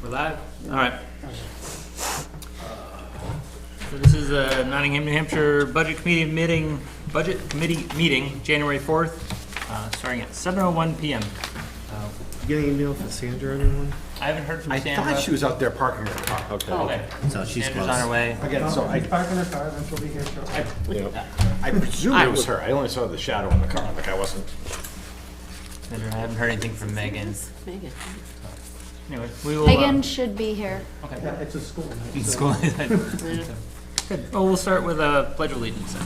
We're live? All right. So this is the Nottingham, New Hampshire Budget Committee meeting, January 4th, starting at 7:01 p.m. You getting an email from Sandra or anyone? I haven't heard from I Sandra. thought she was out there parking her car. Okay. Okay. So she's Sandra's close. on her way. Again, so She's parking her car, then she'll be here shortly. I presume it was her. I only saw the shadow in the car, like I wasn't. Sandra, I haven't heard anything from Megan. Megan. Anyway, we will. Megan should be here. Okay. Yeah, it's a school night. It's so- cool. Good. Well, we'll start with a pledge of allegiance then.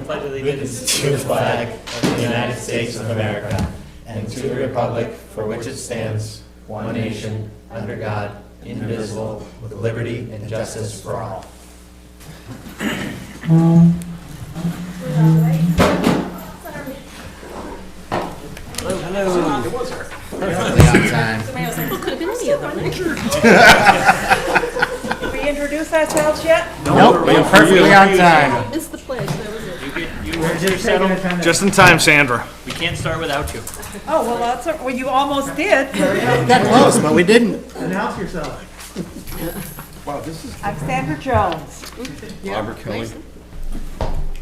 Pledge of allegiance. To the flag of the United States of America and to the republic for which it stands, one nation, under God, indivisible, with liberty and justice for all. Hello. It was her. Perfectly on time. Somebody was like, well, could have been any of them, right? Did we introduce ourselves yet? Nope, we're perfectly on time. Missed the pledge, that was it. You heard your settle. Just in time, Sandra. We can't start without you. Oh, well, well, you almost did. Got close, but we didn't. Announce yourself. Wow, this is I'm Sandra Jones. Barbara Kelly.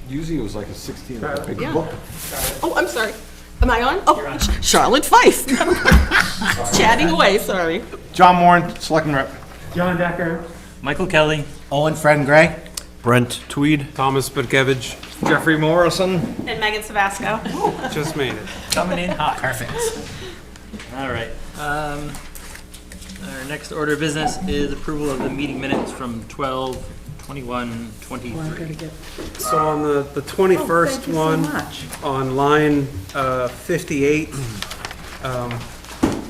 Usually it was like a 16 like a big Yeah. book. Oh, I'm sorry. Am I on? Oh, Charlotte Fife. Chatting away, sorry. John Moran, Selectman Rep. John Decker. Michael Kelly. Owen Fred Gray. Brent Tweed. Thomas Butkevich, Jeffrey Morrison. And Megan Savasco. just made it. Coming in hot. Perfect. All right. Our next order of business is approval of the meeting minutes from 12/21/23. So on the 21st Thank you so one, much. on line 58,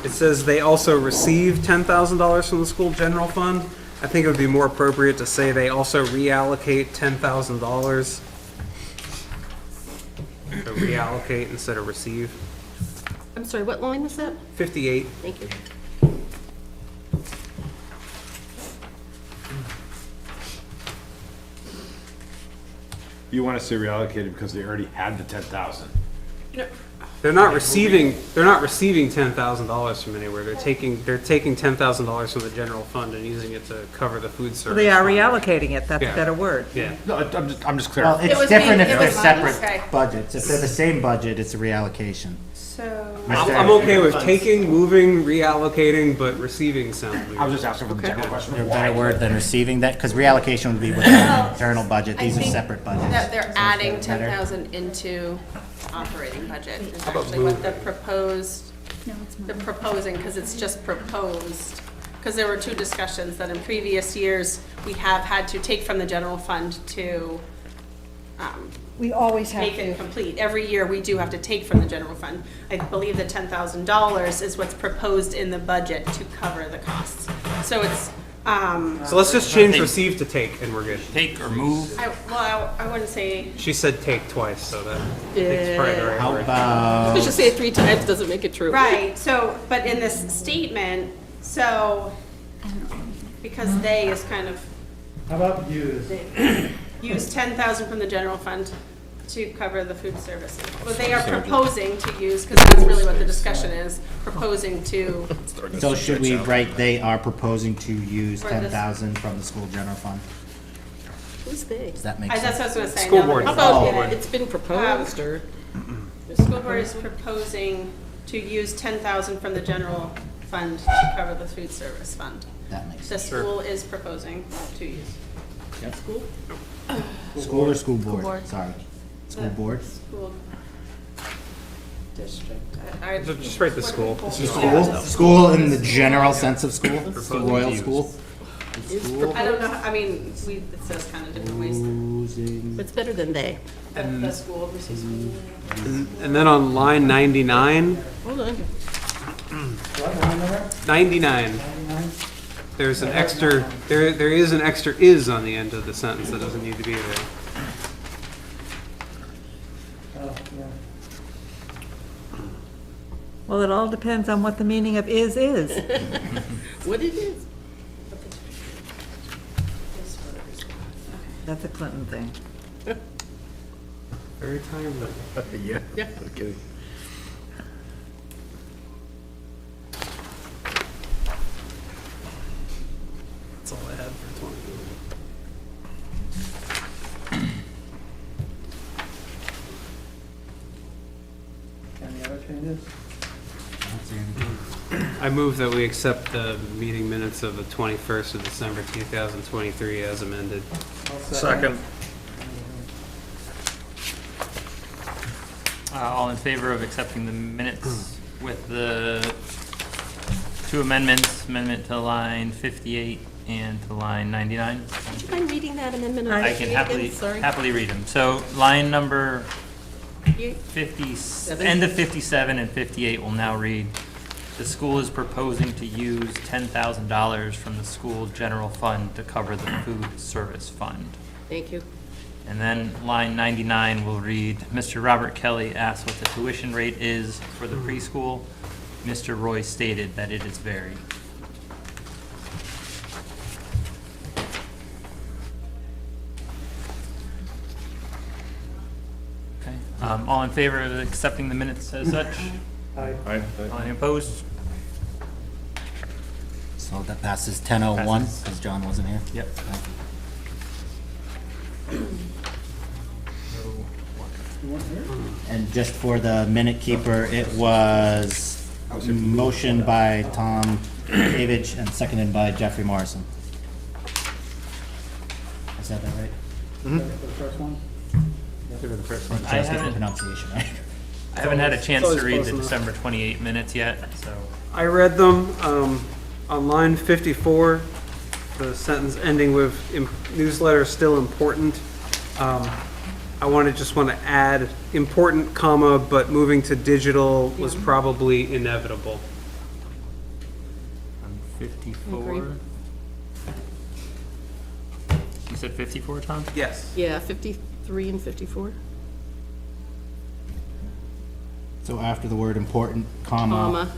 it says they also received $10,000 from the school general fund. I think it would be more appropriate to say they also reallocate $10,000. So reallocate instead of receive. I'm sorry, what line was that? 58. Thank you. You want to say reallocated because they already had the 10,000. They're not receiving $10,000 from anywhere. They're taking $10,000 from the general fund and using it to cover the food service. They are fund. reallocating it, that's a Yeah. better word. Yeah. No, I'm just clear. Well, It it's was different being- if it they're was separate okay. budgets. If they're the same budget, it's a reallocation. So, I'm okay with taking, moving, reallocating, but receiving sounds I was weird. just asking for the general question. Is there a Why? better word than receiving that? Because reallocation would be within the internal budget. I These are think separate budgets. That they're So adding is that better? 10,000 into operating budget is actually what the proposed, they're proposing, because it's just proposed. Because there were two discussions that in previous years, we have had to take from the general fund to We always have make it to. complete. Every year, we do have to take from the general fund. I believe the $10,000 is what's proposed in the budget to cover the costs. So it's, So let's just change receive to take and we're good. Take or move. I wouldn't say, She said take twice, so that takes probably the right How word. about, let's just say it 3 times, doesn't make it true. right, so, but in this statement, so, because they is kind of, How about use? use 10,000 from the general fund to cover the food services. Well, they are proposing to use, because that's really what the discussion is, proposing to, so should we write they are proposing to use For this- 10,000 from the school general fund? Who's they? Does that make that's sense? what I was gonna say. School no, board. the- How about Oh. it's been proposed or? The school board is proposing to use 10,000 from the general fund to cover the food service fund. That makes The sense. school is proposing to use. School or school board? board. Sorry. School The board? School district. Just write the school. School? School in the general sense of school? The royal school? I don't know, I mean, it says kind of different ways. Using. It's better than they. The school versus school. And then on line 99, Hold on. What, number? 99, there's an extra, there is an extra is on the end of the sentence that doesn't need to be there. Oh, yeah. Well, it all depends on what the meaning of is. What it is? That's a Clinton thing. Very timely. Yeah. Yeah. Okay. That's all I had for 20. Any other changes? I move that we accept the meeting minutes of the 21st of December 2023 as amended. I'll Second. All in favor of accepting the minutes with the two amendments, amendment to line 58 and to line 99? Would you mind reading that amendment? on I the can sheet again? Sorry. happily read them. So line number 50, end of 57 and 58 will now read, the school is proposing to use $10,000 from the school general fund to cover the food service fund. Thank you. And then line 99 will read, Mr. Robert Kelly asked what the tuition rate is for the preschool. Mr. Roy stated that it is varied. Okay, all in favor of accepting the minutes as such? Aye. All any opposed? So that passes 10:01, Passes. because John wasn't here. Yep. And just for the minute keeper, it was motion by Tom Davidge and seconded by Jeffrey Morrison. Is that right? For the first one? I Just the haven't, pronunciation, right? I haven't had a chance always to read close the enough. December 28 minutes yet, so. I read them on line 54, the sentence ending with newsletter still important. I just want to add important, comma, but moving to digital was probably inevitable. On 54. Agree. You said 54, Tom? Yes. Yeah, 53 and 54, So after the word important, comma, comma.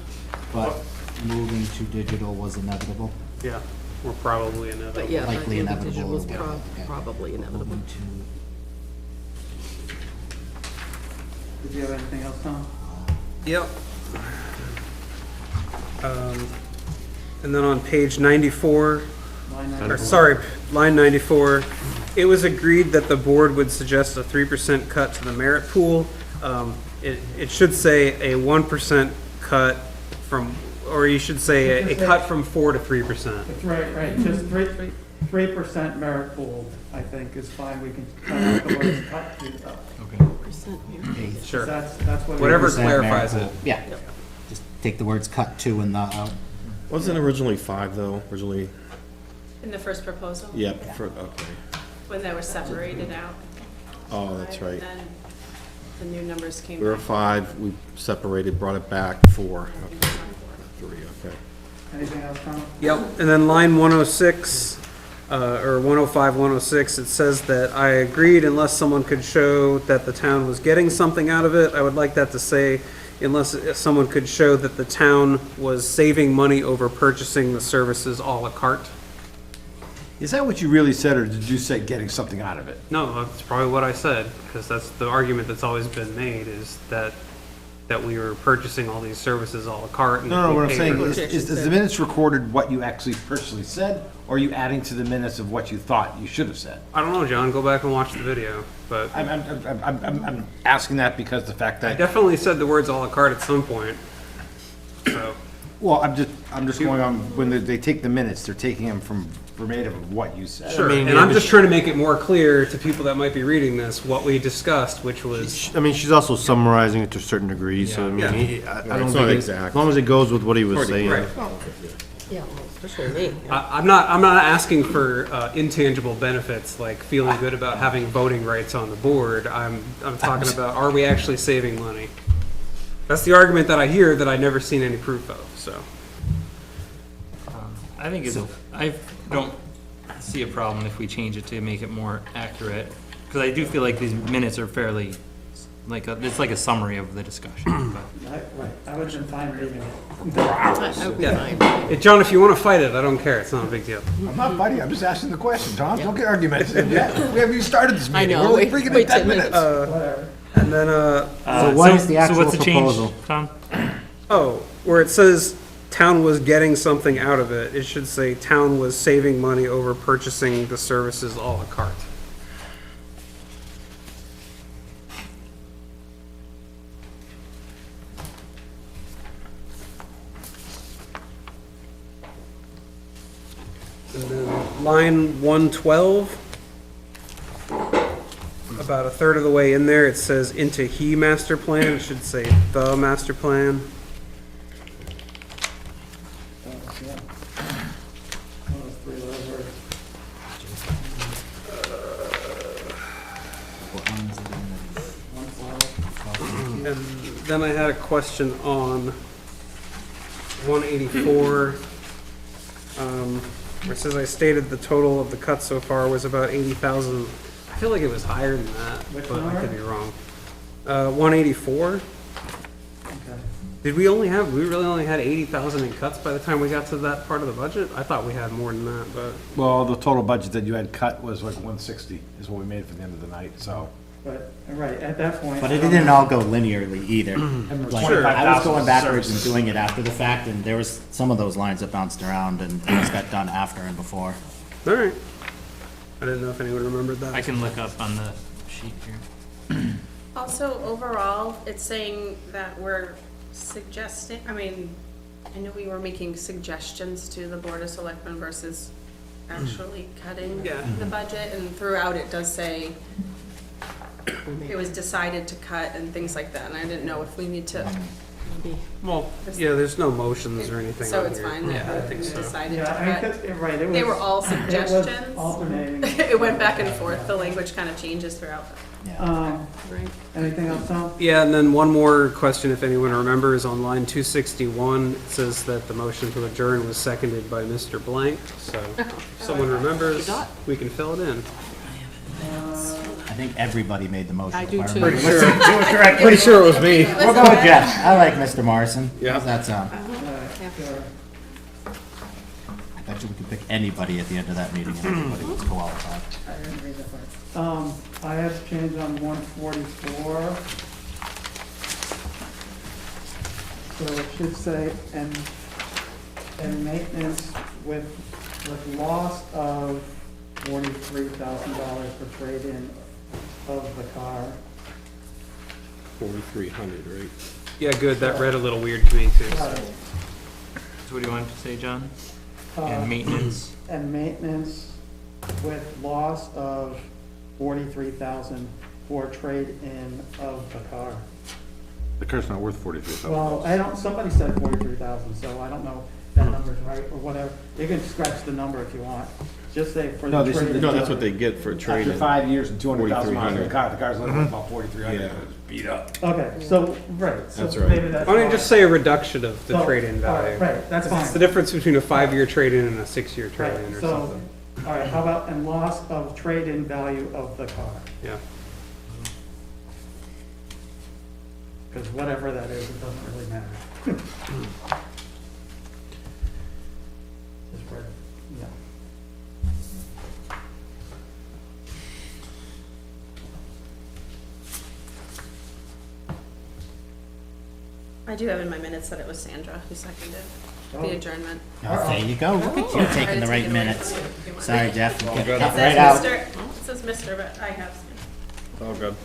but moving to digital was inevitable. Yeah, or probably But inevitable. yeah, I Likely think the inevitable digital was or whatever, okay. probably inevitable. Moving to Did you have anything else, Tom? Yep. And then on page 94, Line or 94. sorry, line 94, it was agreed that the board would suggest a 3% cut to the merit pool. It should say a 1% cut from, or you should say a cut from 4 to 3%. It's right, just 3% merit pool, I think, is fine. We can cut out the words cut to, Percent merit. Sure. that's what. Whatever 3% merit clarifies pool. it. Yeah, just take the words cut to and the out. Wasn't it originally 5 though, originally? In the first proposal? Yep, okay. When they were separated out. Oh, that's right. And then the new numbers came We were back. 5, we separated, brought it back 4. Okay. 3, okay. Anything else, Tom? Yep, and then line 106, or 105, 106, it says that I agreed unless someone could show that the town was getting something out of it. I would like that to say, unless someone could show that the town was saving money over purchasing the services à la carte. Is that what you really said, or did you say getting something out of it? No, that's probably what I said, because that's the argument that's always been made, is that we were purchasing all these services à la carte. and No, we what I'm paid saying for is, it. is the minutes recorded what you actually personally said, or are you adding to the minutes of what you thought you should have said? I don't know, John, go back and watch the video, but I'm asking that because the fact I that, definitely said the words à la carte at some point, so. well, I'm just going on, when they take the minutes, they're taking them from verbatim of what you said. Sure, mean, and yeah, I'm but just she- trying to make it more clear to people that might be reading this, what we discussed, which was, I mean, she's also summarizing it to a certain degree, so I mean, Yeah. I don't It's not think, exact. as long as it goes with what he was saying. right. Yeah, well, especially me. I'm not asking for intangible benefits, like feeling good about having voting rights on the board. I'm talking about, are we actually saving money? That's the argument that I hear that I've never seen any proof of, so. I think it's, I don't see a problem if we change it to make it more accurate, because I do feel like these minutes are fairly it's like a summary of the discussion, but. Right, I would have been fine reading it. I would be fine. Hey, John, if you want to fight it, I don't care. It's not a big deal. I'm not fighting, I'm just asking the question, Tom. Don't get argumentative yet. We haven't even started this I meeting. know, We're only wait freaking wait in 10 10 minutes. minutes. Whatever. And then, So what is the actual what's the change, proposal? Tom? oh, where it says town was getting something out of it, it should say town was saving money over purchasing the services a la carte. And then line 112, about a third of the way in there, it says into he master plan, it should say the master plan. Yeah. One of those three little words. And then I had a question on 184, where it says I stated the total of the cut so far was about 80,000. I feel like it was higher than that, Which but I number? could be wrong. 184? Okay. Did we really only had 80,000 in cuts by the time we got to that part of the budget? I thought we had more than that, but. Well, the total budget that you had cut was like 160 is what we made for the end of the night, so. But, right, at that point. But it didn't all go linearly either. Like, Sure. I was going backwards and doing it after the fact, and there was some of those lines that bounced around, and things got done after and before. All right. I didn't know if anyone remembered that. I can look up on the sheet here. Also, overall, it's saying that we're suggesting, I mean, I know we were making suggestions to the Board of Selectmen versus actually cutting Yeah. the budget, and throughout it does say it was decided to cut and things like that, and I didn't know if we need to, Well, yeah, there's no motions or anything so on it's here. fine Yeah, I that think we so. decided to Yeah, I mean, cut. 'cause- right, it was. They were all It was suggestions. alternating. It went back and forth, the language kind of changes throughout. Yeah. Right. Anything else, Tom? Yeah, and then one more question, if anyone remembers, on line 261, it says that the motion to adjourn was seconded by Mr. Blank, so if someone remembers, we can fill it in. I think everybody made the motion. I do if too. remember. Pretty sure it was me. We'll go with Jeff. I like Mr. Morrison. Yeah. How's that sound? Sure. I bet you we could pick anybody at the end of that meeting and everybody was qualified. I have to change on 144. So it should say, and maintenance with loss of $43,000 for trade-in of the car. 4,300, right? Yeah, good, that read a little weird to me too. So what do you want to say, John? And maintenance? And maintenance with loss of $43,000 for trade-in of the car. The car's not worth 43,000. Well, somebody said 43,000, so I don't know if that number's right or whatever. You can scratch the number if you want. Just say for No, the they said- trade-in. No, that's what they get for After trading. 5 years and 200,000 miles on the 4,300. car, the car's literally about 4,300. Yeah. It's beat up. Okay, so, right. so That's right. maybe that's Why don't you fine. just say a reduction of the So, trade-in all right, value? Right, that's It's the fine. difference between a 5-year trade-in and a 6-year Right, trade-in or so, something. all right, how about, and loss of trade-in value of the car? Yeah. Because whatever that is, it doesn't really matter. Just for, yeah. I do have in my minutes that it was Sandra who seconded Oh. the adjournment. Oh, there you go. Look at you taking the right minutes. Sorry, Jeff. You get It cut says right out. Mr., it says Mr., but I have Sandra. Oh, good.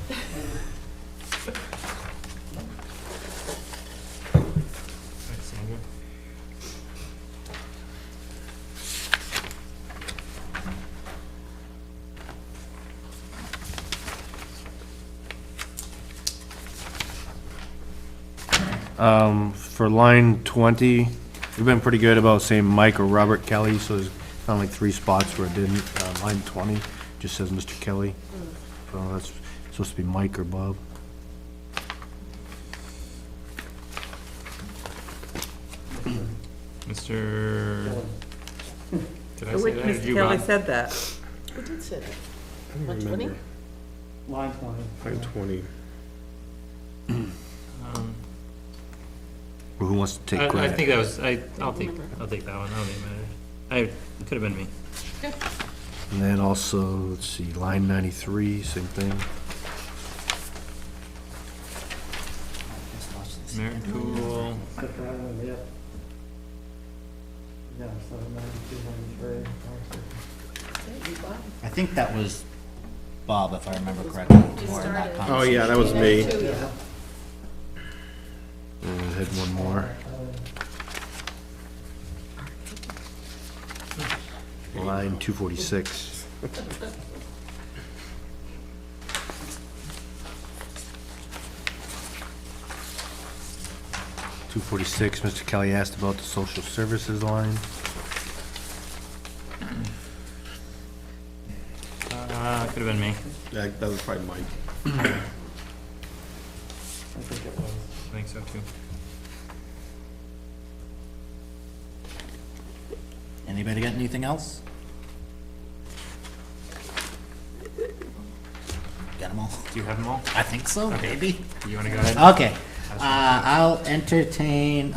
For line 20, we've been pretty good about saying Mike or Robert Kelly, so there's kind of like 3 spots where it didn't. Line 20 just says Mr. Kelly. So that's supposed to be Mike or Bob. Mr. Did I say Which that? or did Mr. you, Kelly Bob? said that. Who did say that? I don't 120? remember. Line 20. Line 20. Or who wants to take I credit? think that was, I'll take that one, I don't think it matters. It could have been me. And then also, let's see, line 93, same thing. Merit pool, Except for that one, yep. Yeah, 792, 93. I think that was Bob, if I remember correctly. more in that Oh, yeah, that was me. And I had one more. Line 246. Mr. Kelly asked about the social services line. could have been me. Yeah, that was probably Mike. I think it was. I think so too. Anybody got anything else? Got them all? Do you have them all? I think so, maybe. You want to go ahead? Okay, I'll entertain,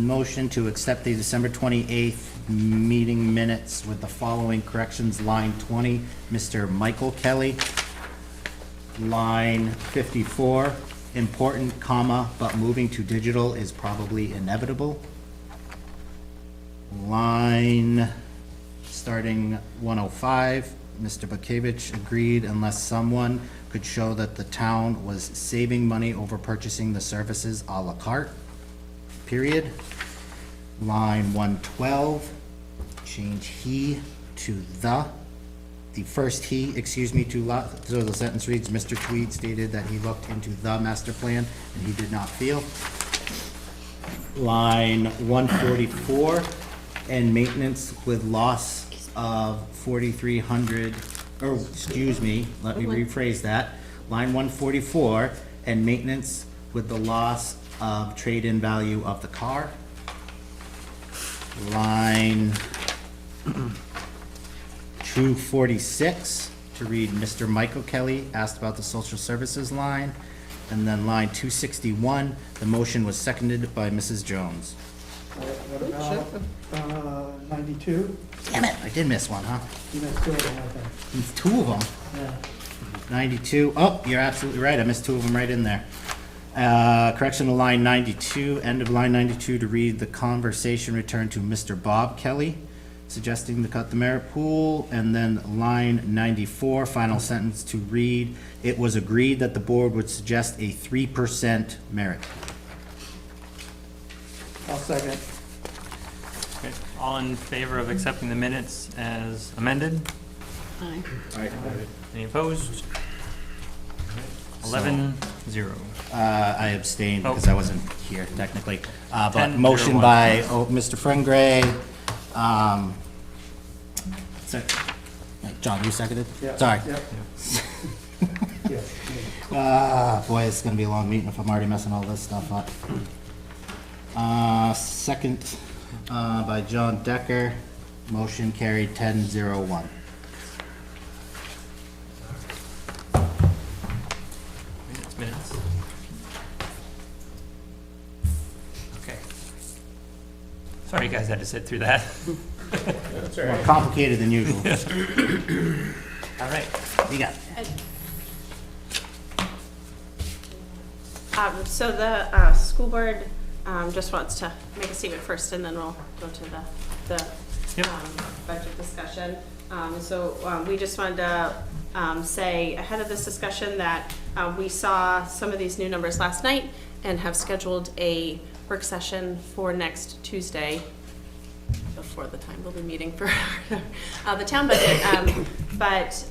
motion to accept the December 28th meeting minutes with the following corrections. Line 20, Mr. Michael Kelly. Line 54, important, comma, but moving to digital is probably inevitable. Line, starting 105, Mr. Bakavich agreed unless someone could show that the town was saving money over purchasing the services à la carte, period. Line 112, change he to the. The first he, excuse me, so the sentence reads, Mr. Tweed stated that he looked into the master plan and he did not feel. Line 144, and maintenance with loss of 4,300, or excuse me, let me rephrase that. Line 144, and maintenance with the loss of trade-in value of the car. Line 246, to read, Mr. Michael Kelly asked about the social services line. And then line 261, the motion was seconded by Mrs. Jones. What about, 92? Damn it, I did miss one, huh? You missed two of them, I think. Two of them. Yeah. 92, oh, you're absolutely right, I missed two of them right in there. Correction to line 92, end of line 92, to read, the conversation returned to Mr. Bob Kelly, suggesting to cut the merit pool. And then line 94, final sentence to read, it was agreed that the board would suggest a 3% merit. I'll second. Okay. All in favor of accepting the minutes as amended? Aye. Any opposed? 11-0. I abstained because I wasn't here technically. But 10-0-1. motion by Mr. Frengray. John, you seconded? Yeah. Sorry. Yep. Yes. Boy, it's gonna be a long meeting if I'm already messing all this stuff up. Second, by John Decker. Motion carried 10-0-1. Minutes. Okay. Sorry you guys had to sit through that. More complicated than usual. All right. You got it. So the school board just wants to make a statement first, and then we'll go to the Yep. budget discussion. So we just wanted to say ahead of this discussion that we saw some of these new numbers last night and have scheduled a work session for next Tuesday, before the time we'll be meeting for the town budget. But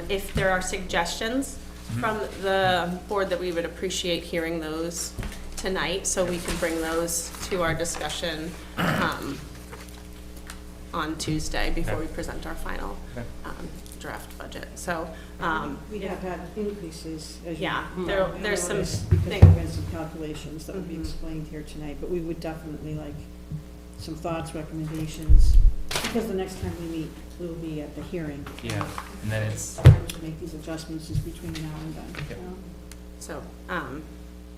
if there are suggestions from the board, that we would appreciate hearing those tonight, so we can bring those to our discussion on Tuesday before we present our final draft budget. So, We have had increases, as you. Yeah, you there- know, there's some noticed, because thing- there have been some calculations that will be Mhm. explained here tonight, but we would definitely like some thoughts, recommendations, because the next time we meet, we'll be at the hearing. Yeah, and then it's, Time to make these adjustments is between now and then. Yep. you know? so,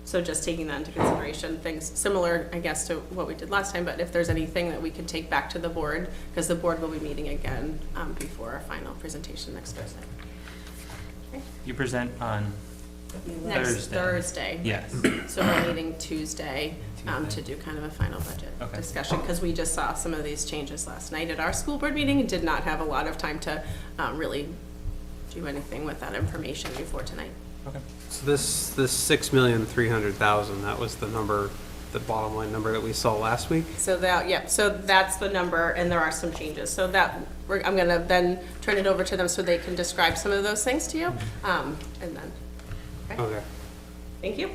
So just taking that into consideration, things similar, I guess, to what we did last time, but if there's anything that we could take back to the board, because the board will be meeting again before our final presentation next Thursday. You present on Next Thursday. Yes. So we're meeting Tuesday to do kind of a final budget Okay. discussion, because we just saw some of these changes last night at our school board meeting and did not have a lot of time to really do anything with that information before tonight. Okay. So this 6,300,000, that was the number, the bottom line number that we saw last week? So that, yeah, so that's the number, and there are some changes. So that, I'm gonna then turn it over to them so they can describe some of those things to you, and then, Okay. thank you.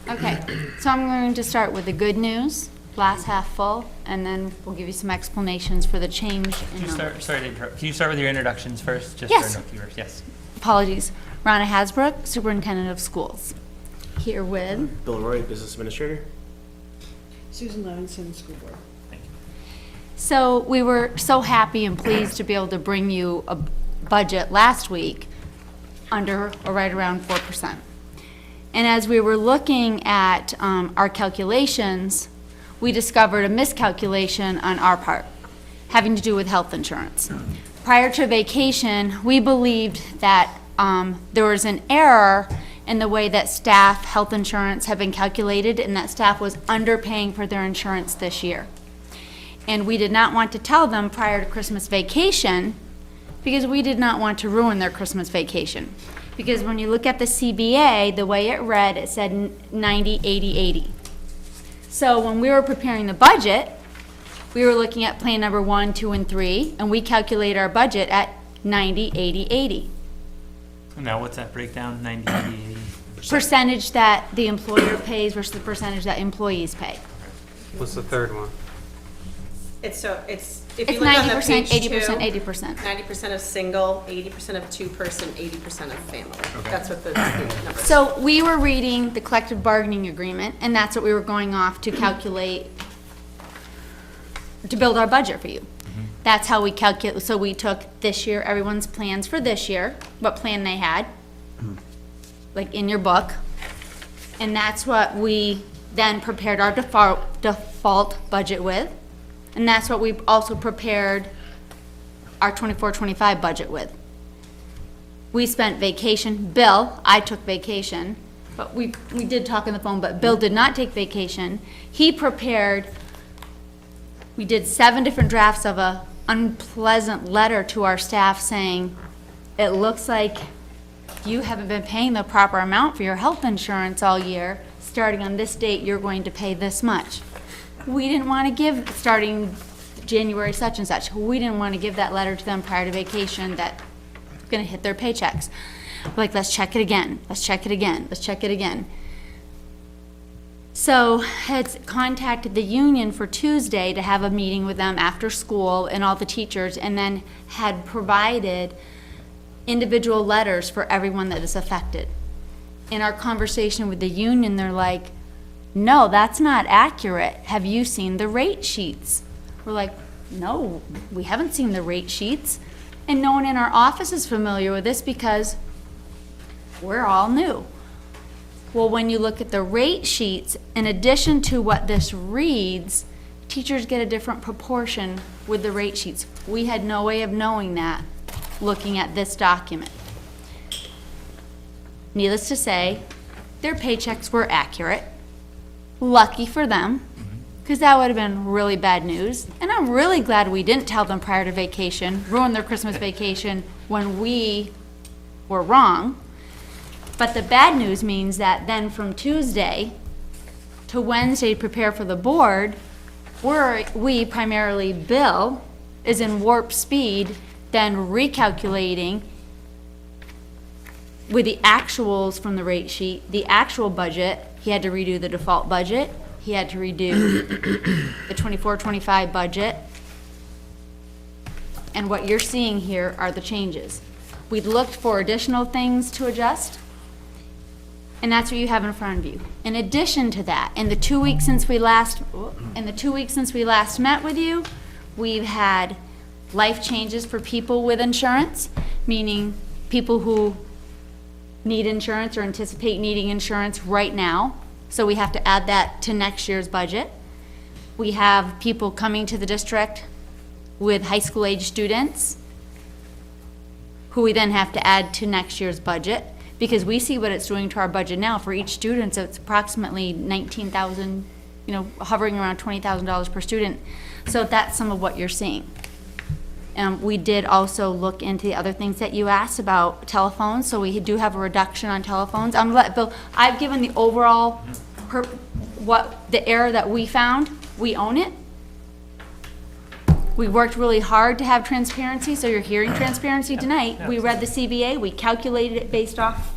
Okay, so I'm going to start with the good news, glass half full, and then we'll give you some explanations for the change Can in you numbers. start, sorry to interrupt, can you start with your introductions first? Just Yes. for no viewers? Yes. Apologies. Ronna Hasbrook, Superintendent of Schools. Here with, Bill Roy, Business Administrator. Susan Levinson, School Board. so we were so happy and pleased to be able to bring you a budget last week under or right around 4%. And as we were looking at our calculations, we discovered a miscalculation on our part, having to do with health insurance. Prior to vacation, we believed that there was an error in the way that staff health insurance had been calculated, and that staff was underpaying for their insurance this year. And we did not want to tell them prior to Christmas vacation, because we did not want to ruin their Christmas vacation. Because when you look at the CBA, the way it read, it said 90, 80, 80. So when we were preparing the budget, we were looking at plan number 1, 2, and 3, and we calculate our budget at 90, 80, 80. Now, what's that breakdown? 90, 80, 80? Percentage that the employer pays versus the percentage that employees pay. What's the third one? If It's you look on the 90%, page 80%, 2, 80%. 90% of single, 80% of two-person, 80% of family. That's what the number is. So we were reading the collective bargaining agreement, and that's what we were going off to calculate, to build our budget for you. That's how we calculate, so we took this year, everyone's plans for this year, what plan they had, like in your book, and that's what we then prepared our default budget with, and that's what we also prepared our 24-25 budget with. We spent vacation, Bill, I took vacation, but we did talk on the phone, but Bill did not take vacation. He prepared, we did 7 different drafts of a unpleasant letter to our staff saying, it looks like you haven't been paying the proper amount for your health insurance all year. Starting on this date, you're going to pay this much. We didn't want to give, starting January such and such, we didn't want to give that letter to them prior to vacation that going to hit their paychecks. We're like, let's check it again, let's check it again, let's check it again. So had contacted the union for Tuesday to have a meeting with them after school and all the teachers, and then had provided individual letters for everyone that is affected. In our conversation with the union, they're like, no, that's not accurate. Have you seen the rate sheets? We're like, no, we haven't seen the rate sheets. And no one in our office is familiar with this because we're all new. Well, when you look at the rate sheets, in addition to what this reads, teachers get a different proportion with the rate sheets. We had no way of knowing that looking at this document. Needless to say, their paychecks were accurate. Lucky for them, because that would have been really bad news. And I'm really glad we didn't tell them prior to vacation, ruin their Christmas vacation when we were wrong. But the bad news means that then from Tuesday to Wednesday to prepare for the board, we, primarily Bill, is in warp speed, then recalculating with the actuals from the rate sheet, the actual budget. He had to redo the default budget. He had to redo the 24-25 budget. And what you're seeing here are the changes. We looked for additional things to adjust, and that's what you have in front of you. In addition to that, in the 2 weeks since we last met with you, we've had life changes for people with insurance, meaning people who need insurance or anticipate needing insurance right now, so we have to add that to next year's budget. We have people coming to the district with high school age students who we then have to add to next year's budget, because we see what it's doing to our budget now. For each student, so it's approximately 19,000, hovering around $20,000 per student. So that's some of what you're seeing. We did also look into the other things that you asked about telephones, so we do have a reduction on telephones. I'm gonna let Bill, I've given the overall, the error that we found, we own it. We worked really hard to have transparency, so you're hearing transparency tonight. We read the CBA, we calculated it based off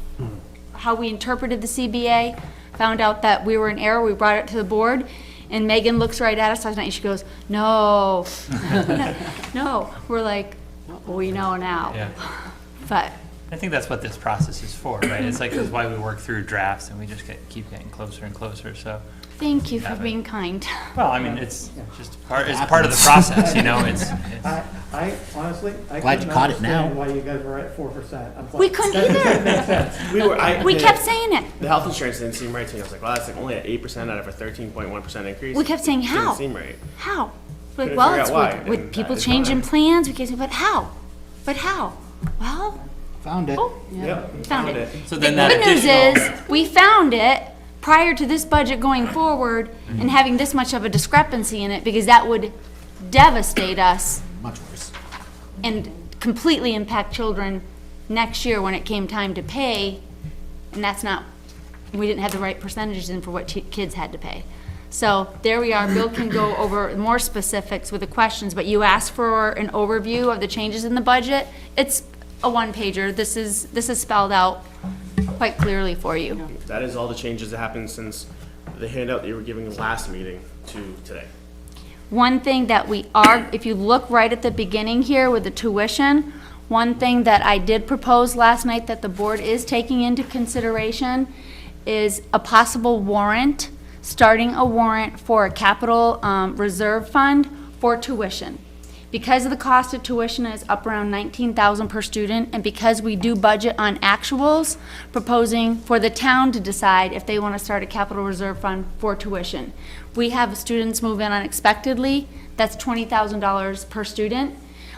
how we interpreted the CBA, found out that we were in error, we brought it to the board, and Megan looks right at us last night, and she goes, no. No, we're like, we know now. Yeah. But, I think that's what this process is for, right? It's like, that's why we work through drafts and we just keep getting closer and closer, so. thank you for being kind. Well, I mean, it's just part of the process, it's. I honestly, I Glad you couldn't caught it now. understand why you guys were at 4%. I'm like, We couldn't that doesn't either. make sense. We kept saying it. The health insurance didn't seem right to me. I was like, wow, that's like only at 8% out of a 13.1% increase. We kept saying, how? Didn't seem right. How? We're like, Couldn't well, figure it's out why, with and people it's changing not. plans, we kept saying, but how? But how? Well, Found it. Yep. found it. So The then that good news additional. is, we found it prior to this budget going forward and having this much of a discrepancy in it, because that would devastate us Much worse. and completely impact children next year when it came time to pay, and that's not, we didn't have the right percentages in for what kids had to pay. So there we are. Bill can go over more specifics with the questions, but you asked for an overview of the changes in the budget. It's a one-pager. This is spelled out quite clearly for you. That is all the changes that happened since the handout that you were giving last meeting to today. One thing that we are, if you look right at the beginning here with the tuition, one thing that I did propose last night that the board is taking into consideration is a possible warrant, starting a warrant for a capital reserve fund for tuition. Because of the cost of tuition is up around $19,000 per student, and because we do budget on actuals, proposing for the town to decide if they want to start a capital reserve fund for tuition. We have students move in unexpectedly, that's $20,000 per student.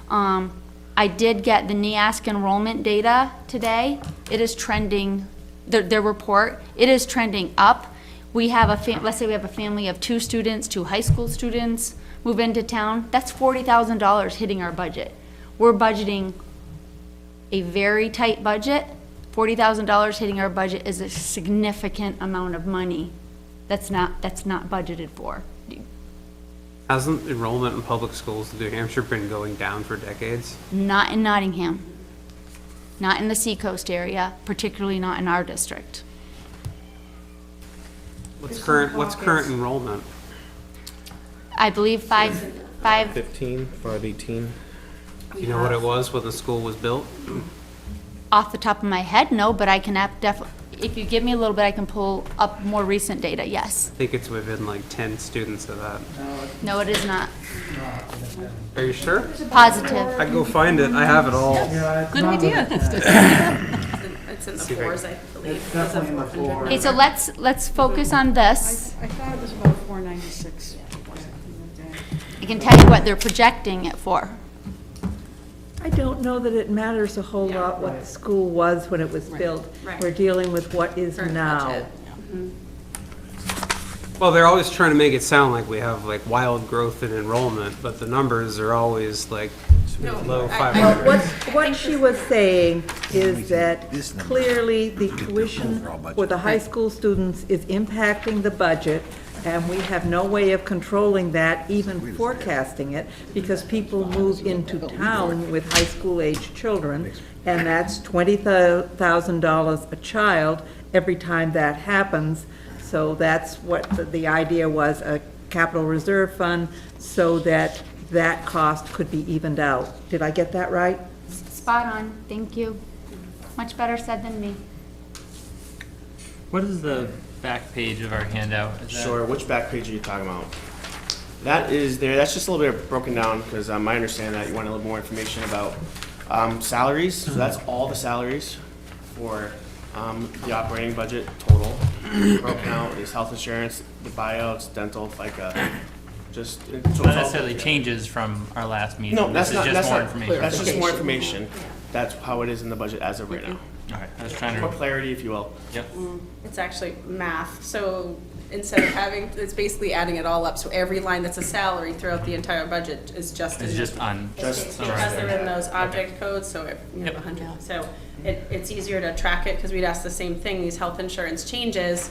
I did get the NEASC enrollment data today. It is trending, their report, it is trending up. We have let's say we have a family of 2 students, 2 high school students, move into town, that's $40,000 hitting our budget. We're budgeting a very tight budget. $40,000 hitting our budget is a significant amount of money that's not budgeted for. Hasn't enrollment in public schools in New Hampshire been going down for decades? Not in Nottingham, not in the Seacoast area, particularly not in our district. What's current enrollment? I believe 5, 15, 518. Do you know what it was when the school was built? off the top of my head, no, but I can definitely, if you give me a little bit, I can pull up more recent data, yes. I think it's within like 10 students of that. No, it is not. Are you sure? Positive. I can go find it. I have it all. Good idea. It's in the See if I- fours, I believe. It's definitely in the floor. Okay, so let's focus on this. I thought it was about 496. I can tell you what they're projecting it for. I don't know that it matters a whole lot what the school was when it was built. Right. We're dealing with what is Current now. budget. Well, they're always trying to make it sound like we have like wild growth in enrollment, but the numbers are always like low I- 500. Well, what she was saying is that clearly the tuition for the high school students is impacting the budget, and we have no way of controlling that, even forecasting it, because people move into town with high school-age children, and that's $20,000 a child every time that happens. So that's what the idea was, a capital reserve fund, so that that cost could be evened out. Did I get that right? Spot on, thank you. Much better said than me. What is the back page of our handout? Is that- Sure, which back page are you talking about? That is there, that's just a little bit broken down, because I understand that you want a little more information about salaries. So that's all the salaries for The operating budget total, broken out is health insurance, the buyouts, dental, FICA, just. so it's all Not necessarily broken out. changes from our last meeting. No, that's not, This is that's just more not, information. that's just more information. That's how it is in the budget as of right now. All right, I was trying More to, clarity, if you will. yep. It's actually math, so instead of having, it's basically adding it all up, so every line that's a salary throughout the entire budget is just. It's in- just on. Because all right. they're in those object codes, so if, you know, Yep. 100, so it's easier to track it, because we'd ask the same thing, these health insurance changes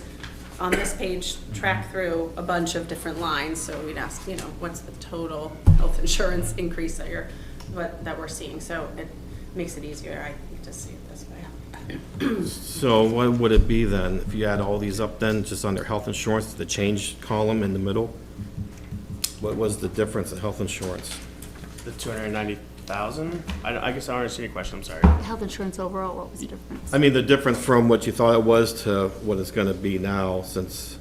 on this page, track through a bunch of different lines, so we'd ask, you know, what's the total health insurance increase that that we're seeing, so it makes it easier, I think, to see it this way. So what would it be then, if you add all these up then, just under health insurance, the change column in the middle? What was the difference in health insurance? The 290,000? I guess I don't understand your question, I'm sorry. Health insurance overall, what was the difference? I mean, the difference from what you thought it was to what it's gonna be now, since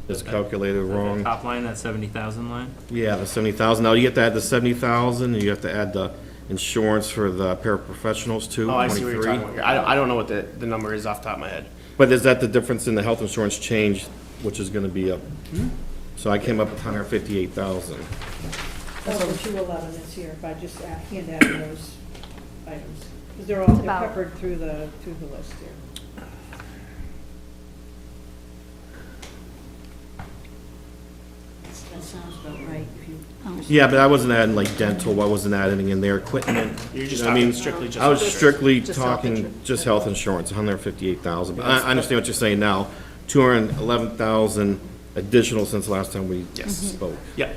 it's calculated wrong. Top line, that 70,000 line? Yeah, the 70,000. Now you have to add the 70,000, and you have to add the insurance for the paraprofessionals too, Oh, I see what you're 23. talking about here. I don't know what the number is off the top of my head. But is that the difference in the health insurance change, which is gonna be up? So I came up with 158,000. That's what 211 is here, by just hand adding those items. Because they're all, they're About- peppered through the list here. That sounds about right, if you. Yeah, but I wasn't adding like dental, I wasn't adding in there equipment. You're just I mean, talking strictly just. I was health strictly Just health talking, insurance. just health insurance, 158,000. But I understand what you're saying now, 211,000 additional since last time we Yes. spoke. Yeah,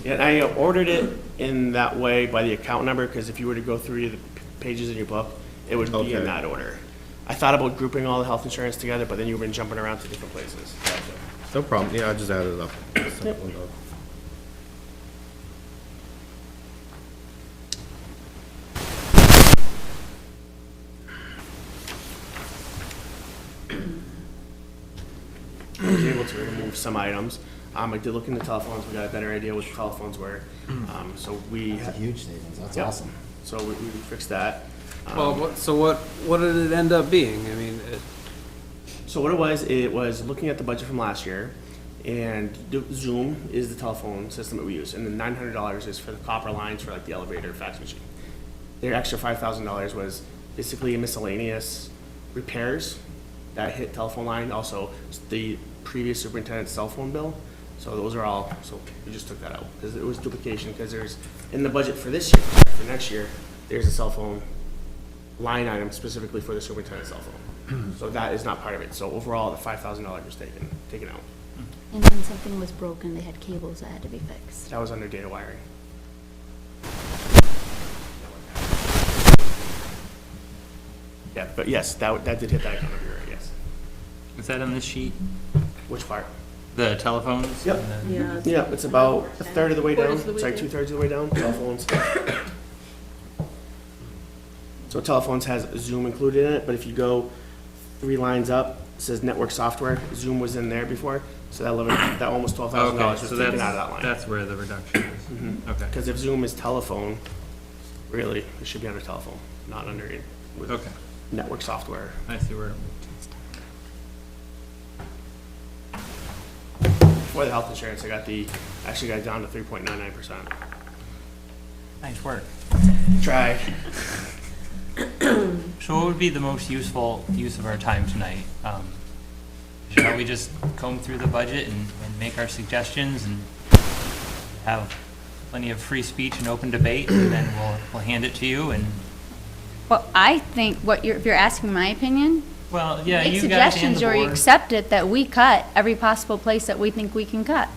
yeah, and I ordered it in that way by the account number, because if you were to go through the pages in your book, it would be Okay. in that order. I thought about grouping all the health insurance together, but then you've been jumping around to different places. No problem, yeah, I just added it up. Simple enough. I was able to remove some items. I did look into telephones, we got a better idea what the telephones were. So we, That's a huge savings, that's Yep. awesome. so we fixed that. Well, what did it end up being? I mean, So what it was looking at the budget from last year, and Zoom is the telephone system that we use, and the $900 is for the copper lines for like the elevator fax machine. Their extra $5,000 was basically miscellaneous repairs that hit telephone line, also the previous superintendent's cell phone bill. So those are all, so we just took that out, because it was duplication, because there's, in the budget for this year, for next year, there's a cell phone line item specifically for the superintendent's cell phone. So that is not part of it. So overall, the $5,000 was taken out. And then something was broken, they had cables that had to be fixed. That was under data wiring. Yeah, but yes, that did hit that account number, right, yes. Is that on this sheet? Which part? The telephones? Yep. and the- Yeah, Yeah, it's about a third of the way down, Quarters of the way sorry, down. 2/3 of the way down, telephones. So telephones has Zoom included in it, but if you go 3 lines up, it says network software, Zoom was in there before, so that almost $12,000 Okay, was so taken that's, out of that line. that's where the reduction is. Okay, Because if Zoom is telephone, really, it should be under telephone, not under it with okay, network software. I see where, For the health insurance, actually got it down to 3.99%. nice work. Tried. So what would be the most useful use of our time tonight? Shall we just comb through the budget and make our suggestions and have plenty of free speech and open debate, and then we'll hand it to you and, Well, I think if you're asking my opinion, well, yeah, make you guys and suggestions the or you board. accept it that we cut every possible place that we think we can cut.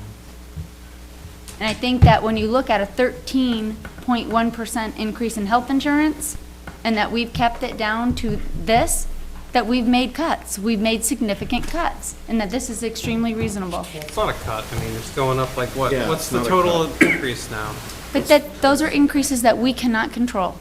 And I think that when you look at a 13.1% increase in health insurance, and that we've kept it down to this, that we've made cuts. We've made significant cuts, and that this is extremely reasonable. it's not a cut. I mean, it's going up like what? Yeah, What's it's the not a total increase now? But those are increases that we cannot control.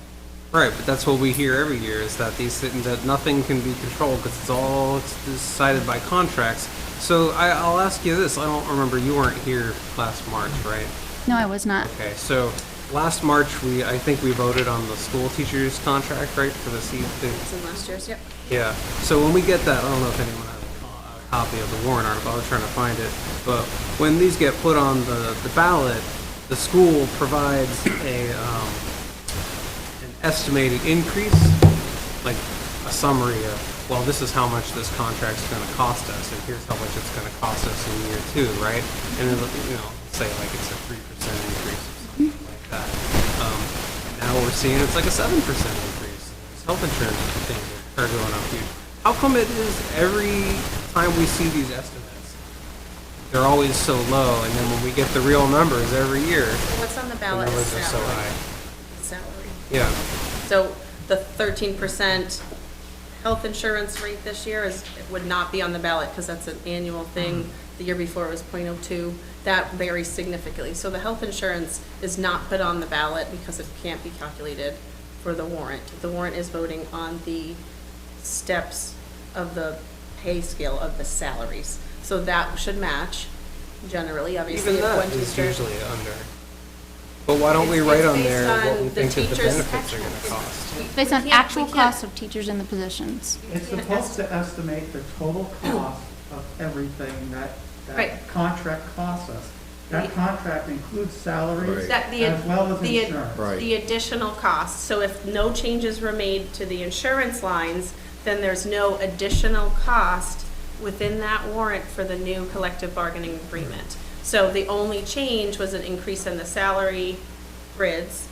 Right, but that's what we hear every year, is that that nothing can be controlled because it's decided by contracts. So I'll ask you this, I don't remember, you weren't here last March, right? No, I was not. Okay, so last March, I think we voted on the school teachers contract, right, for the It's in last year's, yep. Yeah, so when we get that, I don't know if anyone has a copy of the warrant article, I was trying to find it, but when these get put on the ballot, the school provides an estimated increase, like a summary of, well, this is how much this contract's gonna cost us, and here's how much it's gonna cost us in year 2, right? And then, say like it's a 3% increase or something like that. Now we're seeing it's like a 7% increase. Health insurance things are going up huge. How come it is every time we see these estimates, they're always so low, and then when we get the real numbers every year, What's on the the ballot is numbers are so salary. high? Salary. Yeah. So the 13% health insurance rate this year it would not be on the ballot because that's an annual thing. The year before it was 0.02. That varies significantly. So the health insurance is not put on the ballot because it can't be calculated for the warrant. The warrant is voting on the steps of the pay scale of the salaries. So that should match generally, obviously. Even if that one is teacher- usually under. But why don't we It's write on based there what on we the think that the teacher's benefits are gonna cost? Based on We can't- actual we can't- costs of teachers in the positions. It's supposed to estimate the total cost of everything that Right. contract costs us. That contract includes salaries That the- as well as the- insurance. Right. The additional costs. So if no changes were made to the insurance lines, then there's no additional cost within that warrant for the new collective bargaining agreement. So the only change was an increase in the salary grids,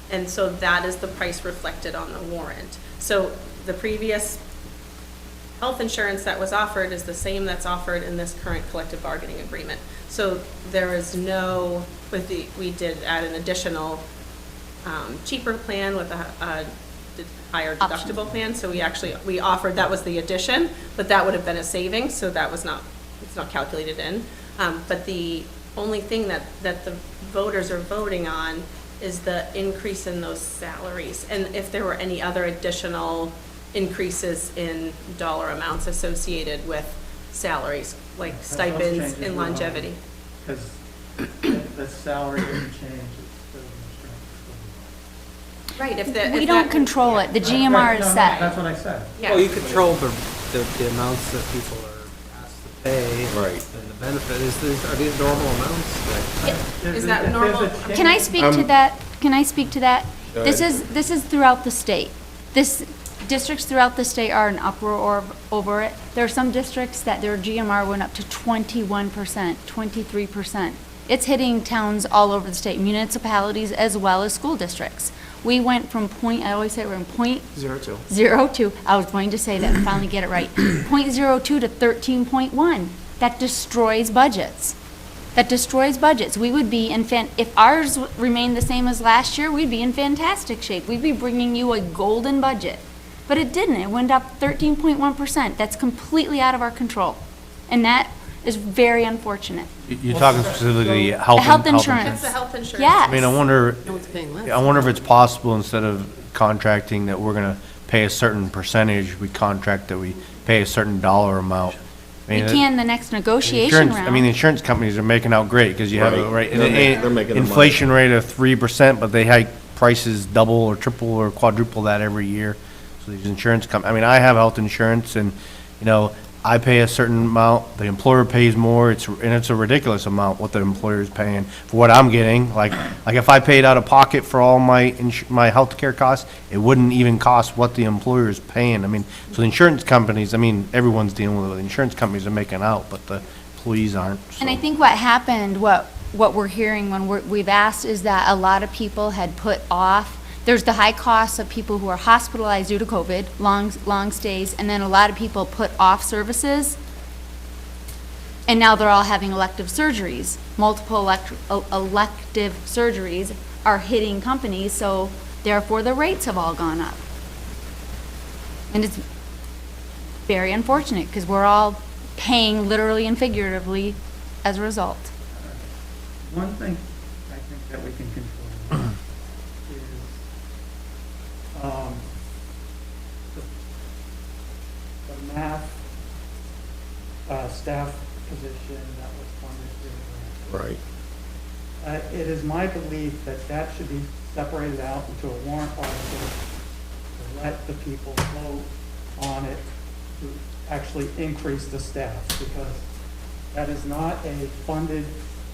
and so that is the price reflected on the warrant. So the previous health insurance that was offered is the same that's offered in this current collective bargaining agreement. So there is no, we did add an additional cheaper plan with a higher deductible plan. So we offered, that was the addition, but that would have been a savings, so that was not, it's not calculated in. But the only thing that the voters are voting on is the increase in those salaries. And if there were any other additional increases in dollar amounts associated with salaries, like stipends and longevity. Because the salary didn't change, it's still insurance. Right, We don't control it, the GMR is No, set. That's what I said. Yeah. Well, you control the amounts that people are asked to pay. Right. And the benefit, are these normal amounts? Is that If there's a normal? change- Can I speak to that? Can I speak to that? Go This ahead. is throughout the state. Districts throughout the state are in uproar over it. There are some districts that their GMR went up to 21%, 23%. It's hitting towns all over the state, municipalities as well as school districts. We went from I always say we're in 0.02, I was going to say that and finally get it right, 0.02 to 13.1. That destroys budgets. That destroys budgets. We would be if ours remained the same as last year, we'd be in fantastic shape. We'd be bringing you a golden budget. But it didn't. It went up 13.1%. That's completely out of our control. And that is very unfortunate. You're talking specifically health Health and insurance. That's the health insurance. Yes. I mean, I wonder if it's possible, instead of contracting that we're gonna pay a certain percentage, we contract that we pay a certain dollar amount. I We mean, can the next negotiation insurance- round. I mean, the insurance companies are making out great, because you have a, Right. right, They're making the money. inflation rate of 3%, but they hike prices double or triple or quadruple that every year. So these insurance I mean, I have health insurance, and, I pay a certain amount, the employer pays more, and it's a ridiculous amount what the employer is paying for what I'm getting. Like if I paid out of pocket for all my healthcare costs, it wouldn't even cost what the employer is paying. I mean, so the insurance companies, everyone's dealing with it. The insurance companies are making out, but the employees aren't. And I so. think what happened, what we're hearing when we've asked is that a lot of people had put off, there's the high costs of people who are hospitalized due to COVID, long stays, and then a lot of people put off services, and now they're all having elective surgeries. Multiple elective surgeries are hitting companies, so therefore the rates have all gone up. And it's very unfortunate, because we're all paying literally and figuratively as a result. One thing I think that we can control is the math staff position that was funded through the grant. Right. It is my belief that that should be separated out into a warrant article to let the people vote on it to actually increase the staff, because that is not a funded,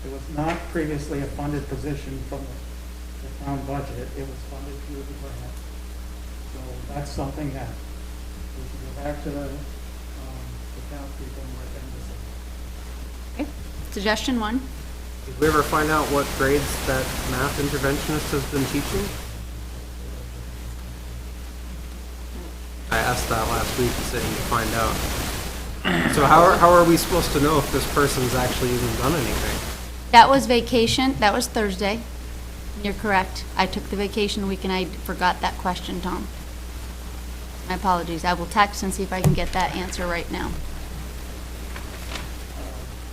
it was not previously a funded position from the town budget. It was funded through the grant. So that's something that we should go back to the townspeople and let them decide. Okay. Suggestion one. Did we ever find out what grades that math interventionist has been teaching? I asked that last week, and said he'd find out. So how are we supposed to know if this person's actually even done anything? That was vacation, that was Thursday. You're correct. I took the vacation week and I forgot that question, Tom. My apologies. I will text and see if I can get that answer right now.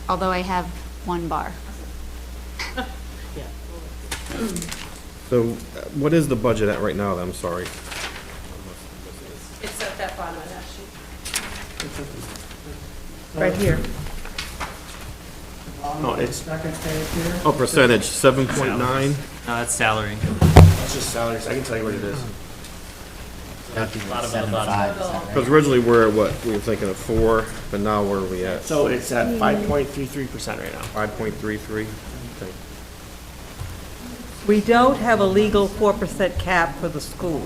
Although I have one bar. So what is the budget at right now? I'm sorry. It's at that bottom of that sheet. Right here. No, it's, Second page here. Oh, percentage, 7.9? No, that's salary. it's just salaries, I can tell you what it is. Calculated 7.5, is that right? Because originally we're at what? We were thinking of 4, but now where are we at? So it's at 5.33% right now. 5.33? Okay. We don't have a legal 4% cap for the school.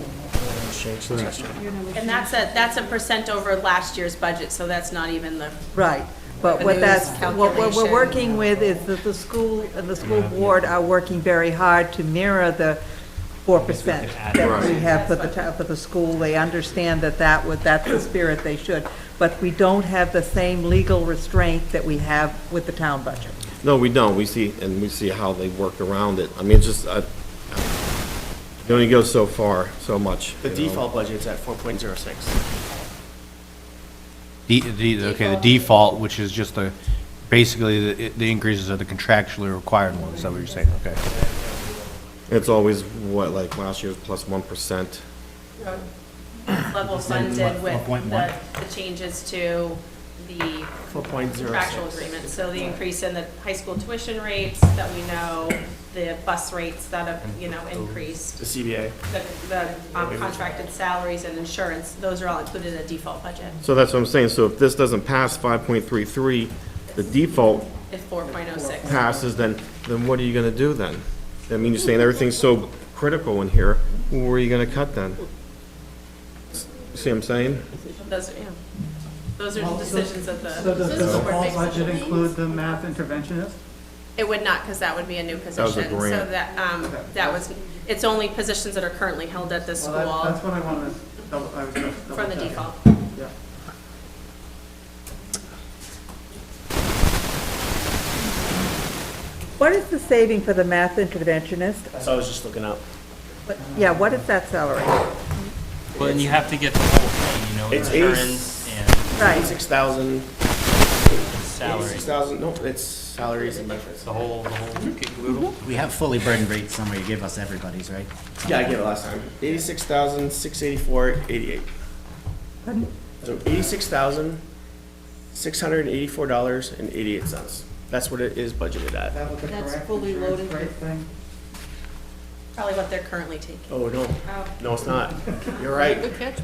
And that's a percent over last year's budget, so that's not even the, Right, but what Revenues that's, what we're calculation. working with is that the school and the school board are working very hard to mirror the 4% that we have for the school. They understand that that's the spirit they should, but we don't have the same legal restraint that we have with the town budget. No, we don't. We see how they work around it. I mean, it's just, you only go so far, so much. The you know. default budget's at 4.06. The default, which is just basically the increases are the contractually required ones, is that what you're saying? Okay. It's always, what, like last year's plus 1%? level funded with 4.1? the changes to the 4.06. contractual agreement. So the increase in the high school tuition rates that we know, the bus rates that have, increased, The CBA. the contracted salaries and insurance, those are all included in the default budget. So that's what I'm saying. So if this doesn't pass 5.33, the default It's 4.06. passes, then what are you gonna do then? I mean, you're saying everything's so critical in here, where are you gonna cut then? See what I'm saying? Those are the decisions of the. So does the board fall makes. budget include the math interventionist? It would not, because that would be a new position. was a grant. So that was, it's only positions that are currently held at the Well, that's school what I wanted to double from the check. default. Yeah. What is the saving for the math interventionist? That's what I was just looking up. Yeah, what is that salary? Well, and you have to get the whole thing, It's insurance and Right. 86,000. salary. 86,000, no, it's salaries and benefits. The whole kit and caboodle. We have fully burdened rates somewhere, you give us everybody's, right? Yeah, I gave it last time. 86,684.88. Pardon? So $86,684.88. That's what it is budgeted Is at. that what the That's correct fully insurance loaded rate with- thing? Probably what they're currently taking. Oh, no. Oh. No, it's not. You're right. Good catch.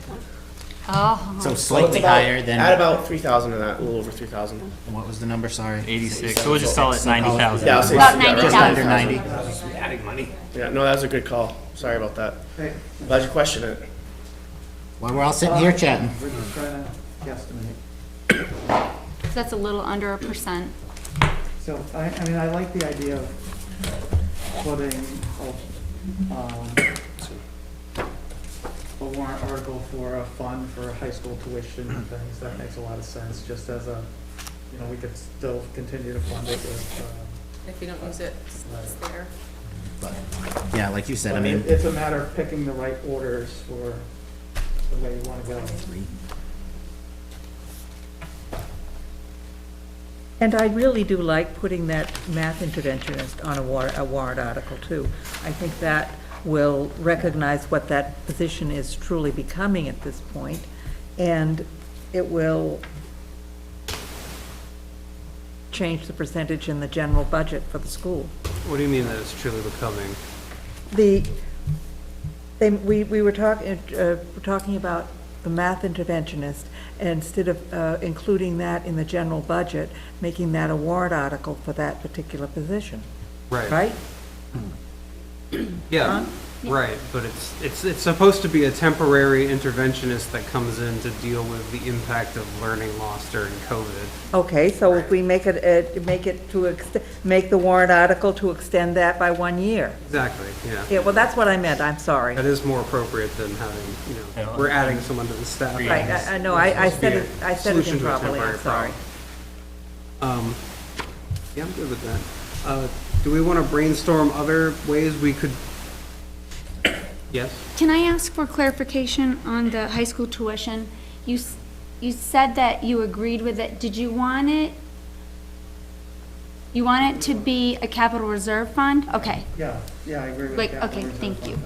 Oh, So It's slightly about- higher than, Add about 3,000 to that, a little over 3,000. what was the number, sorry? 86, so we'll just sell it 90,000. Yeah, I'll say. About yeah, Just under 90? Adding money. Yeah, no, that was a good call. Sorry about that. Hey, Glad you questioned it. Well, we're all sitting here chatting. we're just trying to guesstimate. so that's a little under 1%. So, I mean, I like the idea of putting a warrant article for a fund for high school tuition and things. That makes a lot of sense, just as a, we could still continue to fund it with, If you don't use it, it's there. But, yeah, like you said, I but mean, it's a matter of picking the right orders for the way you want to go. And I really do like putting that math interventionist on a warrant article too. I think that will recognize what that position is truly becoming at this point, and it will change the percentage in the general budget for the school. What do you mean that it's truly becoming? We were talking about the math interventionist, and instead of including that in the general budget, making that a warrant article for that particular position, right? Yeah, right, but it's supposed to be a temporary interventionist that comes in to deal with the impact of learning loss during COVID. Okay, so if we make the warrant article to extend that by 1 year. Exactly, yeah. Yeah, well, that's what I meant, I'm sorry. That is more appropriate than having, we're adding someone to the staff. Right, I know, I said it Solution to a improperly, I'm temporary sorry. problem. Yeah, I'm good with that. Do we want to brainstorm other ways we could? Yes? Can I ask for clarification on the high school tuition? You said that you agreed with it. Did you want it? You want it to be a capital reserve fund? Okay. Yeah, I agree with Like, that. okay, thank you.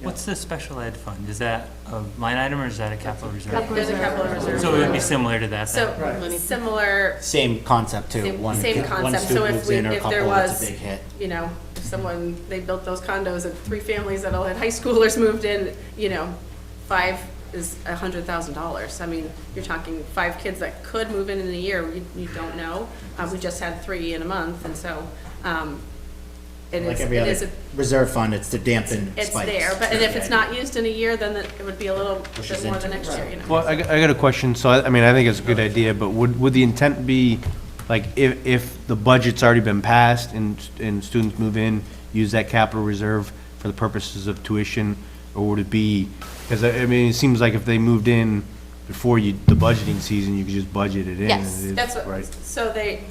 What's the special ed fund? Is that a line item or is that a capital reserve? There's a capital reserve. So it would be similar to that then? So, similar, Same concept too. same One concept, so student if moves we, in or a if there couple, it's a was, big hit. you know, if someone, they built those condos and 3 families that all had high schoolers moved in, you know, 5 is $100,000. I mean, you're talking 5 kids that could move in a year, you don't know. We just had 3 in a month, and so, it Like is, every it other is, reserve fund, it's to dampen it's spikes. there, but, and if it's not used in a year, then it would be a little Pushes bit more the into next year, you know. Well, I got a question, so I mean, I think it's a good idea, but would the intent be, like, if the budget's already been passed and students move in, use that capital reserve for the purposes of tuition, or would it be, because I mean, it seems like if they moved in before the budgeting season, you could just budget it in. Yes. and it is- That's what, Right,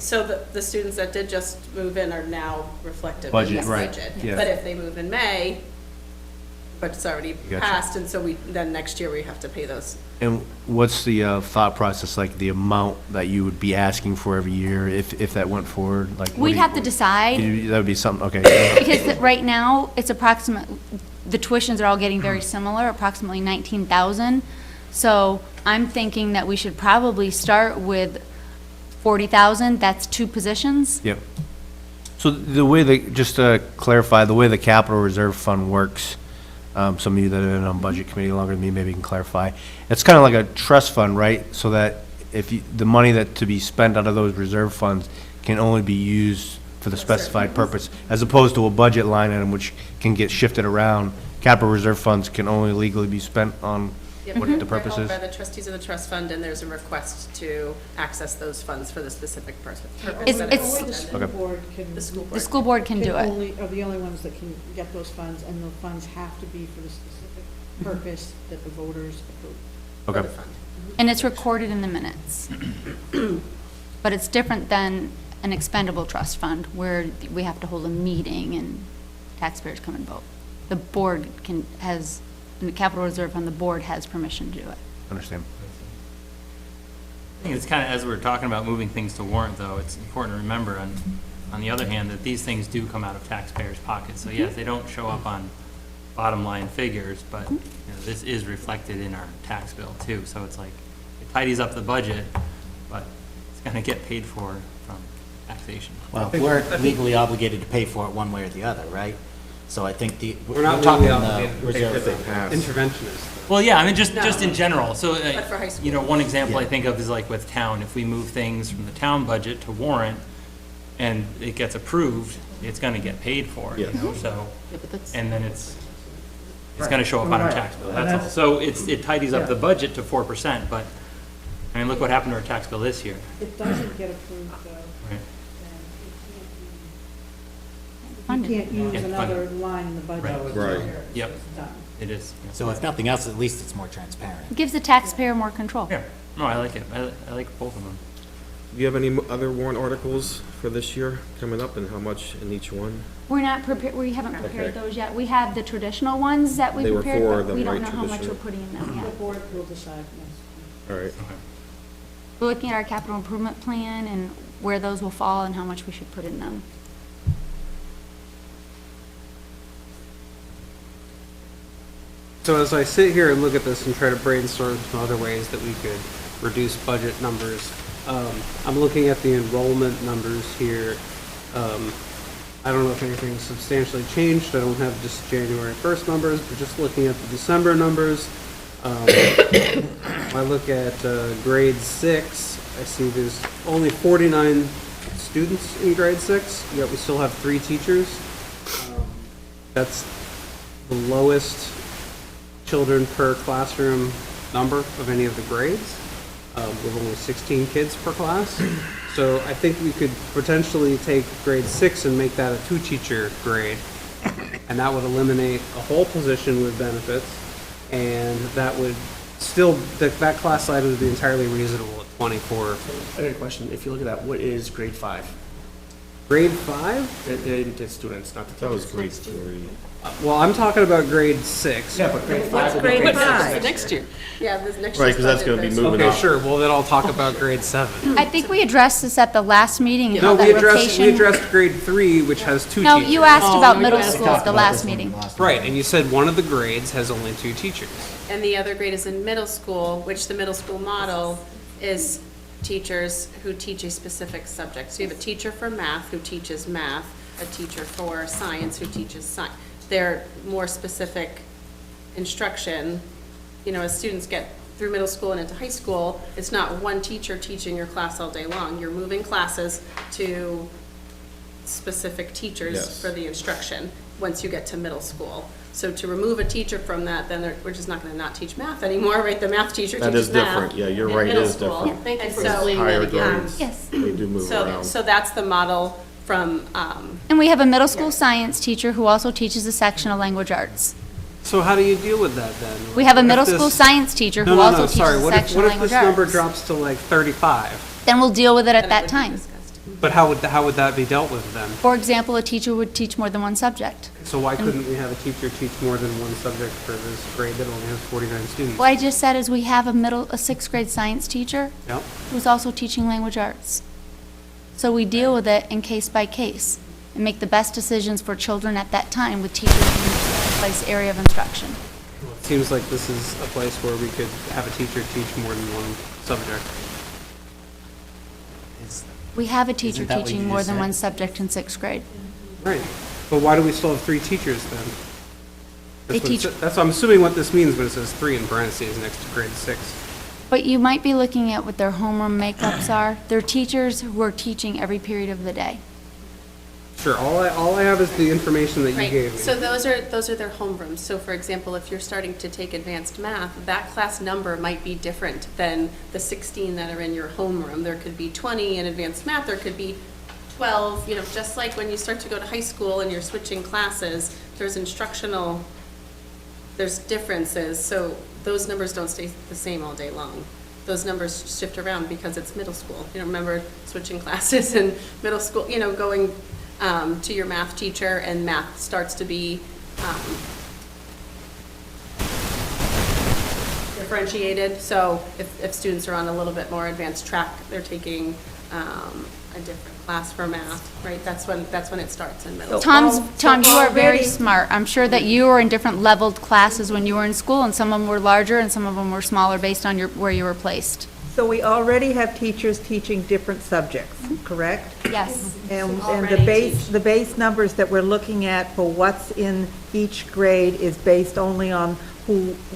so the students that did just move in are now reflected in Budget, this right, budget. yeah. But if they move in May, but it's already Gotcha. passed, and so then next year we have to pay those. and what's the thought process, like the amount that you would be asking for every year if that went forward? Like, what We'd do you- have to decide. That would be something, okay. Because right now, it's approximate, the tuitions are all getting very similar, approximately 19,000. So I'm thinking that we should probably start with 40,000, that's 2 positions. Yep. So the way just to clarify, the way the capital reserve fund works, some of you that have been on budget committee longer than me maybe can clarify. It's kind of like a trust fund, right? So that the money that to be spent out of those reserve funds can only be used for the specified purpose, as opposed to a budget line item which can get shifted around. Capital reserve funds can only legally be spent on Yep, what the purpose They're is. held by the trustees of the trust fund, and there's a request to access those funds for the specific purpose. It's- that it's- Or the school Okay. board can. The school The board. school board can do it. Are the only ones that can get those funds, and the funds have to be for the specific purpose that the voters approve. for Okay. the fund. And it's recorded in the minutes. But it's different than an expendable trust fund where we have to hold a meeting and taxpayers come and vote. The board the capital reserve fund, the board has permission to do it. Understand. I think it's kind of, as we're talking about moving things to warrant, though, it's important to remember, on the other hand, that these things do come out of taxpayers' pockets. So yes, they don't show up on bottom line figures, but you know, this is reflected in our tax bill too. So it's like, it tidies up the budget, but it's going to get paid for from taxation. Well, we're legally obligated to pay for it one way or the other, right? So I think We're not talking legally the obligated to pay reserve for fund. interventionist. Well, yeah, I mean, just No. in general, so, But for high school. you know, one example I Yeah. think of is like with town, if we move things from the town budget to warrant, and it gets approved, it's gonna get paid for, you know, so, Yeah, but that's. and then it's gonna show up on our Right. tax bill, And that's all. that's- So it tidies up Yeah. the budget to 4%, but, I mean, look what happened to our tax bill this year. It doesn't get approved, though, Right. then you can't use Yeah, another funded. line in the budget. Right. Right. Yep, It's done. it is. yeah. So if nothing else, at least it's more transparent. Gives the taxpayer more control. Yeah, no, I like it, I like both of them. Do you have any other warrant articles for this year coming up, and how much in each one? We're not prepared, we haven't prepared Okay. those yet. We have the traditional ones that we They were prepared, for but the we don't right know how much we're traditional. putting in them The yet. board will decide next. All right. We're looking at our capital improvement plan and where those will fall and how much we should put in them. So as I sit here and look at this and try to brainstorm some other ways that we could reduced budget numbers. I'm looking at the enrollment numbers here. I don't know if anything substantially changed. I don't have just January 1st numbers, but just looking at the December numbers. When I look at grade 6, I see there's only 49 students in grade 6, yet we still have 3 teachers. That's the lowest children per classroom number of any of the grades, with only 16 kids per class. So I think we could potentially take grade 6 and make that a 2-teacher grade, and that would eliminate a whole position with benefits, and that would still, that class size would be entirely reasonable at 24. I got a question. If you look at that, what is grade 5? Grade 5? The students, not the That was teachers. grade 3. Well, I'm talking about grade 6. Yeah, but grade 5 would be grade grade five? 6. Next year. Yeah, this next Right, year's 'cause that's budget, gonna be there's- moving Okay, up. sure, well, then I'll talk about grade 7. I think we addressed this at the last meeting, No, how we that addressed rotation. grade 3, which has 2 No, teachers. you asked Oh, about no, you middle asked school at the About last this one meeting. last Right, and you said one of the grades has only 2 teachers. And the other grade is in middle school, which the middle school model is teachers who teach a specific subject. So you have a teacher for math who teaches math, a teacher for science who teaches science. They're more specific instruction. You know, as students get through middle school and into high school, it's not one teacher teaching your class all day long. You're moving classes to specific teachers Yes. for the instruction once you get to middle school. So to remove a teacher from that, then we're just not going to not teach math anymore, right? The math teacher That teaches is math. different. Yeah, you're in right, it middle is school. different. Thank you And for so- explaining Higher that again. grades, Yes. they do move around. So that's the model from, And we have a middle school science teacher who also teaches a section of language arts. So how do you deal with that then? We have a What if middle this- school science teacher No, who no, also no, teaches sorry, a what if, section what of if language this number arts. drops to like 35? Then we'll deal with it at and it that would be time. discussed. But how would that be dealt with then? For example, a teacher would teach more than one subject. So why couldn't we have a teacher teach more than one subject for this grade that only has 49 students? What I just said is we have a 6th grade science teacher Yep. who's also teaching language arts. So we deal with it in case by case and make the best decisions for children at that time with teachers in each place area of instruction. Well, it seems like this is a place where we could have a teacher teach more than one subject. We have a teacher that what teaching you more just than said? one subject in 6th grade. Right. But why do we still have 3 teachers then? They That's what it teach- sa- That's, I'm assuming what this means when it says 3 in parentheses next to grade 6. But you might be looking at what their homeroom makeups are. They're teachers who are teaching every period of the day. Sure, all I have is the information that you Right, gave me. so those are their homerooms. So for example, if you're starting to take advanced math, that class number might be different than the 16 that are in your homeroom. There could be 20 in advanced math, there could be 12, you know, just like when you start to go to high school and you're switching classes, there's differences, so those numbers don't stay the same all day long. Those numbers shift around because it's middle school. You know, remember switching classes in middle school, you know, going to your math teacher, and math starts to be differentiated. So if students are on a little bit more advanced track, they're taking a different class for math, right? That's when it starts in middle school. Tom, you are very already- smart. I'm sure that you were in different leveled classes when you were in school, and some of them were larger and some of them were smaller based on where you were placed. So we already have teachers teaching different subjects, correct? Yes. And the Already base numbers that we're looking at for what's in each grade is based only on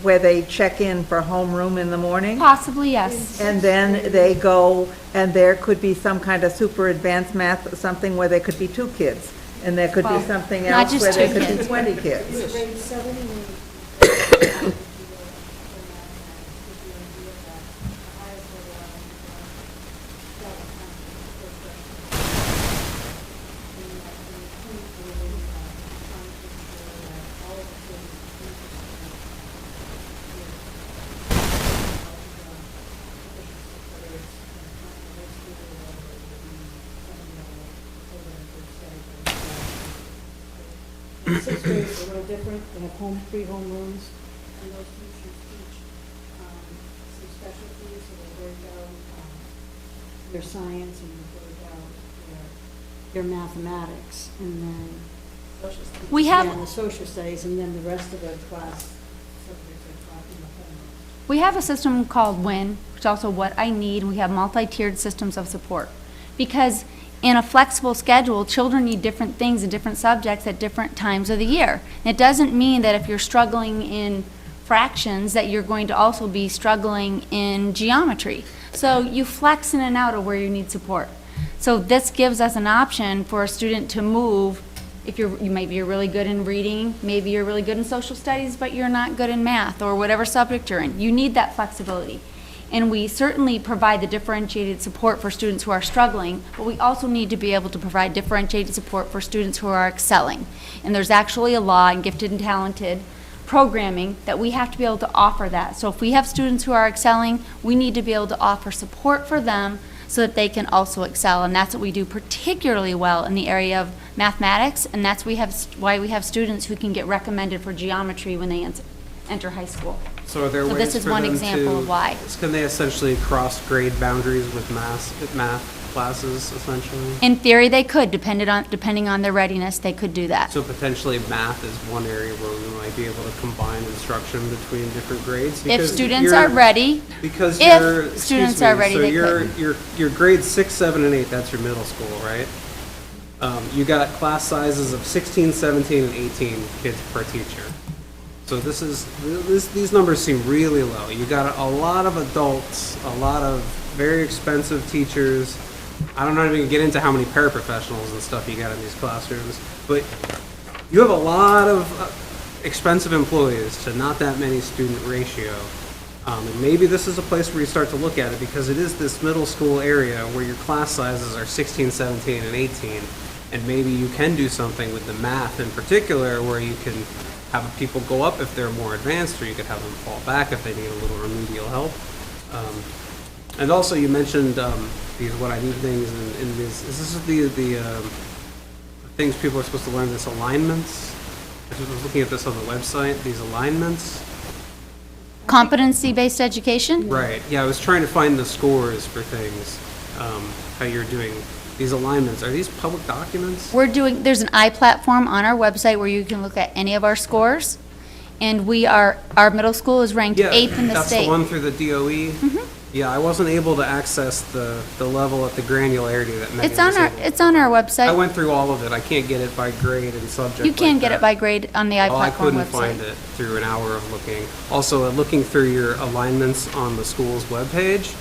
where they check in for homeroom in the morning? Possibly, yes. And then they go, and there could be some kind of super advanced math, something where there could be 2 kids. And there could be Well, something not else just where there 2 could be kids. 20 kids. Grade 7 and sixth grade is a little different, they have 3 homerooms, and those teachers teach some specialties, so they break out their science and they break out their mathematics, and then. We Yeah, have, and the social studies, and then the rest of the class subjects are taught in the homeroom. We have a system called WIN, which is also what I need. We have multi-tiered systems of support. Because in a flexible schedule, children need different things and different subjects at different times of the year. And it doesn't mean that if you're struggling in fractions, that you're going to also be struggling in geometry. So you flex in and out of where you need support. So this gives us an option for a student to move. If maybe you're really good in reading, maybe you're really good in social studies, but you're not good in math or whatever subject you're in. You need that flexibility. And we certainly provide the differentiated support for students who are struggling, but we also need to be able to provide differentiated support for students who are excelling. And there's actually a law in gifted and talented programming that we have to be able to offer that. So if we have students who are excelling, we need to be able to offer support for them so that they can also excel. And that's what we do particularly well in the area of mathematics, and that's why we have students who can get recommended for geometry when they enter high school. So are there So ways this is for one them example to- of why. Can they essentially cross grade boundaries with math classes, essentially? In theory, they could, depending on their readiness, they could do that. So potentially math is one area where we might be able to combine instruction between different grades? If because students you're- are ready, Because if you're, excuse students me, are ready, so they you're, could. your grades 6, 7, and 8, that's your middle school, right? You got class sizes of 16, 17, and 18 kids per teacher. So these numbers seem really low. You got a lot of adults, a lot of very expensive teachers. I don't know if we can get into how many paraprofessionals and stuff you got in these classrooms, but you have a lot of expensive employees to not that many student ratio. And maybe this is a place where you start to look at it, because it is this middle school area where your class sizes are 16, 17, and 18. And maybe you can do something with the math in particular, where you can have people go up if they're more advanced, or you could have them fall back if they need a little remedial help. And also, you mentioned these what I need things, and this is the things people are supposed to learn, this alignments. I was looking at this on the website, these alignments. Competency-based education? Right, yeah, I was trying to find the scores for things, how you're doing these alignments. Are these public documents? There's an iPlatform on our website where you can look at any of our scores. And our middle school is ranked 8th in the That's state. the one through the DOE? Yeah, I wasn't able to access the level at the granularity that Megan was able. It's on our I website. went through all of it. I can't get it by grade and subject. You can like get that. it by grade on the Well, I iPlatform couldn't website. find it through an hour of looking. Also, looking through your alignments on the school's webpage,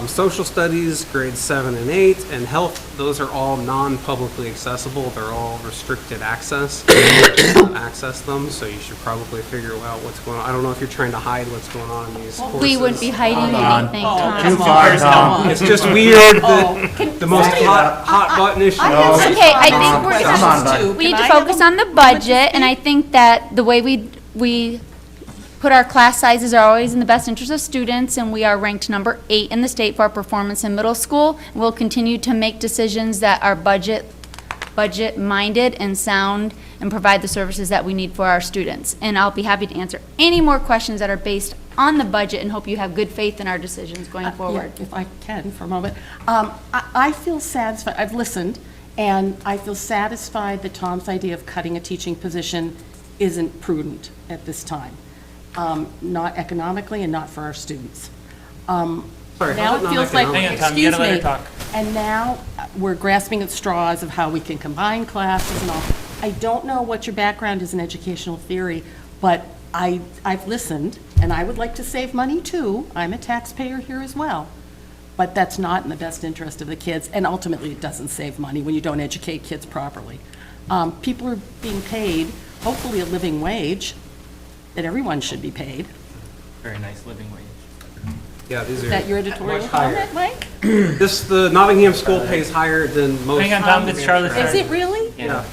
social studies, grades 7 and 8, and health, those are all non-publicly accessible. They're all restricted access. You can't access them, so you should probably figure out what's going on. I don't know if you're trying to hide what's going on in these courses. We wouldn't be hiding anything, Tom. It's just weird that the most hot button issue. Okay, I think we need to focus on the budget, and I think that the way we put our class sizes are always in the best interest of students, and we are ranked number 8 in the state for our performance in middle school. We'll continue to make decisions that are budget-minded and sound and provide the services that we need for our students. And I'll be happy to answer any more questions that are based on the budget, and hope you have good faith in our decisions going forward. If I can, for a moment. I feel satisfied, I've listened, and I feel satisfied that Tom's idea of cutting a teaching position isn't prudent at this time. Not economically and not for our students. Sorry, Now how's it it feels like, Hang on, Tom, you excuse gotta let her me, talk. and now we're grasping at straws of how we can combine classes and all. I don't know what your background is in educational theory, but I've listened, and I would like to save money too. I'm a taxpayer here as well. But that's not in the best interest of the kids, and ultimately it doesn't save money when you don't educate kids properly. People are being paid, hopefully a living wage, that everyone should be paid. Very nice living wage. Yeah, these are. Is that your editorial much higher. comment, Mike? The Nottingham school pays higher than most. Hang on, Tom, it's Charlotte's Is turn. it really? Yeah.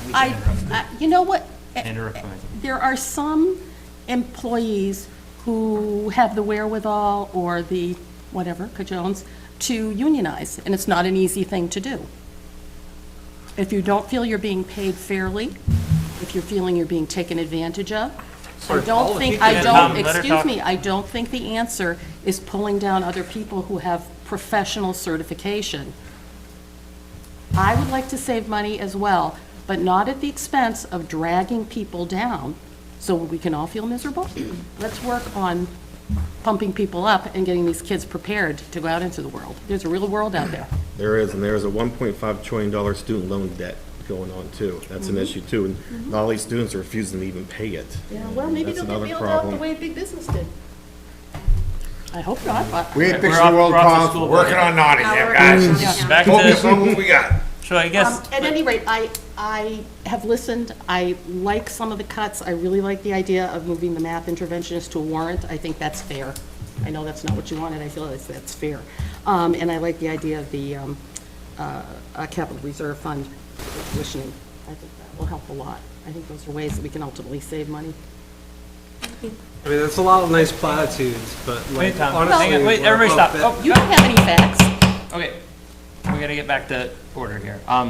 You know what? Interrupt me. There are some employees who have the wherewithal or the, whatever, cajones, to unionize, and it's not an easy thing to do. If you don't feel you're being paid fairly, if you're feeling you're being taken advantage of, I don't think, Tom, let her excuse talk. me, I don't think the answer is pulling down other people who have professional certification. I would like to save money as well, but not at the expense of dragging people down so we can all feel miserable. Let's work on pumping people up and getting these kids prepared to go out into the world. There's a real world out there. There is, and there's a $1.5 trillion student loan debt going on too. That's an issue too, and all these students are refusing to even pay it. Yeah, well, maybe That's they'll get another bailed out the problem. way big business did. I hope not, but. We ain't We're fixing off- the world we're off the problems, school we're working budget. on Nottingham, guys. Back Focus to, on what we got. so I guess, At any rate, I have listened, I like some of the cuts, I really like the idea of moving the math interventionist to a warrant, I think that's fair. I know that's not what you wanted, I feel that's fair. And I like the idea of the capital reserve fund tuitioning, I think that will help a lot. I think those are ways that we can ultimately save money. I mean, that's a lot of nice platitudes, but wait, like, Tom, honestly. hang on, wait, we're everybody above stop. that. Oh, You don't have any facts. okay, we gotta get back to order here. I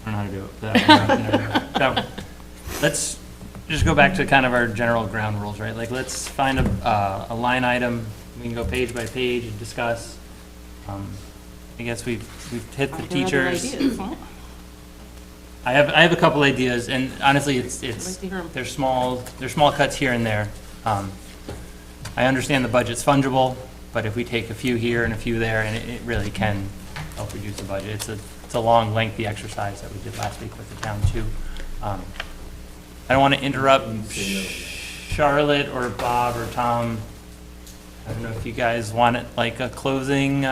don't know how to do it. So, let's just go back to kind of our general ground rules, right? Like, let's find a line item, we can go page by page and discuss. I guess we've hit the Are there other teachers. ideas, huh? I have a couple ideas, and honestly, it's like to hear 'em. they're small cuts here and there. I understand the budget's fungible, but if we take a few here and a few there, and it really can help reduce the budget. It's a long, lengthy exercise that we did last week with the town too. I don't want to interrupt Charlotte or Bob or Tom. I don't know if you guys want it like a closing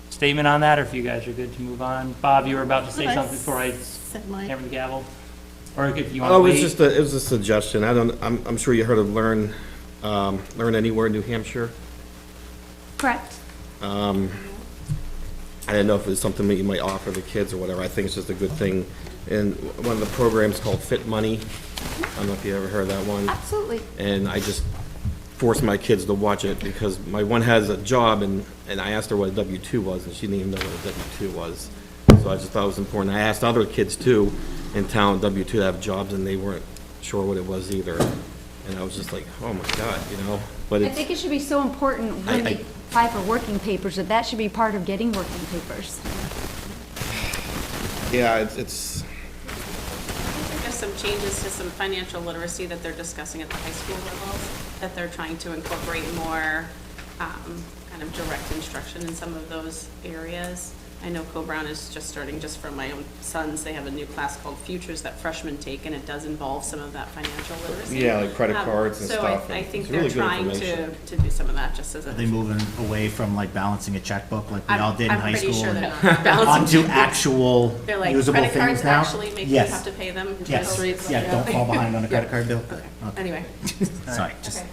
statement on that, or if you guys are good to move on. Bob, you were about to say Could I something before I Said my, hammer the gavel? Or if you want Oh, to it was wait? just it was a suggestion. I'm sure you heard of Learn Anywhere in New Hampshire. Correct. I didn't know if it was something that you might offer the kids or whatever. I think it's just a good thing. And one of the programs called Fit Money. I don't know if you ever heard that one. Absolutely. And I just forced my kids to watch it because my one has a job, and I asked her what a W-2 was, and she didn't even know what a W-2 was. So I just thought it was important. I asked other kids too in town, W-2, to have jobs, and they weren't sure what it was either. And I was just like, oh my God, you know? But I it's, think it should be so important when I- they apply for working papers, that should be part of getting working papers. yeah, it's, There's some changes to some financial literacy that they're discussing at the high school level, that they're trying to incorporate more kind of direct instruction in some of those areas. I know Co-Brown is just starting, just for my own sons, they have a new class called Futures that freshmen take, and it does involve some of that financial literacy. Yeah, like credit cards and stuff, So I and think it's they're really good trying information. to do some of that, just as a. Are they moving away from like balancing a checkbook like we all did in I'm high pretty school? sure they're and not balancing. Onto actual They're like, usable credit things cards now? actually make you Yes. have to pay them. Yes, Rates, yeah, don't fall behind on a credit card bill. Okay. Anyway, Sorry, just, okay.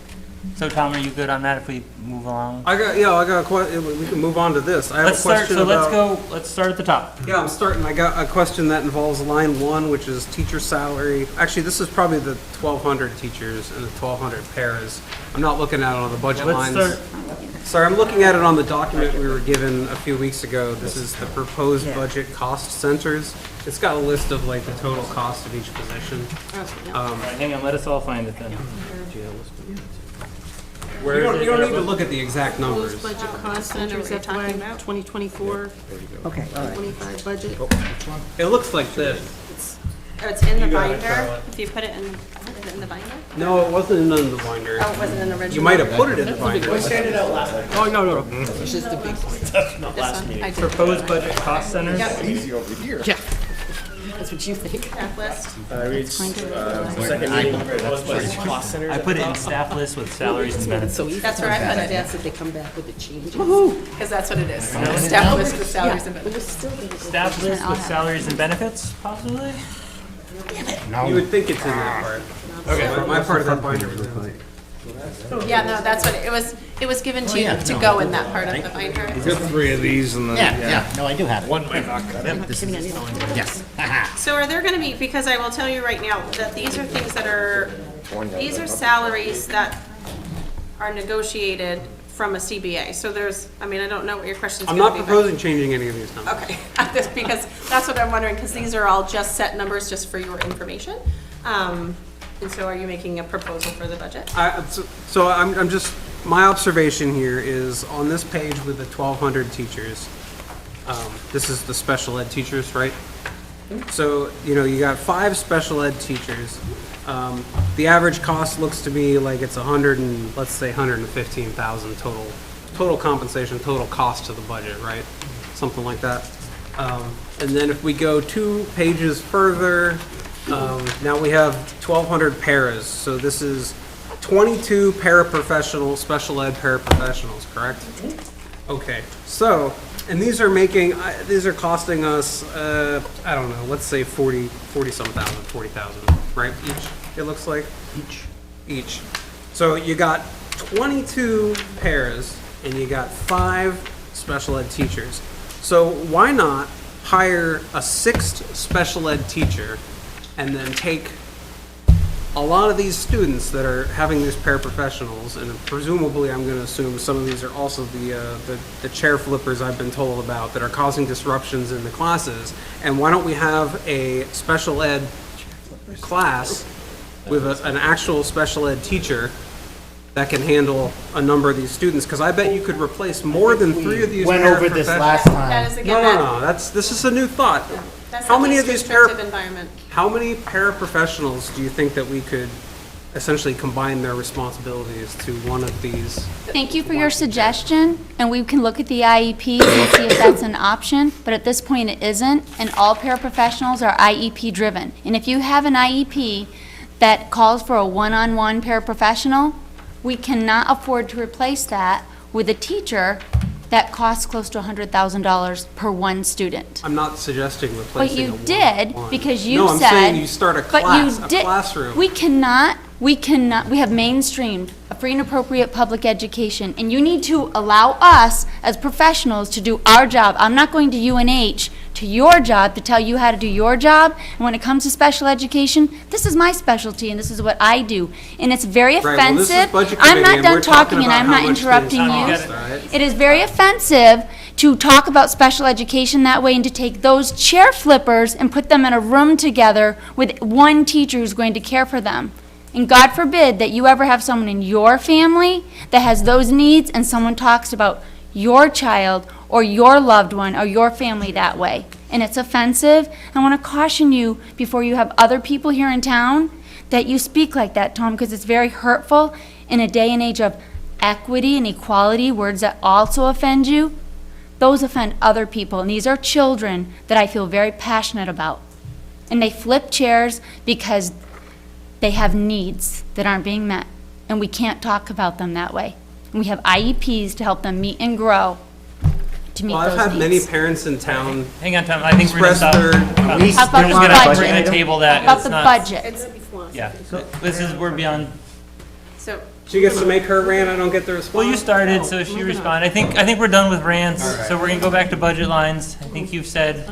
So Tom, are you good on that if we move along? I got a question, we can move on to this. I have a Let's start, question so let's about. let's start at the top. Yeah, I'm starting. I got a question that involves line 1, which is teacher salary. Actually, this is probably the 1,200 teachers and the 1,200 paras. I'm not looking at it on the budget Let's lines. start, Sorry, I'm looking at it on the document we were given a few weeks ago. This is the proposed budget cost centers. It's got a list of like the total cost of each position. all right, hang on, let us all find it then. You don't need to look at the exact numbers. budget cost I know what centers you're talking FY about. 2024, Okay, all right. 25 budget. It looks like this. Oh, it's in the You got it, binder, Charlotte. if you put it in, is it in the binder? No, it wasn't in the binder. Oh, it wasn't in the original? You might have put it in the binder. Oh, no. This one, I did. Proposed budget cost centers? Easy over here. That's what you think. Staff list. I put it in staff list with salaries and benefits. So easy. That's where I put it, That's if they come back with the changes. because that's what it is. Staff list with salaries and It benefits. was still gonna go. Staff list with salaries and benefits, possibly? You would think it's in that part. Okay. My part of that binder was in. Yeah, no, that's what, it was given to you to go in that part of the binder. Three of these and then. yeah, no, I do have it. One might not cut it. Yes. So are there gonna be, because I will tell you right now, that these are things that are, these are salaries that are negotiated from a CBA. So there's, I mean, I don't know what your question's I'm gonna not be. but- proposing changing any of these numbers. Okay, just because, that's what I'm wondering, because these are all just set numbers just for your information. And so are you making a proposal for the budget? So I'm just, my observation here is on this page with the 1,200 teachers, this is the special ed teachers, right? So, you got 5 special ed teachers, The average cost looks to me like it's 100 and, let's say 115,000 total compensation, total cost to the budget, right? Something like that. And then if we go 2 pages further, now we have 1,200 paras. So this is 22 paraprofessional, special ed paraprofessionals, correct? Okay, so, and these are costing us, I don't know, let's say 40-some thousand, 40,000, right, each, it looks like? Each. So you got 22 paras, and you got 5 special ed teachers. So why not hire a 6th special ed teacher, and then take a lot of these students that are having these paraprofessionals, and presumably I'm going to assume some of these are also the chair flippers I've been told about that are causing disruptions in the classes, and why don't we have a special ed class with an actual special ed teacher that can handle a number of these students, because I bet you could replace more than 3 of these Went over this paraprofessionals. last That is time. again, No, this is a new thought. that's How the many least of these restrictive environment. How many paraprofessionals do you think that we could essentially combine their responsibilities to one of these? Thank you for your suggestion, and we can look at the IEPs and see if that's an option, but at this point it isn't, and all paraprofessionals are IEP driven. And if you have an IEP that calls for a one-on-one paraprofessional, we cannot afford to replace that with a teacher that costs close to $100,000 per one student. I'm not suggesting But replacing a you one-on-one. did, because you No, I'm said. saying you start a but you class, a did- classroom. We cannot, we have mainstreamed a free and appropriate public education, and you need to allow us as professionals to do our job. I'm not going to UNH to your job to tell you how to do your job. And when it comes to special education, this is my specialty, and this is what I do. And it's very Right, well, this is offensive. budget I'm committee, not and done we're talking talking, and about I'm how not much things interrupting cost, you. all right? It is very offensive to talk about special education that way and to take those chair flippers and put them in a room together with one teacher who's going to care for them. And God forbid that you ever have someone in your family that has those needs and someone talks about your child or your loved one or your family that way. And it's offensive. I want to caution you before you have other people here in town that you speak like that, Tom, because it's very hurtful in a day and age of equity and equality, words that also offend you. Those offend other people, and these are children that I feel very passionate about. And they flip chairs because they have needs that aren't being met, and we can't talk about them that way. And we have IEPs to help them meet and grow to meet Well, I've those had many needs. parents in town Hang on, Tom, I think we're gonna express stop. their, How about We're just the gonna budget? table that. About It's the not- budget. Yeah, this is, we're beyond, So, she gets to make her rant, I don't get the response. well, you started, so if you respond, I think we're done with rants, so we're gonna go back to budget lines. I think you've said,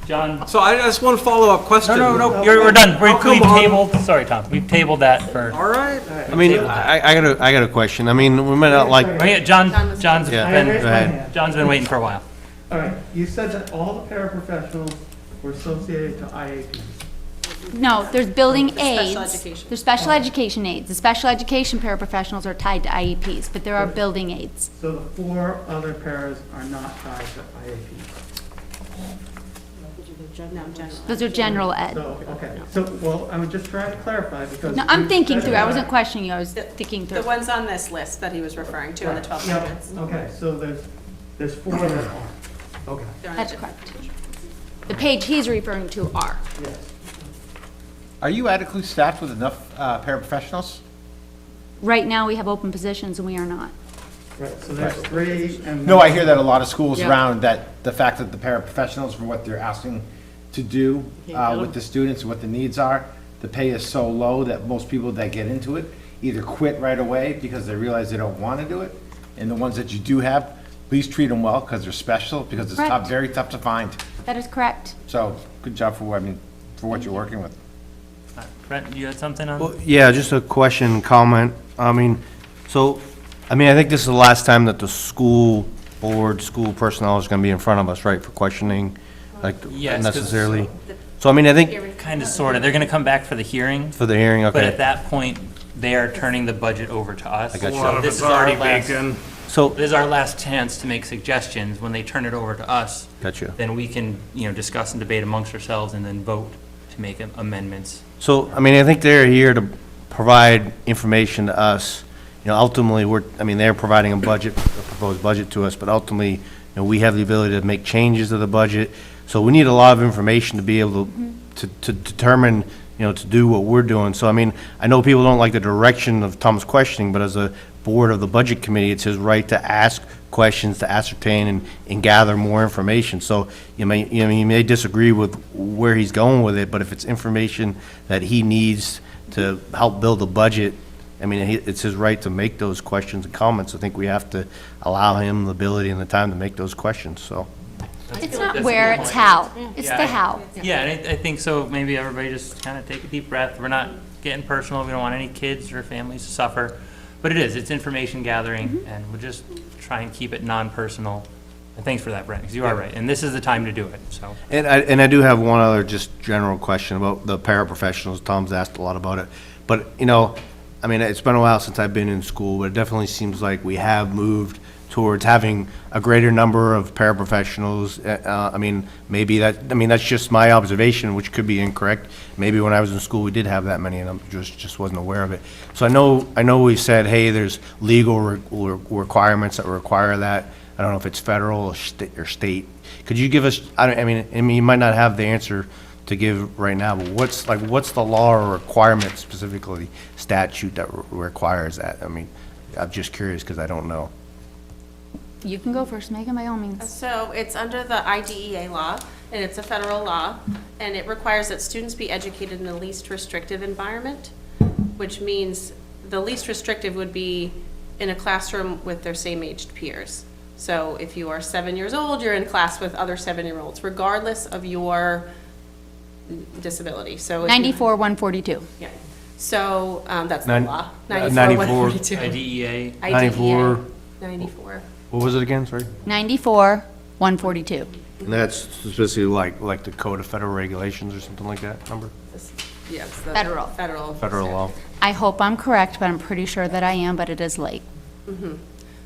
John. So I just one follow-up question. No, we're done. Oh, come We've on. tabled, sorry, Tom, we've tabled that for, All right. I mean, I got a question. I mean, we might not like, oh, yeah, John's Yeah. I been, raised my hand. John's been waiting for a while. All right, you said that all the paraprofessionals were associated to IAPs. No, there's building The special aides. education. There's special education aides. The special education paraprofessionals are tied to IEPs, but there are building aides. So the 4 other paras are not tied to IAPs. no, general. Those are general ed. So, okay, so, well, I'm just trying to clarify because. No, I'm you thinking through. I wasn't specified- questioning you. I was thinking The through. ones on this list that he was referring to in the 12 Yeah, minutes. okay, so there's 4 that aren't. Okay, They're on That's it. correct. The page he's referring to are. yes. Are you adequately staffed with enough paraprofessionals? Right now, we have open positions and we are not. Right, so there's 3 and. No, I hear that a lot of schools Yeah. around, that the fact that the paraprofessionals, for what they're asking to do with the students, what the needs are, the pay is so low that most people that get into it either quit right away because they realize they don't want to do it, and the ones that you do have, please treat them well because they're special, because it's tough, Correct. very tough to find. That is correct. So, good job for what you're working with. Brent, you had something on? well, yeah, just a question, comment. I mean, I think this is the last time that the school board, school personnel is gonna be in front of us, right, for questioning, like Yes, 'cause- necessarily. So, I mean, I think Kind of, sort of. They're gonna come back for the hearing, for the hearing, but at okay. that point, they are turning the budget over to us. I got you. So this is our last, So, this is our last chance to make suggestions. When they turn it over to us, gotcha. then we can, discuss and debate amongst ourselves and then vote. to make amendments. So, I mean, I think they're here to provide information to us. You know, ultimately, they're providing a budget, a proposed budget to us, but ultimately, you know, we have the ability to make changes to the budget. So we need a lot of information to be able to determine, you know, to do what we're doing. So, I mean, I know people don't like the direction of Tom's questioning, but as a board of the budget committee, it's his right to ask questions, to ascertain and gather more information. So you may disagree with where he's going with it, but if it's information that he needs to help build a budget, I mean, it's his right to make those questions and comments. I think we have to allow him the ability and the time to make those questions, so. It's not That's a where, good it's point. how. It's Yeah, the how. Yeah, and I think so, maybe everybody just kind of take a deep breath. We're not getting personal, we don't want any kids or families to suffer. But it's information gathering, and we'll just try and keep it non-personal. And thanks for that, Brent, because you are right, and this is the time to do it, so. And I do have one other just general question about the paraprofessionals. Tom's asked a lot about it. But, you know, I mean, it's been a while since I've been in school, but it definitely seems like we have moved towards having a greater number of paraprofessionals. I mean, that's just my observation, which could be incorrect. Maybe when I was in school, we did have that many, and I just wasn't aware of it. So I know we said, hey, there's legal requirements that require that. I don't know if it's federal or state. Could you give us, I mean, you might not have the answer to give right now, but what's the law or requirement, specifically statute, that requires that? I mean, I'm just curious because I don't know. You can go first, Megan, by all means. So it's under the IDEA law, and it's a federal law, and it requires that students be educated in the least restrictive environment, which means the least restrictive would be in a classroom with their same-aged peers. So if you are 7 years old, you're in class with other 7-year-olds, regardless of your disability. So if you- 94, 142. Yeah. So that's the law. 94. 142. IDEA, 94. 94. What was it again, sorry? 94, 142. And that's specifically like the Code of Federal Regulations or something like that number? Yes. the Federal. Federal law. I hope I'm correct, but I'm pretty sure that I am, but it is late.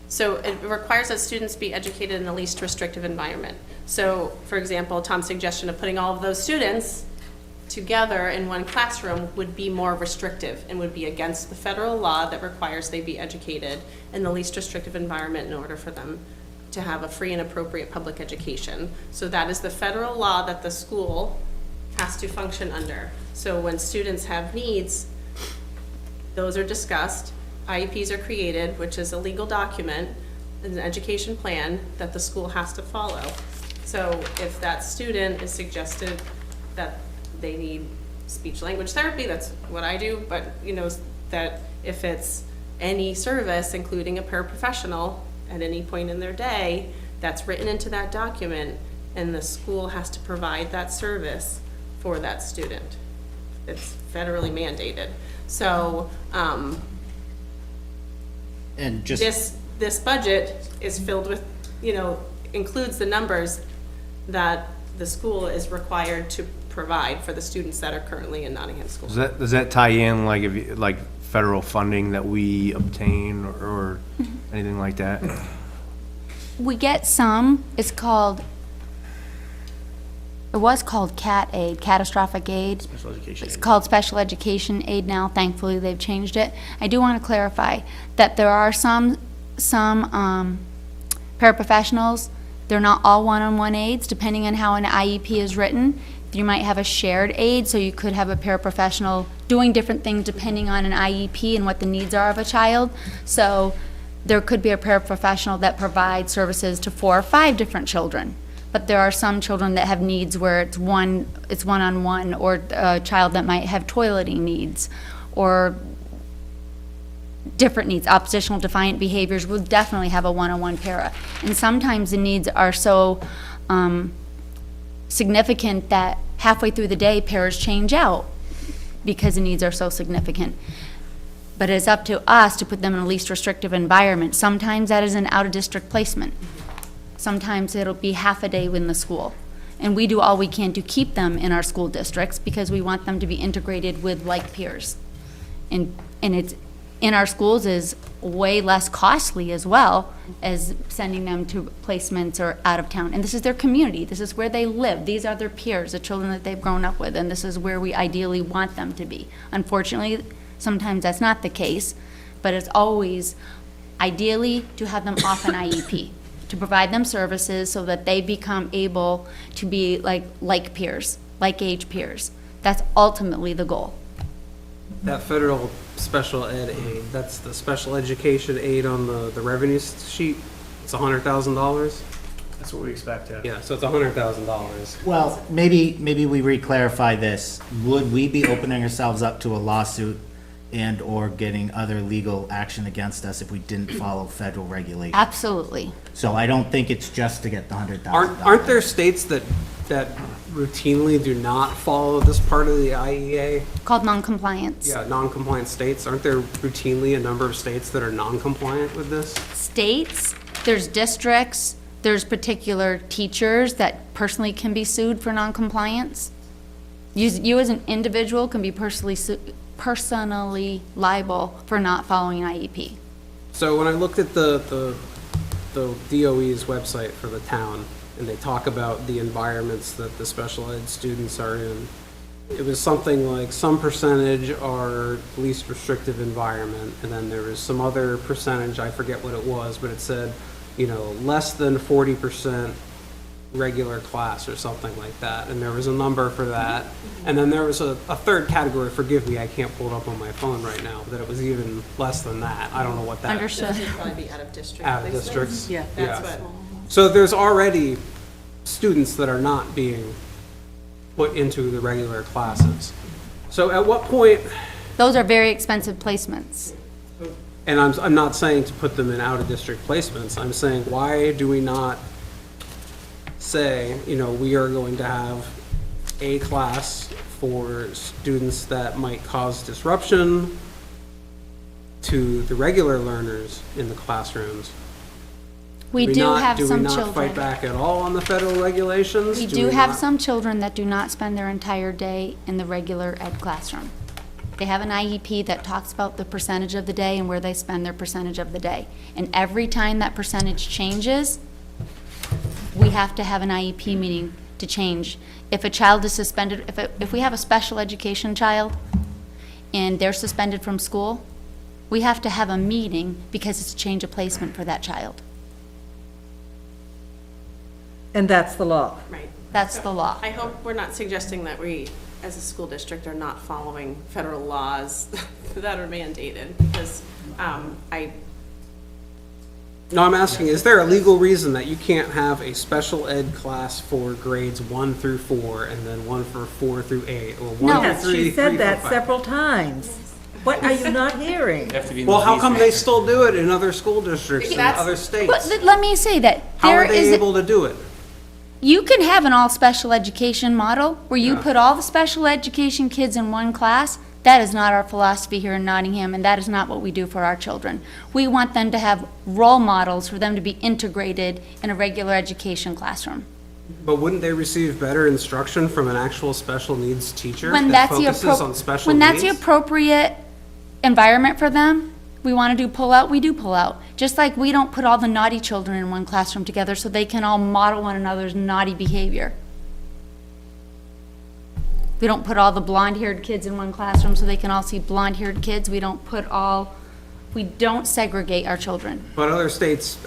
So it requires that students be educated in the least restrictive environment. So, for example, Tom's suggestion of putting all of those students together in one classroom would be more restrictive and would be against the federal law that requires they be educated in the least restrictive environment in order for them to have a free and appropriate public education. So that is the federal law that the school has to function under. So when students have needs, those are discussed. IEPs are created, which is a legal document, an education plan that the school has to follow. So if that student is suggested that they need speech language therapy, that's what I do, but you know, that if it's any service, including a paraprofessional at any point in their day, that's written into that document, and the school has to provide that service for that student. It's federally mandated. So, And just. this budget is filled with, you know, includes the numbers that the school is required to provide for the students that are currently in Nottingham School. Does that tie in like federal funding that we obtain or anything like that? We get some, it was called CAT aid, catastrophic aid. Special education. It's called special education aid now, thankfully they've changed it. I do want to clarify that there are some paraprofessionals, they're not all one-on-one aides, depending on how an IEP is written. You might have a shared aid, so you could have a paraprofessional doing different things depending on an IEP and what the needs are of a child. So there could be a paraprofessional that provides services to 4 or 5 different children. But there are some children that have needs where it's one-on-one, or a child that might have toileting needs, or different needs. Oppositional defiant behaviors will definitely have a one-on-one para. And sometimes the needs are so significant that halfway through the day, paras change out because the needs are so significant. But it's up to us to put them in a least restrictive environment. Sometimes that is an out-of-district placement. Sometimes it'll be half a day in the school. And we do all we can to keep them in our school districts because we want them to be integrated with like peers. And it's in our schools is way less costly as well as sending them to placements or out of town. And this is their community, this is where they live, these are their peers, the children that they've grown up with, and this is where we ideally want them to be. Unfortunately, sometimes that's not the case, but it's always ideally to have them off an IEP, to provide them services so that they become able to be like peers, like age peers. That's ultimately the goal. That federal special ed aid, that's the special education aid on the revenue sheet, it's $100,000? That's what we expect, yeah. Yeah, so it's $100,000. Well, maybe we re-clarify this. Would we be opening ourselves up to a lawsuit and/or getting other legal action against us if we didn't follow federal regulations? Absolutely. So I don't think it's just to get the $100,000. Aren't there states that routinely do not follow this part of the IEA? Called non-compliance. Yeah, non-compliant states. Aren't there routinely a number of states that are non-compliant with this? States, there's districts, there's particular teachers that personally can be sued for non-compliance. You as an individual can be personally liable for not following an IEP. So when I looked at the DOE's website for the town, and they talk about the environments that the special ed students are in, it was something like some percentage are least restrictive environment, and then there was some other percentage, I forget what it was, but it said, less than 40% regular class or something like that, and there was a number for that. And then there was a third category, forgive me, I can't pull it up on my phone right now, that it was even less than that. I don't know what that. Understood. That should probably be out of district. Out of placements. districts? Yeah. That's Yeah. what, So there's already students that are not being put into the regular classes. So at what point, Those are very expensive placements. and I'm not saying to put them in out-of-district placements, I'm saying, why do we not say, we are going to have a class for students that might cause disruption to the regular learners in the classrooms? We do have some Do we not fight children. back at all on the federal regulations? We do have not? some children that do not spend their entire day in the regular ed classroom. They have an IEP that talks about the percentage of the day and where they spend their percentage of the day. And every time that percentage changes, we have to have an IEP meeting to change. If a child is suspended, if we have a special education child and they're suspended from school, we have to have a meeting because it's a change of placement for that child. And that's the law. right. That's the law. I hope we're not suggesting that we, as a school district, are not following federal laws that are mandated, because No, I'm asking, is there a legal reason that you can't have a special ed class for grades 1 through 4, and then one for 4 through 8, or 1 No. through Yes, 3, she 3 said through that 5? several times. What are you not hearing? Have to be in Well, the how least come they still do it in other school districts and That's- other But states? let me say that How there are they is, able to do it? you can have an all special education model where you Yeah. put all the special education kids in one class. That is not our philosophy here in Nottingham, and that is not what we do for our children. We want them to have role models for them to be integrated in a regular education classroom. But wouldn't they receive better instruction from an actual special needs teacher When that that's the focuses on special when that's the needs? appropriate environment for them, we want to do pull out, we do pull out. Just like we don't put all the naughty children in one classroom together so they can all model one another's naughty behavior. We don't put all the blonde-haired kids in one classroom so they can all see blonde-haired kids. We don't segregate our children. But other states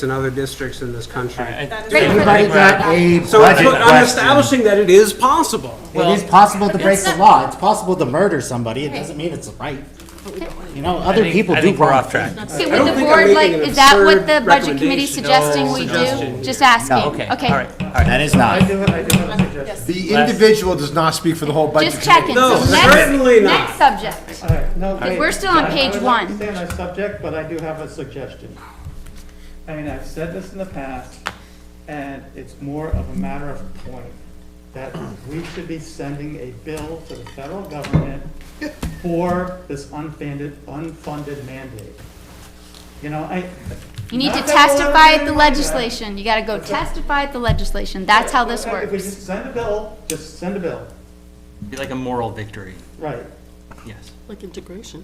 and other districts in this country. Everybody got a So budget I'm question. establishing that it is possible. It is possible to break the law. It's possible to murder somebody. It doesn't mean it's right. Other people I do think we're wrong off track. things. Okay, I would don't the think board I'm like, making an is that what absurd the budget committee recommendation. suggesting No we suggestion. do? Just asking. Okay, all right, all right. That is not. I do have a suggestion. The individual does not speak for the whole budget Just committee. checking. No, So next- certainly not. Next subject. All right, no, wait. We're still on page I would one. like to stay on that subject, but I do have a suggestion. I mean, I've said this in the past, and it's more of a matter of point, that we should be sending a bill to the federal government for this unfunded mandate. You You need to not that we'll ever testify get at the any money back. legislation. You gotta go testify at the legislation. That's how this If we works. just send a bill, just send a bill, Be like a moral victory, right. yes. Like integration.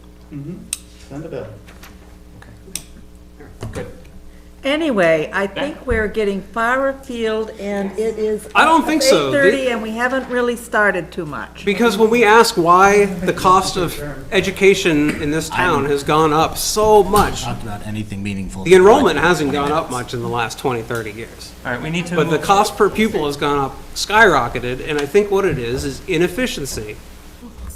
Send a bill. Anyway, I think we're getting far afield, and it is. I don't think so. 8:30, and we haven't really started too much. Because when we ask why the cost of education in this town has gone up so much, Talked about anything meaningful. the enrollment hasn't gone up much in the last 20, 30 years. All right, we need to. But the move- cost per pupil has gone up, skyrocketed, and I think what it is inefficiency.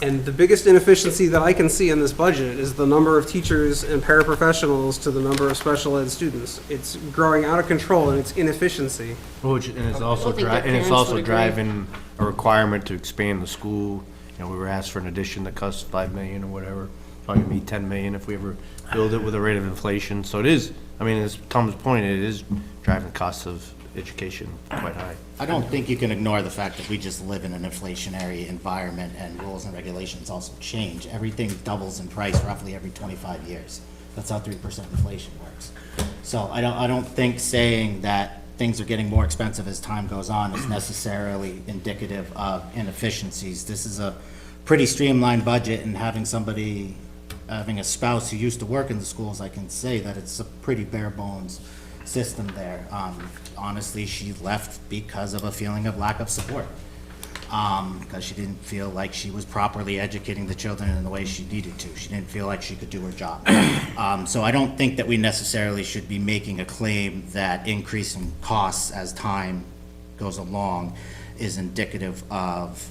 And the biggest inefficiency that I can see in this budget is the number of teachers and paraprofessionals to the number of special ed students. It's growing out of control and it's inefficiency. Which, and it's also think that and it's parents also would agree. driving a requirement to expand the school. You know, we were asked for an addition that costs 5 million or whatever. Probably gonna be 10 million if we ever build it with a rate of inflation. So it is, I mean, as Tom's point, it is driving the costs of education quite high. I don't think you can ignore the fact that we just live in an inflationary environment and rules and regulations also change. Everything doubles in price roughly every 25 years. That's how 3% inflation works. So I don't think saying that things are getting more expensive as time goes on is necessarily indicative of inefficiencies. This is a pretty streamlined budget, and having a spouse who used to work in the schools, I can say that it's a pretty bare bones system there. Honestly, she left because of a feeling of lack of support. Because she didn't feel like she was properly educating the children in the way she needed to. She didn't feel like she could do her job. So I don't think that we necessarily should be making a claim that increasing costs as time goes along is indicative of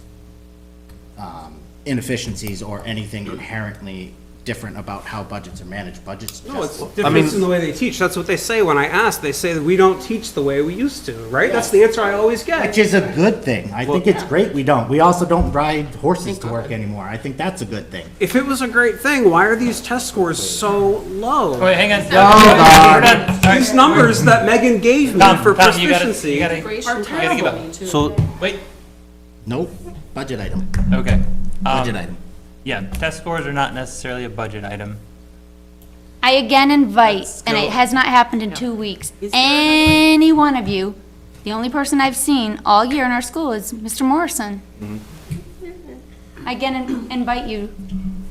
inefficiencies or anything inherently different about how budgets are managed. Budgets No, it's just, difference in the way they teach. That's what they say when I ask. They say that we don't teach the way we used to, right? That's the answer I always get. which is a good thing. I think it's great we don't. We also don't ride horses to work anymore. I think that's a good thing. If it was a great thing, why are these test scores so low? Wait, hang on. God. We're done. All right. These numbers that Megan gave me Tom, for Tom, you gotta, proficiency. you gotta, Are you gotta give up. So, Wait, Nope, budget item, okay. budget item. Yeah, test scores are not necessarily a budget item. I again invite, Let's and go. it has not happened in 2 weeks, any one of you, the only person I've seen all year in our school is Mr. Morrison. I again invite you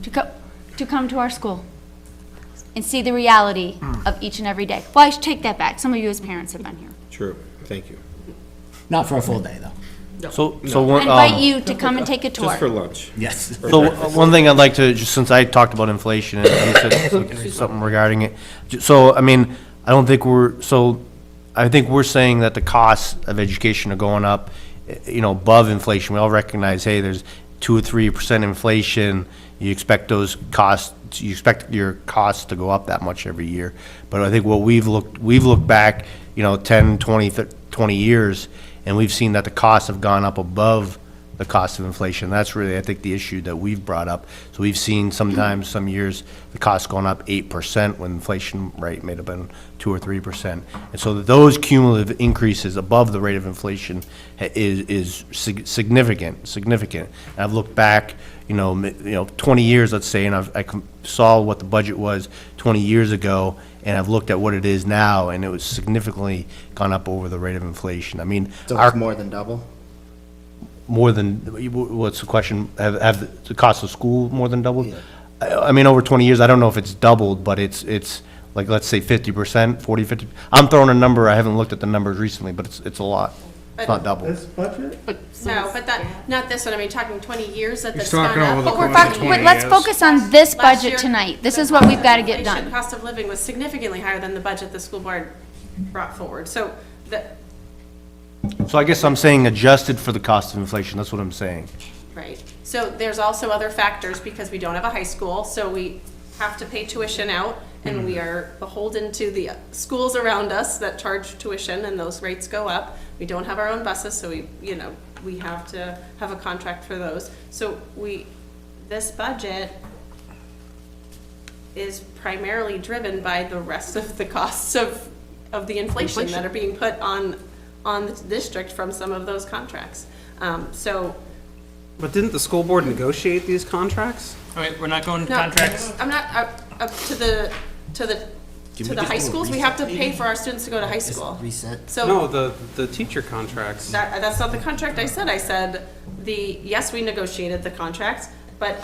to come to our school and see the reality of each and every day. Well, I should take that back. Some of you as parents have been here. True, thank you. Not for a full day, though. so I one, invite you to come and take a Just for tour. lunch. Yes. So one thing I'd like to, just since I talked about inflation and you said something regarding it, so, I mean, I think we're saying that the costs of education are going up, you know, above inflation. We all recognize, hey, there's 2 or 3% inflation, you expect you expect your costs to go up that much every year. But I think what we've looked back, you know, 10, 20 years, and we've seen that the costs have gone up above the cost of inflation. That's really, I think, the issue that we've brought up. So we've seen sometimes, some years, the cost going up 8% when inflation rate may have been 2 or 3%. And so those cumulative increases above the rate of inflation is significant. And I've looked back, you know, 20 years, let's say, and I saw what the budget was 20 years ago, and I've looked at what it is now, and it was significantly gone up over the rate of inflation. I mean, So it's more than double? more than, what's the question? Have the cost of school more than doubled? I mean, over 20 years, I don't know if it's doubled, but it's like, let's say 50%, 40, 50. I'm throwing a number, I haven't looked at the numbers recently, but it's a lot. It's not double. This budget? No, but not this one, I mean, talking 20 years that that's talking gone over up. the But course of 20 let's years. focus on this Last year, budget tonight. This the is what we've got to get inflation, done. Cost of living was significantly higher than the budget the school board brought forward. So So I guess I'm saying adjusted for the cost of inflation, that's what I'm saying. right. So there's also other factors because we don't have a high school, so we have to pay tuition out, and we are beholden to the schools around us that charge tuition, and those rates go up. We don't have our own buses, so we have to have a contract for those. So this budget is primarily driven by the rest of the costs of the inflation that are being put on the district from some of those contracts. But didn't the school board negotiate these contracts? All right, we're not going to No, contracts. I'm not, up to the high schools, we have to pay for our students to go to high school. Reset. So No, the teacher contracts. that's not the contract I said. I said yes, we negotiated the contracts, but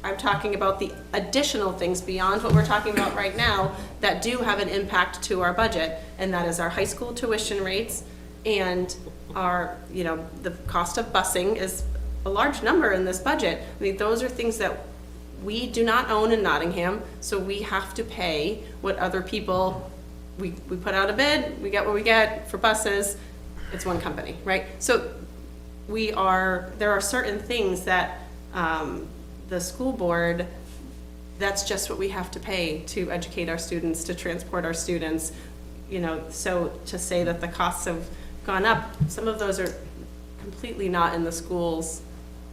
I'm talking about the additional things beyond what we're talking about right now that do have an impact to our budget, and that is our high school tuition rates and our, the cost of busing is a large number in this budget. I mean, those are things that we do not own in Nottingham, so we have to pay what other people, we put out a bid, we get what we get for buses, it's one company, right? So there are certain things that the school board, that's just what we have to pay to educate our students, to transport our students, so to say that the costs have gone up, some of those are completely not in the school's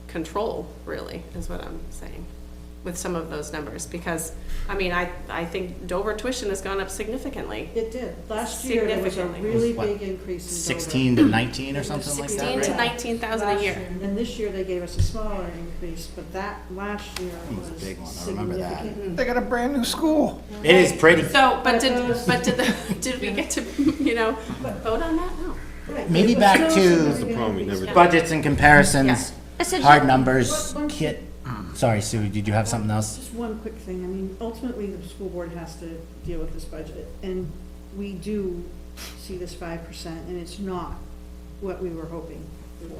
control, really, is what I'm saying, with some of those numbers, because, I think Dover tuition has gone up significantly. It did. Last year, there was a really What, big increase in Dover. 16 to 19 or something like that, 16 to right? 19,000 a Last year. And then this year, they gave us a smaller increase, but that last year was was a big one. I remember that. significant. They got a brand new school. It is pretty. So, did we get to, vote on that? No. Right. Maybe It was back still to- significant problem, we increase. never- Budgets and comparisons, Essentially- hard numbers, kit. Sorry, Sue, did you have something else? Just one quick thing. Ultimately, the school board has to deal with this budget, and we do see this 5%, and it's not what we were hoping for.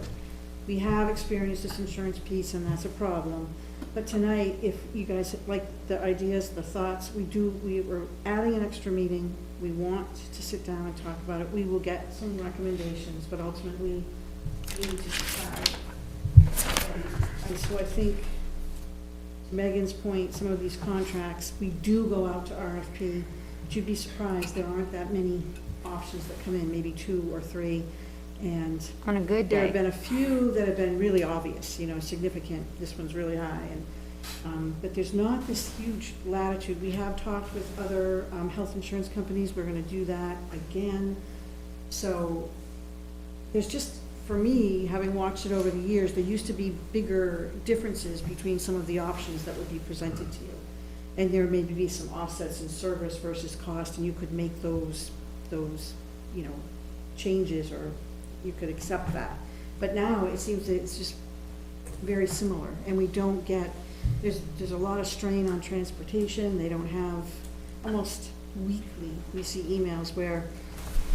We have experienced this insurance piece, and that's a problem. But tonight, if you guys like the ideas, the thoughts, we were adding an extra meeting. We want to sit down and talk about it. We will get some recommendations, but ultimately, we need to decide. And so I think, to Megan's point, some of these contracts, we do go out to RFP, but you'd be surprised, there aren't that many options that come in, maybe 2 or 3. And On a good there have day. been a few that have been really obvious, significant, this one's really high, but there's not this huge latitude. We have talked with other health insurance companies, we're gonna do that again. So there's just, for me, having watched it over the years, there used to be bigger differences between some of the options that would be presented to you. And there may be some offsets in service versus cost, and you could make those, changes, or you could accept that. But now it seems that it's just very similar, and we don't get, there's a lot of strain on transportation. They don't have, almost weekly, we see emails where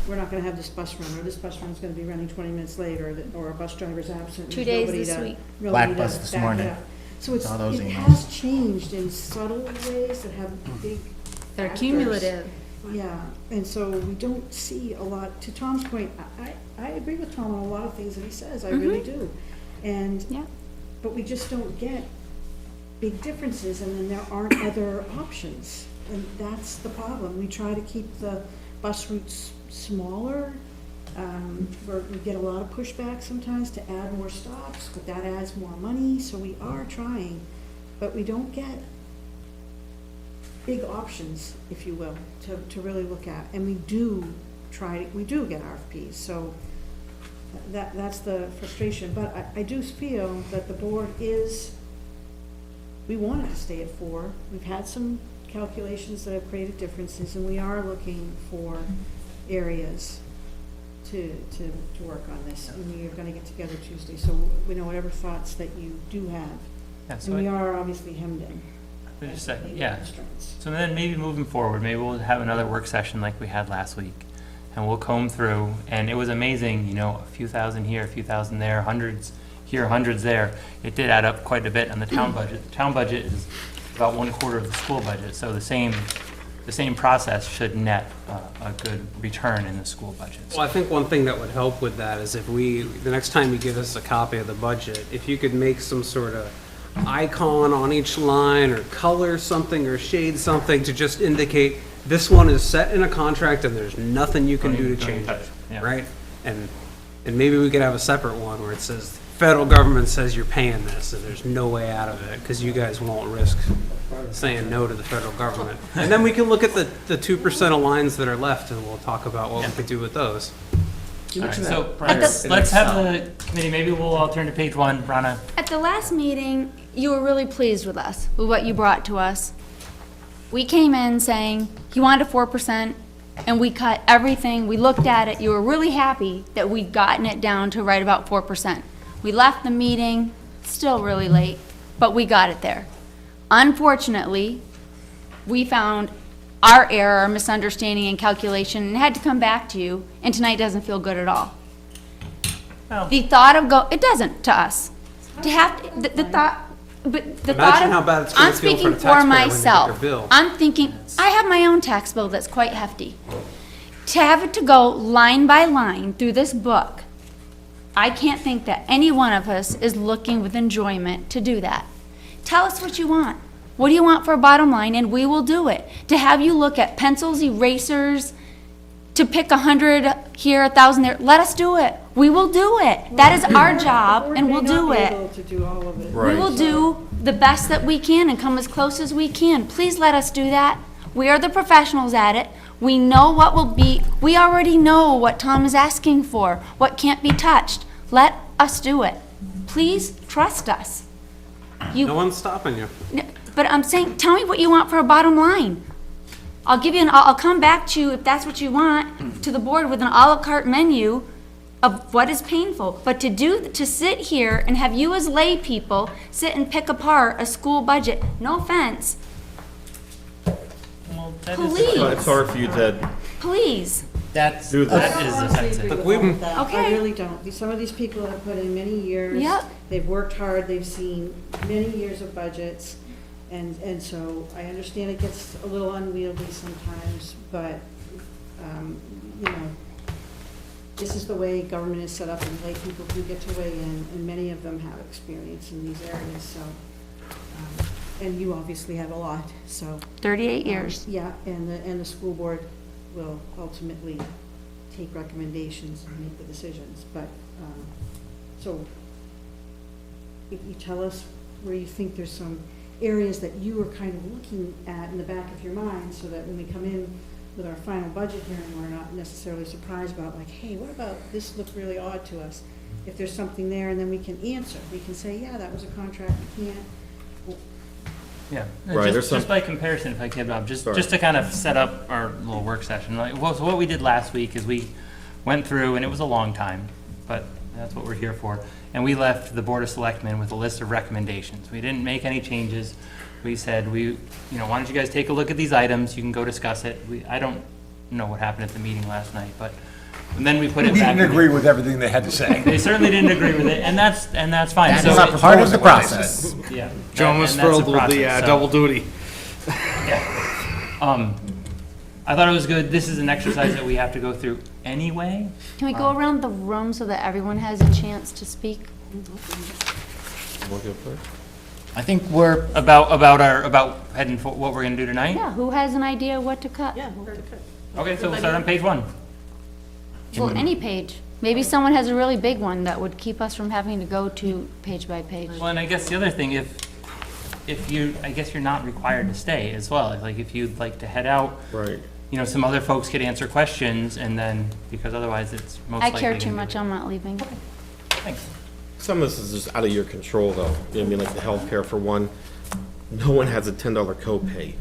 we're not gonna have this bus run, or this bus run's gonna be running 20 minutes late, or a bus driver's absent. 2 There's days nobody this to- week. nobody Black to bus this back it morning. up. So Saw those it emails. has changed in subtle ways that have big They're factors. cumulative. Yeah, and so we don't see a lot, to Tom's point, I agree with Tom on a lot of things that he says, I really do. And, Yeah. but we just don't get big differences, and then there aren't other options. And that's the problem. We try to keep the bus routes smaller, where we get a lot of pushback sometimes to add more stops, but that adds more money, so we are trying. But we don't get big options, if you will, to really look at. And we do get RFPs, so that's the frustration. But I do feel that the board we wanted to stay at 4. We've had some calculations that have created differences, and we are looking for areas to work on this. And we are gonna get together Tuesday, so we know whatever thoughts that you do have. Yeah, so And we I- are obviously hemmed in. Just a second, Maybe yeah. constraints. So then maybe moving forward, maybe we'll have another work session like we had last week. And we'll comb through, and it was amazing, a few thousand here, a few thousand there, hundreds here, hundreds there. It did add up quite a bit on the town budget. The town budget is about 1/4 of the school budget, so the same process should net a good return in the school budget. Well, I think one thing that would help with that is if the next time you give us a copy of the budget, if you could make some sort of icon on each line, or color something, or shade something to just indicate this one is set in a contract and there's nothing you can Don't do to even change touch it, it, yeah. right? And maybe we could have a separate one where it says, federal government says you're paying this, and there's no way out of it, because you guys won't risk saying no to the federal government. And then we can look at the 2% of lines that are left, and we'll talk about what we could do with those. All right, so let's have the committee, maybe we'll all turn to page 1, Rana. At the last meeting, you were really pleased with us, with what you brought to us. We came in saying, you wanted a 4%, and we cut everything, we looked at it, you were really happy that we'd gotten it down to right about 4%. We left the meeting, still really late, but we got it there. Unfortunately, we found our error, our misunderstanding and calculation, and had to come back to you, and tonight doesn't feel good at all. Well- The thought of it doesn't to us. To have, the thought, but the thought Imagine of. how bad it's gonna I'm feel for speaking the taxpayer when they get myself. their bill. I'm thinking, I have my own tax bill that's quite hefty. To have it to go line by line through this book, I can't think that any one of us is looking with enjoyment to do that. Tell us what you want. What do you want for a bottom line, and we will do it. To have you look at pencils, erasers, to pick 100 here, 1,000 there, let us do it. We will do it. That is our job, and we'll do We may it. not be able to do all of it. We will do the best that we can and come as close as we can. Please let us do that. We are the professionals at it. We know what will be, we already know what Tom is asking for, what can't be touched. Let us do it. Please trust us. No one's stopping you. But I'm saying, tell me what you want for a bottom line. I'll give you I'll come back to you if that's what you want, to the board with an à la carte menu of what is painful. But to sit here and have you as lay people sit and pick apart a school budget, no offense, Well, that is- Please. It's hard for you to please. That's, do this. that is Honestly, offensive. agree Look, with we- all of that. I Okay. really don't. Some of these people have put in many years. Yep. They've worked hard, they've seen many years of budgets, and so I understand it gets a little unwieldy sometimes, but, you know, this is the way government is set up, and lay people do get to weigh in, and many of them have experience in these areas, so, and you obviously have a lot, so. 38 years. Yeah, and the school board will ultimately take recommendations and make the decisions, but, so, if you tell us where you think there's some areas that you are kind of looking at in the back of your mind, so that when we come in with our final budget hearing, we're not necessarily surprised about, like, hey, what about, this looked really odd to us. If there's something there, and then we can answer, we can say, yeah, that was a contract, we can't. Yeah, Right, there's just, some- just by comparison, if I can, Bob, just Sorry. to kind of set up our little work session, like, well, so what we did last week is we went through, and it was a long time, but that's what we're here for, and we left the Board of Selectmen with a list of recommendations. We didn't make any changes. We said, why don't you guys take a look at these items, you can go discuss it. I don't know what happened at the meeting last night, but, and then we put it We back. didn't agree with everything they had to say. They certainly didn't agree with it, and that's fine. That So is it- part of the process. Yeah. John was and that's thrilled with the process, so- double duty. I thought it was good. This is an exercise that we have to go through anyway. Can we go around the room so that everyone has a chance to speak? I think we're, About heading for what we're gonna do tonight? Yeah, who has an idea what to cut? Yeah. Okay, so we'll start on page 1. Well, any page. Maybe someone has a really big one that would keep us from having to go to page by page. Well, and I guess the other thing, if I guess you're not required to stay as well. Like, if you'd like to head out, Right. some other folks could answer questions, and then, because otherwise it's most I likely. care too gonna be- much, I'm not leaving. Thanks. Some of this is just out of your control, though. I mean, like the healthcare for one, no one has a $10 copay.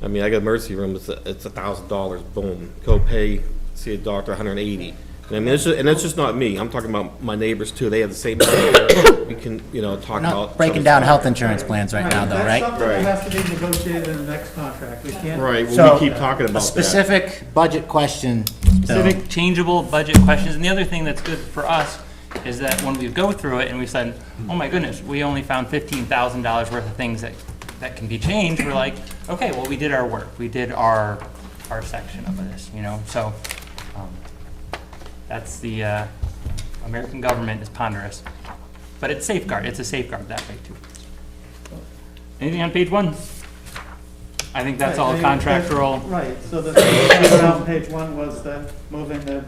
I mean, I got emergency room, it's $1,000, boom. Copay, see a doctor, $180. I mean, it's just not me. I'm talking about my neighbors too. They have the same healthcare. We can, talk about. not breaking down health insurance plans right now, though, That's right? something that has to be negotiated in the next contract. We can't. Right, well, So, we keep talking about A that. specific budget question, though. Specific changeable budget questions, and the other thing that's good for us is that when we go through it and we said, oh my goodness, we only found $15,000 worth of things that can be changed, we're like, okay, well, we did our work, we did our section of this, so, that's the, American government is ponderous, but it's a safeguard that way too. Anything on page 1? I think that's all contractual. Right, so the thing that went out on page 1 was the moving the,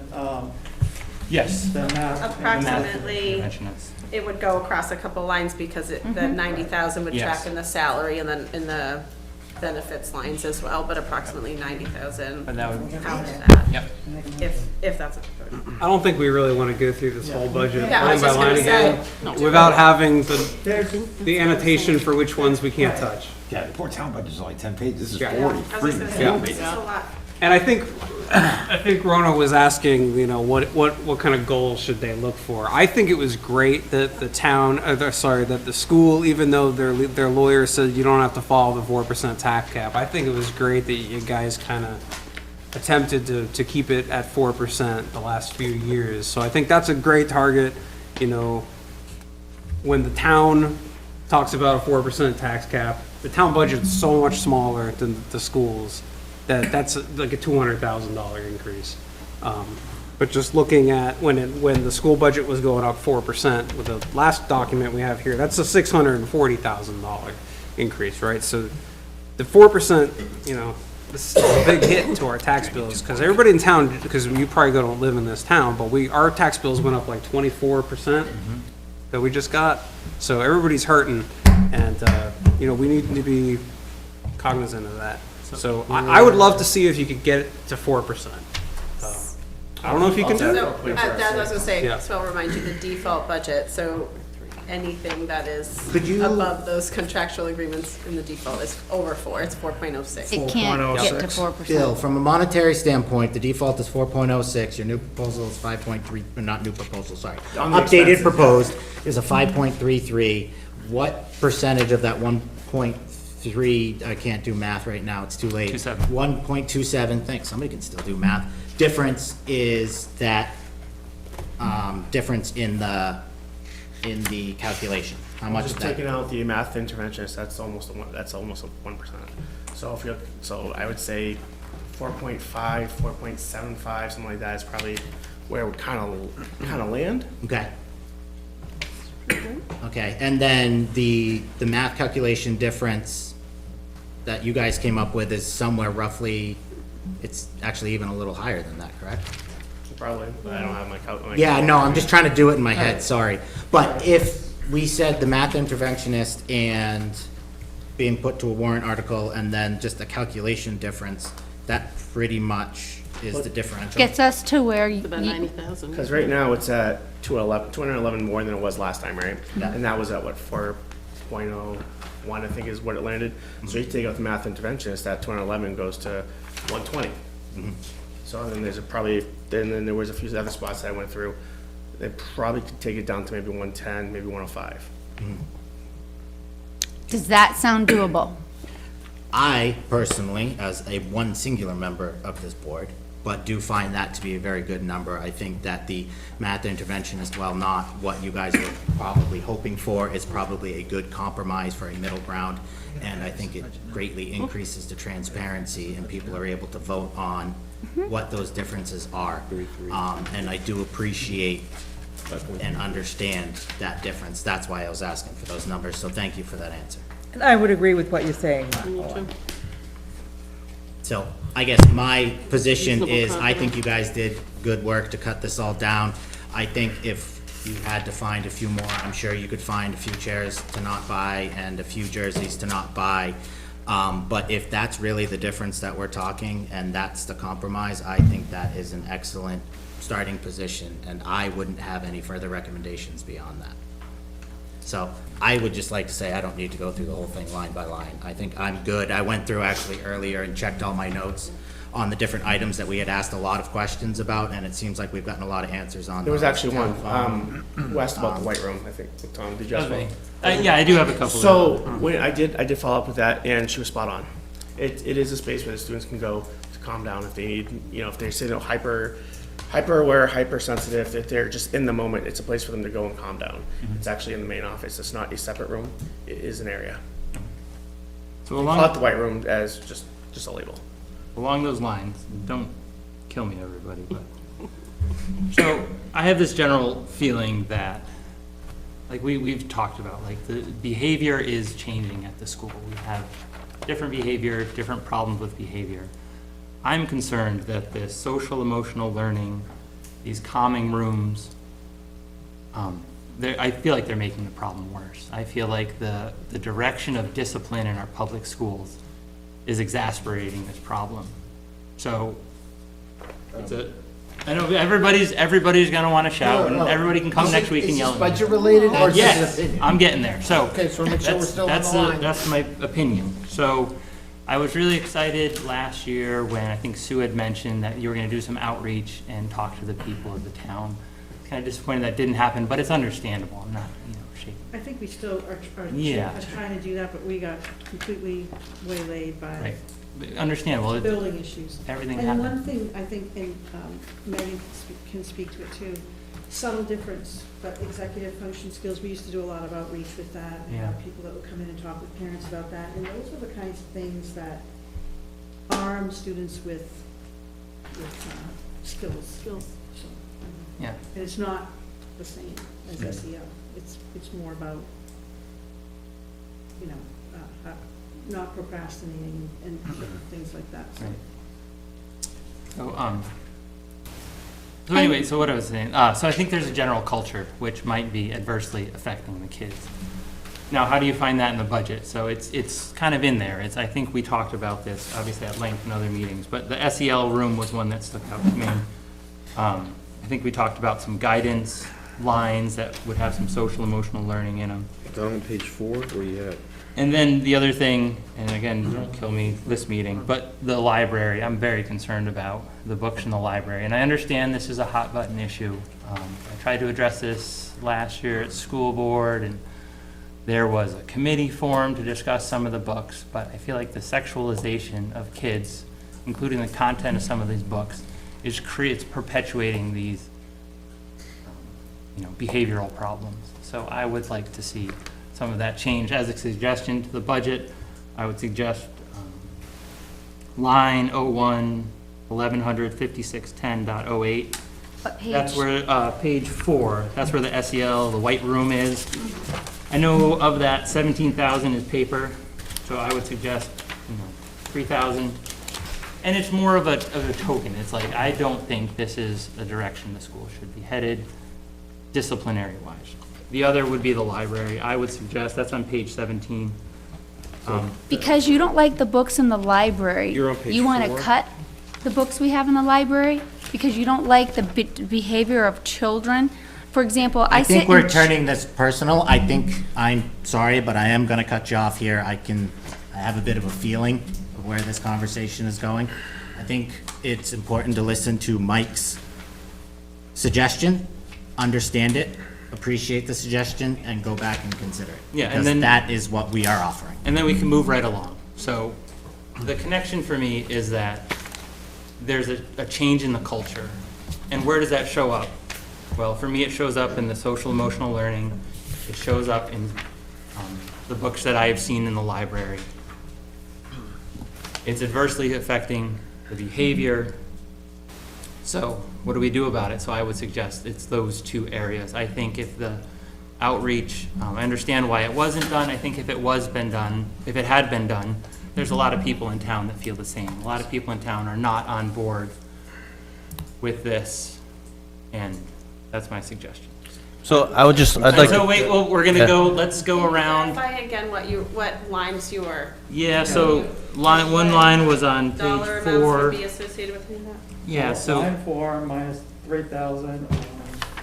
Yes. the math. Approximately, Dimensions. it would go across a couple lines because the 90,000 would track Yes. in the salary and then in the benefits lines as well, but approximately 90,000 But that would, out of that, yep. if that's. I don't think we really want to go through this whole budget Yeah, I line was by just line gonna say. again, without having There's, the annotation for which ones we can't touch. Yeah, the poor town budget's only 10 pages, this is Yeah. 40. I was just gonna say, Yeah. this is a lot. And I think Rona was asking, you know, what kind of goals should they look for? I think it was great that the town, that the school, even though their lawyer said you don't have to follow the 4% tax cap, I think it was great that you guys kind of attempted to keep it at 4% the last few years. So I think that's a great target, you know, when the town talks about a 4% tax cap, the town budget's so much smaller than the schools that's like a $200,000 increase. But just looking at when the school budget was going up 4%, with the last document we have here, that's a $640,000 increase, right? So the 4%, you know, this is a big hit to our tax bills, because everybody in town, because you probably don't live in this town, but our tax bills went up like 24% that we just got. So everybody's hurting, and, you know, we need to be cognizant of that. So I would love to see if you could get it to 4%. I don't know if you can do it. So, that was gonna say, Yeah. so I'll remind you, the default budget, so anything that is Could you- above those contractual agreements in the default is over 4, it's 4.06. It can't get to 4%. Bill, from a monetary standpoint, the default is 4.06, your new proposal is 5.3, not new proposal, sorry. On the Updated expenses. proposed is a 5.33. What percentage of that 1.3, I can't do math right now, it's too late. 27. 1.27, thanks, somebody can still do math. Difference is that, difference in the calculation. How much Just of that? taking out the math interventionist, that's almost a 1%. So if you, so I would say 4.5, 4.75, something like that is probably where it would kind of land. Okay. Okay, and then the math calculation difference that you guys came up with is somewhere roughly, it's actually even a little higher than that, correct? Probably, but I don't have my Yeah, no, I'm just trying to do it in my head, sorry. But if we said the math interventionist and being put to a warrant article and then just a calculation difference, that pretty much is the differential. Gets us to where you, About 90,000. Because right now it's at 211 more than it was last time, right? And that was at what, 4.01, I think is what it landed. So you take out the math interventionist, that 211 goes to 120. So then then there was a few other spots that I went through. They probably could take it down to maybe 110, maybe 105. does that sound doable? I personally, as a one singular member of this board, but do find that to be a very good number. I think that the math interventionist, while not what you guys are probably hoping for, is probably a good compromise for a middle ground. And I think it greatly increases the transparency and people are able to vote on what those differences are. And I do appreciate and understand that difference. That's why I was asking for those numbers, so thank you for that answer. And I would agree with what you're saying, Mark. So I guess my position is, I think you guys did good work to cut this all down. I think if you had to find a few more, I'm sure you could find a few chairs to not buy and a few jerseys to not buy. But if that's really the difference that we're talking, and that's the compromise, I think that is an excellent starting position, and I wouldn't have any further recommendations beyond that. So I would just like to say I don't need to go through the whole thing line by line. I think I'm good. I went through actually earlier and checked all my notes on the different items that we had asked a lot of questions about, and it seems like we've gotten a lot of answers on. There was those. actually one, who asked about the white room, I think. Tom, did you ask about? Yeah, I do have a couple. So, when I did follow up with that, and she was spot on. It is a space where the students can go to calm down if they need, if they're sitting hyper aware, hypersensitive, if they're just in the moment, it's a place for them to go and calm down. It's actually in the main office, it's not a separate room, it is an area. So Call it the white room as just a label. along those lines, don't kill me, everybody, but, so, I have this general feeling that, like, we've talked about, like, the behavior is changing at the school. We have different behavior, different problems with behavior. I'm concerned that this social emotional learning, these calming rooms, I feel like they're making the problem worse. I feel like the direction of discipline in our public schools is exacerbating this problem. So, I know everybody's gonna wanna shout, and everybody can come next week and yell at me. budget related or Yes, I'm getting there, so. Okay, so make sure we're still on the that's line. That's my opinion. So, I was really excited last year when I think Sue had mentioned that you were gonna do some outreach and talk to the people of the town. Kind of disappointed that didn't happen, but it's understandable. I'm not, shaking. I think we still are Yeah. trying to do that, but we got completely waylaid by Right. Understandable. building issues. Everything And happened. one thing, I think, and Megan can speak to it too, subtle difference, but executive function skills, we used to do a lot of outreach with that. And have Yeah. people that would come in and talk with parents about that, and those are the kinds of things that arm students with skills. So, Yeah. and it's not the same as SEL. It's more about, not procrastinating and things like that, so. Right. So anyway, so what I was saying, so I think there's a general culture which might be adversely affecting the kids. Now, how do you find that in the budget? So it's kind of in there. I think we talked about this, obviously at length in other meetings, but the SEL room was one that stuck out to me. I think we talked about some guidance lines that would have some social emotional learning in them. Down on page 4, where you at? And then the other thing, and again, don't kill me this meeting, but the library, I'm very concerned about the books in the library. And I understand this is a hot button issue. I tried to address this last year at school board, and there was a committee formed to discuss some of the books, but I feel like the sexualization of kids, including the content of some of these books, it's perpetuating these behavioral problems. So I would like to see some of that change. As a suggestion to the budget, I would suggest line 01, 1100, 5610.08. What page? That's where, page 4, that's where the SEL, the white room is. I know of that, 17,000 is paper, so I would suggest, 3,000. And it's more of a token. It's like, I don't think this is the direction the school should be headed, disciplinary-wise. The other would be the library. I would suggest, that's on page 17. Because you don't like the books in the library. You're on page You want to 4. cut the books we have in the library? Because you don't like the behavior of children? For example, I sit think we're in turning this personal. I'm sorry, but I am gonna cut you off here. I have a bit of a feeling of where this conversation is going. I think it's important to listen to Mike's suggestion, understand it, appreciate the suggestion, and go back and consider it. Yeah, and Because then- that is what we are offering. And then we can move right along. So the connection for me is that there's a change in the culture. And where does that show up? Well, for me, it shows up in the social emotional learning. It shows up in the books that I have seen in the library. It's adversely affecting the behavior. So what do we do about it? So I would suggest it's those two areas. I think if the outreach, I understand why it wasn't done. I think if it had been done, there's a lot of people in town that feel the same. A lot of people in town are not on board with this, and that's my suggestion. So I'd like So to, wait, well, let's go around. Clarify again what lines you were, Yeah, so one line was on page dollar amounts would 4. be associated with that? Yeah, so Line 4 minus 3,000,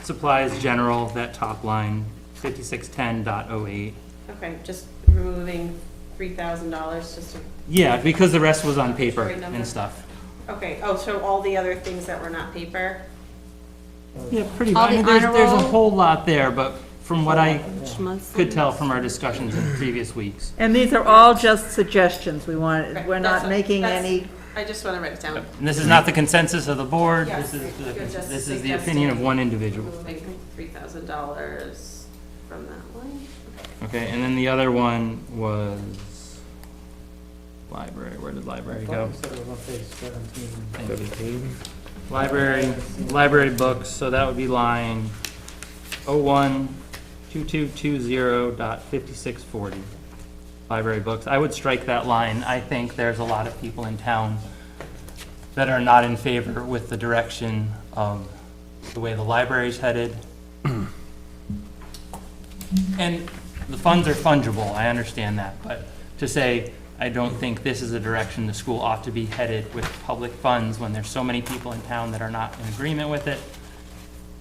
supplies general, that top line, 5610.08. Okay, just removing $3,000 just to, Yeah, because the rest was on paper Right number. and stuff. okay, oh, so all the other things that were not paper? Yeah, pretty All much. I the mean, there's a honor roll? whole lot there, but from what I could tell from our discussions in previous weeks. And these are all just suggestions. Okay, we're that's not what- making that's- any, I just want to write it down. And this is not the consensus of the board, Yes, this is you're just this is the opinion of one individual. Removing $3,000 from that line? Okay, and then the other one was library. Where did I library thought go? you said it was on page 17. 17? Library books, so that would be line 012220.5640. Library books. I would strike that line. I think there's a lot of people in town that are not in favor with the direction of the way the library's headed. And the funds are fungible, I understand that, but to say, I don't think this is the direction the school ought to be headed with public funds when there's so many people in town that are not in agreement with it,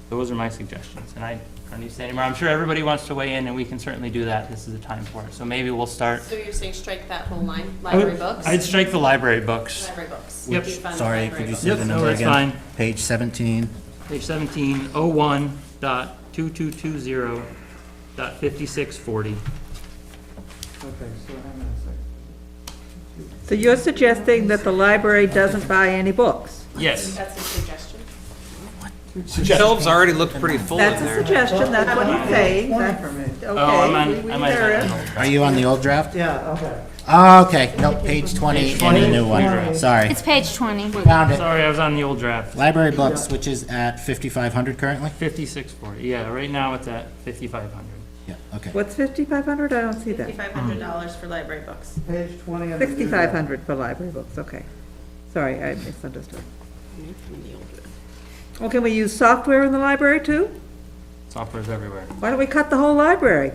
those are my suggestions, and I don't need to say anymore. I'm sure everybody wants to weigh in, and we can certainly do that. This is the time for it. So maybe we'll start. So you're saying strike that whole line, library books? I'd strike the library books. Library books. Yep. You found Sorry, library could you books. say Yep, the no, number that's again? fine. Page 17. Page 17, 01.2220.5640. Okay, so hang on a second. So you're suggesting that the library doesn't buy any books? Yes. That's a suggestion. Shelves already looked pretty full That's in a there. suggestion, that's what he's saying. Point That's- for me. Oh, I'm on, Okay, we I might hear have it. that. Are you on the old draft? Yeah, okay. Oh, okay, nope, page 20 and a new one. 20. Sorry, It's page 20. found it. Sorry, I was on the old draft. Library books, which is at 5,500 currently? 5640, yeah, right now it's at 5,500. Yeah, okay. What's 5,500? I don't see that. $5,500 for library books. Page 20 of the new 6,500 for library books, okay. Sorry, I misunderstood. Well, can we use software in the library too? Software's everywhere. Why don't we cut the whole library?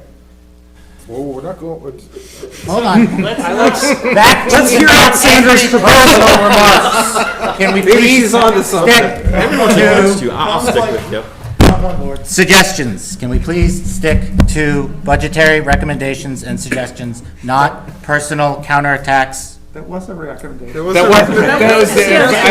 Whoa, we're not going, Hold on. Let's hear out Sandra's proposal remarks. Can we Maybe please she's on to something. stick Wants to to, I'll stick with you. I'm on board. suggestions? Can we please stick to budgetary recommendations and suggestions, not personal counterattacks? That was a recommendation. That was, I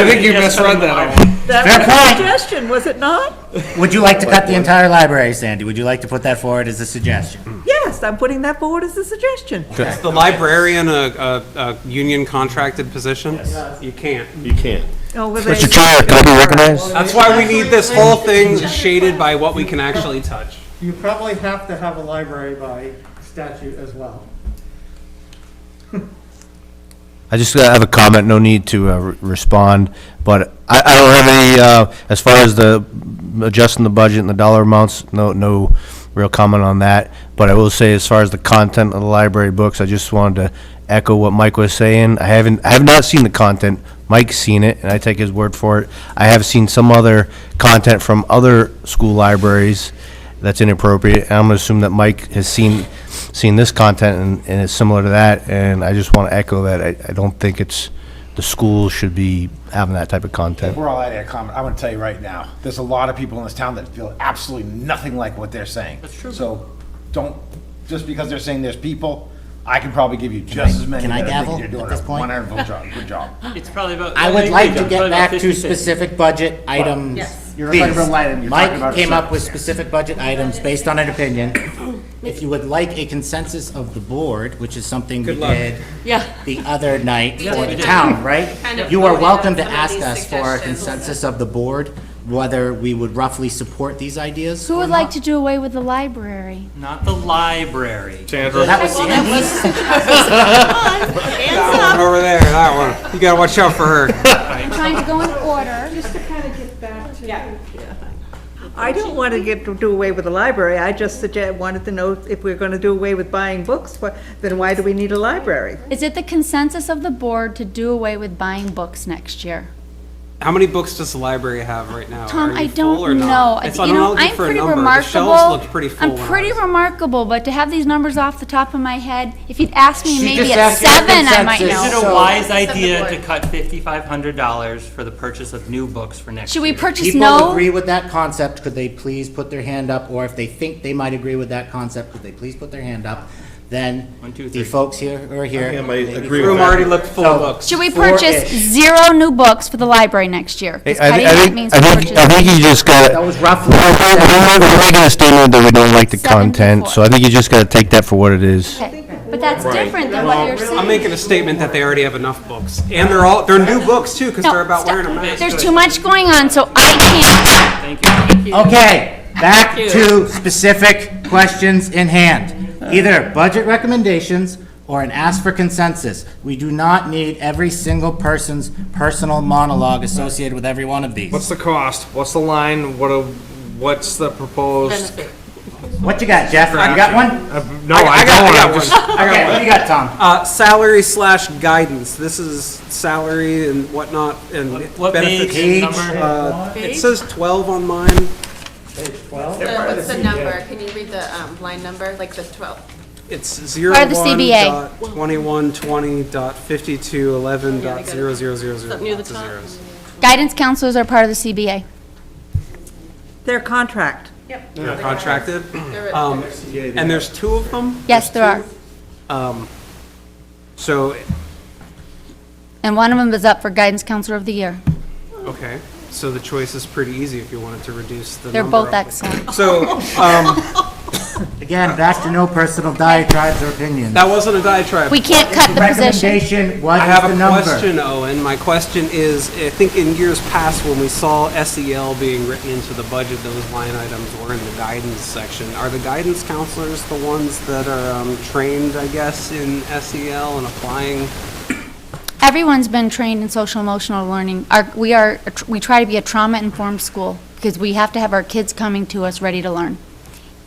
think you misread that. That Fair was point. a suggestion, was it not? Would you like to cut the entire library, Sandy? Would you like to put that forward as a suggestion? Yes, I'm putting that forward as a suggestion. Is the librarian a union contracted position? You can't. You can't. Over Mr. Chair, can I be recognized? That's why we need this whole thing shaded by what we can actually touch. You probably have to have a library by statute as well. I just have a comment, no need to respond, but I don't have any, as far as the adjusting the budget and the dollar amounts, no real comment on that. But I will say, as far as the content of the library books, I just wanted to echo what Mike was saying. I have not seen the content. Mike's seen it, and I take his word for it. I have seen some other content from other school libraries that's inappropriate, and I'm gonna assume that Mike has seen this content and is similar to that, and I just want to echo that. I don't think the school should be having that type of content. We're all out of comment. I'm gonna tell you right now, there's a lot of people in this town that feel absolutely nothing like what they're saying. That's true. So don't, just because they're saying there's people, I can probably give you just as many can I that gavel think you're doing at this a point? wonderful job. Good job. It's probably about. I would like to probably get about back to 50-50. specific budget items. Yes. You're talking about light and you're talking Mike about came up with service. specific budget items based on an opinion. If you would like a consensus of the board, which is something we Good luck. did Yeah. the other night for we the did. town, right? Kind of You are voted welcome on to some of ask these us for a suggestions. consensus of the board, whether we would roughly support these ideas. Who or would like not. to do away with the library? Not the library. That was Sandy's. That one over there, that one. You gotta watch out for her. I'm trying to go in order. Just to kind of get back to. I don't want to do away with the library, I just wanted to know if we're going to do away with buying books, then why do we need a library? Is it the consensus of the board to do away with buying books next year? How many books does the library have right now? Tom, Are I you full or don't not? know. It's- You I'm know, not looking I'm for a pretty number. The remarkable. shelves looked pretty full I'm when I pretty was- remarkable, but to have these numbers off the top of my head, if you'd asked me She maybe just at asked for a 7, I might consensus. Is it know. a wise Consensus of the idea board. to cut $5,500 for the purchase of new books for next Should year? we purchase People no? agree with that concept, could they please put their hand up? Or if they think they might agree with that concept, could they please put their hand up? Then, 1, 2, the 3. folks here who are here. I might maybe agree The room with that. already looked full of So- books. Should we Four-ish. purchase 0 new books for the library next year? 'Cause I cutting that think, means I we think, purchase- I think you just That gotta, was roughly. we're making a statement that we don't like the 7 to content, 4. so I think you just gotta take that for what it is. Okay, but that's different than what you're saying. I'm making a statement that they already have enough books. And they're new books too, because No, they're about stop. wearing a mask. There's too much going on, so I can't. Thank you. Okay, back to specific questions in hand. Either budget recommendations or an ask for consensus. We do not need every single person's personal monologue associated with every one of these. What's the cost? What's the line? What's the proposed? What you got, Jeff? You got one? No, I got one. Okay, what do you got, Tom? Salary/guidance. This is salary and whatnot and What benefits. page and Page. number? It says 12 on mine. What's the number? Can you read the line number, like the 12? It's Part of the CBA. 'Near the top. 01.2120.5211.0000. Guidance counselors are part of the CBA. Their contract. Yep. They're contracted. They're- And there's two of them? Yes, there are. So, And one of them is up for Guidance Counselor of the Year. okay, so the choice is pretty easy if you wanted to reduce the They're number both of- excellent. So, Again, back to no personal diatribes or opinions. that wasn't a diatribe. We can't cut the position. Recommendation, what I is have the a number? question, Owen. My question is, I think in years past, when we saw SEL being written into the budget, those line items were in the guidance section. Are the guidance counselors the ones that are trained, I guess, in SEL and applying? Everyone's been trained in social emotional learning. We try to be a trauma-informed school because we have to have our kids coming to us ready to learn.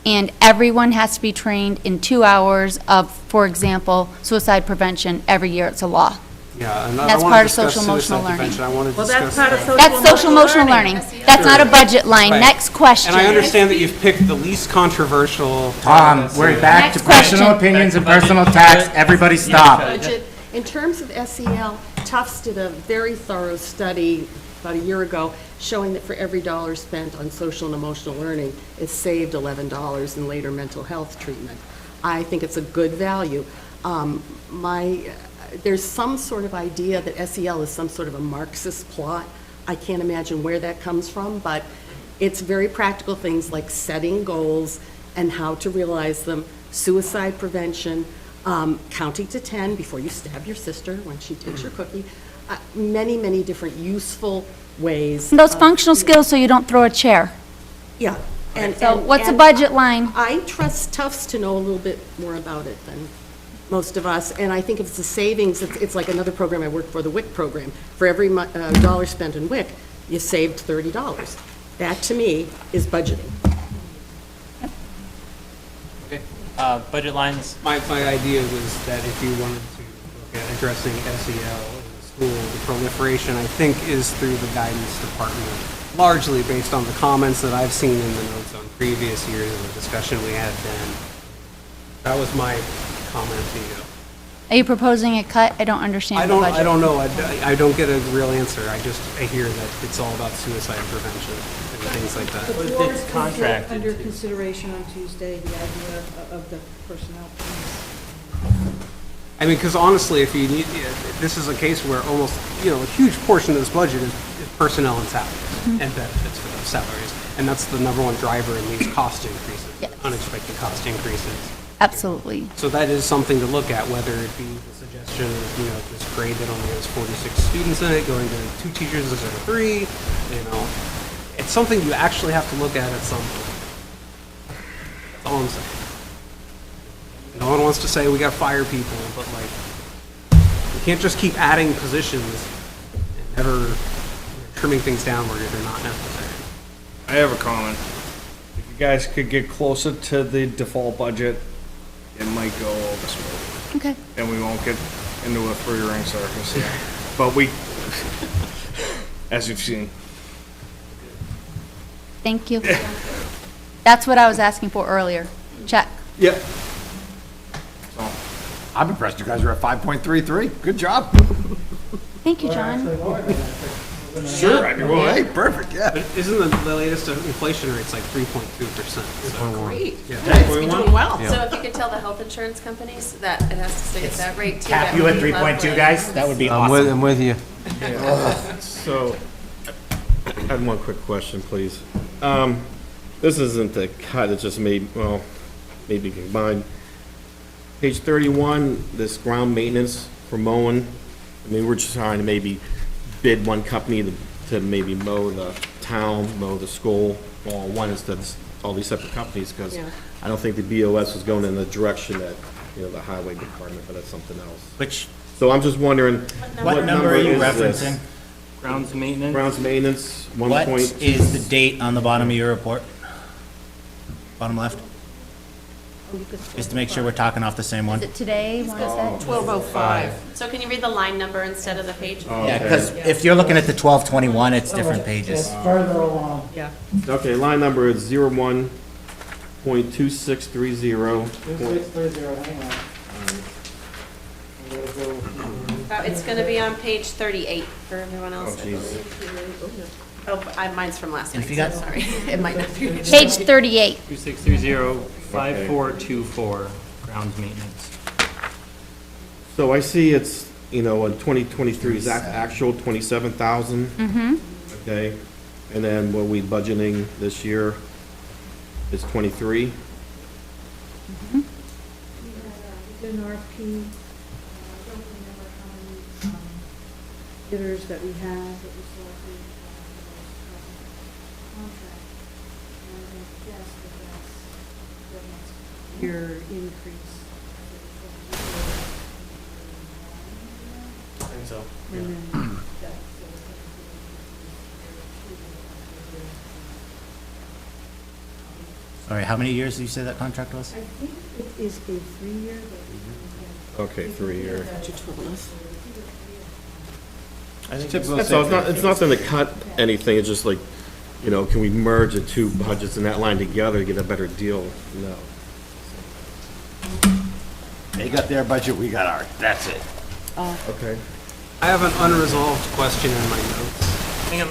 And everyone has to be trained in 2 hours of, for example, suicide prevention every year. It's a law. Yeah, and That's I want part to of discuss social emotional suicide learning. prevention. I want to Well, discuss that's part of that. social That's social emotional learning. That's not a budget line. Right. Next question. And I understand that you've picked the least controversial. Tom, we're back to Next question. personal opinions and personal attacks. Everybody stop. Budget, in terms of SEL, Tufts did a very thorough study about a year ago showing that for every dollar spent on social and emotional learning, it saved $11 in later mental health treatment. I think it's a good value. There's some sort of idea that SEL is some sort of a Marxist plot. I can't imagine where that comes from, but it's very practical things like setting goals and how to realize them, suicide prevention, counting to 10 before you stab your sister when she takes your cookie, many, many different useful ways. Those functional skills so you don't throw a chair. Yeah. So what's a and budget line? I trust Tufts to know a little bit more about it than most of us, and I think if it's a savings, it's like another program I work for, the WIC program. For every dollar spent in WIC, you saved $30. That, to me, is budgeting. Okay. Budget lines, My idea was that if you wanted to look at addressing SEL in the school, the proliferation, I think, is through the guidance department, largely based on the comments that I've seen in the notes on previous years and the discussion we had then. That was my comment to you. Are you proposing a cut? I don't understand the budget. I don't know. I don't get a real answer. I hear that it's all about suicide prevention and things like that. The It's board is contracted under to. consideration on Tuesday, the idea of the personnel plans. I mean, because honestly, if you need, this is a case where almost, a huge portion of this budget is personnel and salaries and benefits for those salaries. And that's the number one driver in these cost increases, Yes. unexpected cost increases. Absolutely. So that is something to look at, whether it be the suggestion of, this grade that only has 46 students in it, going to 2 teachers instead of 3, It's something you actually have to look at some point. That's all I'm saying. No one wants to say we got to fire people, but you can't just keep adding positions and never trimming things down where they're not necessary. I have a comment. If you guys could get closer to the default budget, it might go over smooth. Okay. And we won't get into a three-ring circus here. But as you've seen. Thank you. That's what I was asking for earlier. Check. Yep. I'm impressed you guys are at 5.33. Good job. Thank you, John. Sure, I mean, well, hey, perfect, yeah. But isn't the latest inflation rate's like 3.2%? Great. Yeah. Nice, we're doing well. So if you could tell the health insurance companies that it has to stay at that rate too. Cap that you would at be 3.2, lovely. guys? That would be awesome. I'm with you. So, I have one quick question, please. This isn't a cut, it's just maybe combined. Page 31, this ground maintenance for mowing, we're just trying to maybe bid one company to maybe mow the town, mow the school, all in one instead of all these separate companies, because Yeah. I don't think the BOS was going in the direction that, the highway department, but that's something else. So I'm just wondering, What number are you is this? referencing? grounds maintenance. Grounds maintenance, one What point. is the date on the bottom of your report? Bottom left? Just to make sure we're talking off the same one. Is it today? What is that? 1205. So can you read the line number instead of the page? Yeah, because if you're looking at the 1221, it's different pages. Further along. Yeah. Okay, line number is 01.2630. 2630, hang on. I'm gonna go- It's gonna be on page 38 for everyone else. Oh, jeez. Oh, mine's from last And night, if you so got- sorry. It might not be. Page 38. 2630-5424, grounds maintenance. So I see it's, in 2023 is actual 27,000. Okay, and then what we budgeting this year is 23. We did an RFP, I don't remember how many bidders that we had that we selected for this contract. And I'm going to guess that that's the next year increase. I think so. And then that, so it's going to Sorry, how many years did you say that contract was? I think it is a 3-year, but. Okay, 3 year. I think typical. So it's nothing to cut anything, it's just like, can we merge the two budgets in that line together to get a better deal? No. They got their budget, we got ours, that's it. Okay. I have an unresolved question in my notes. Hang on,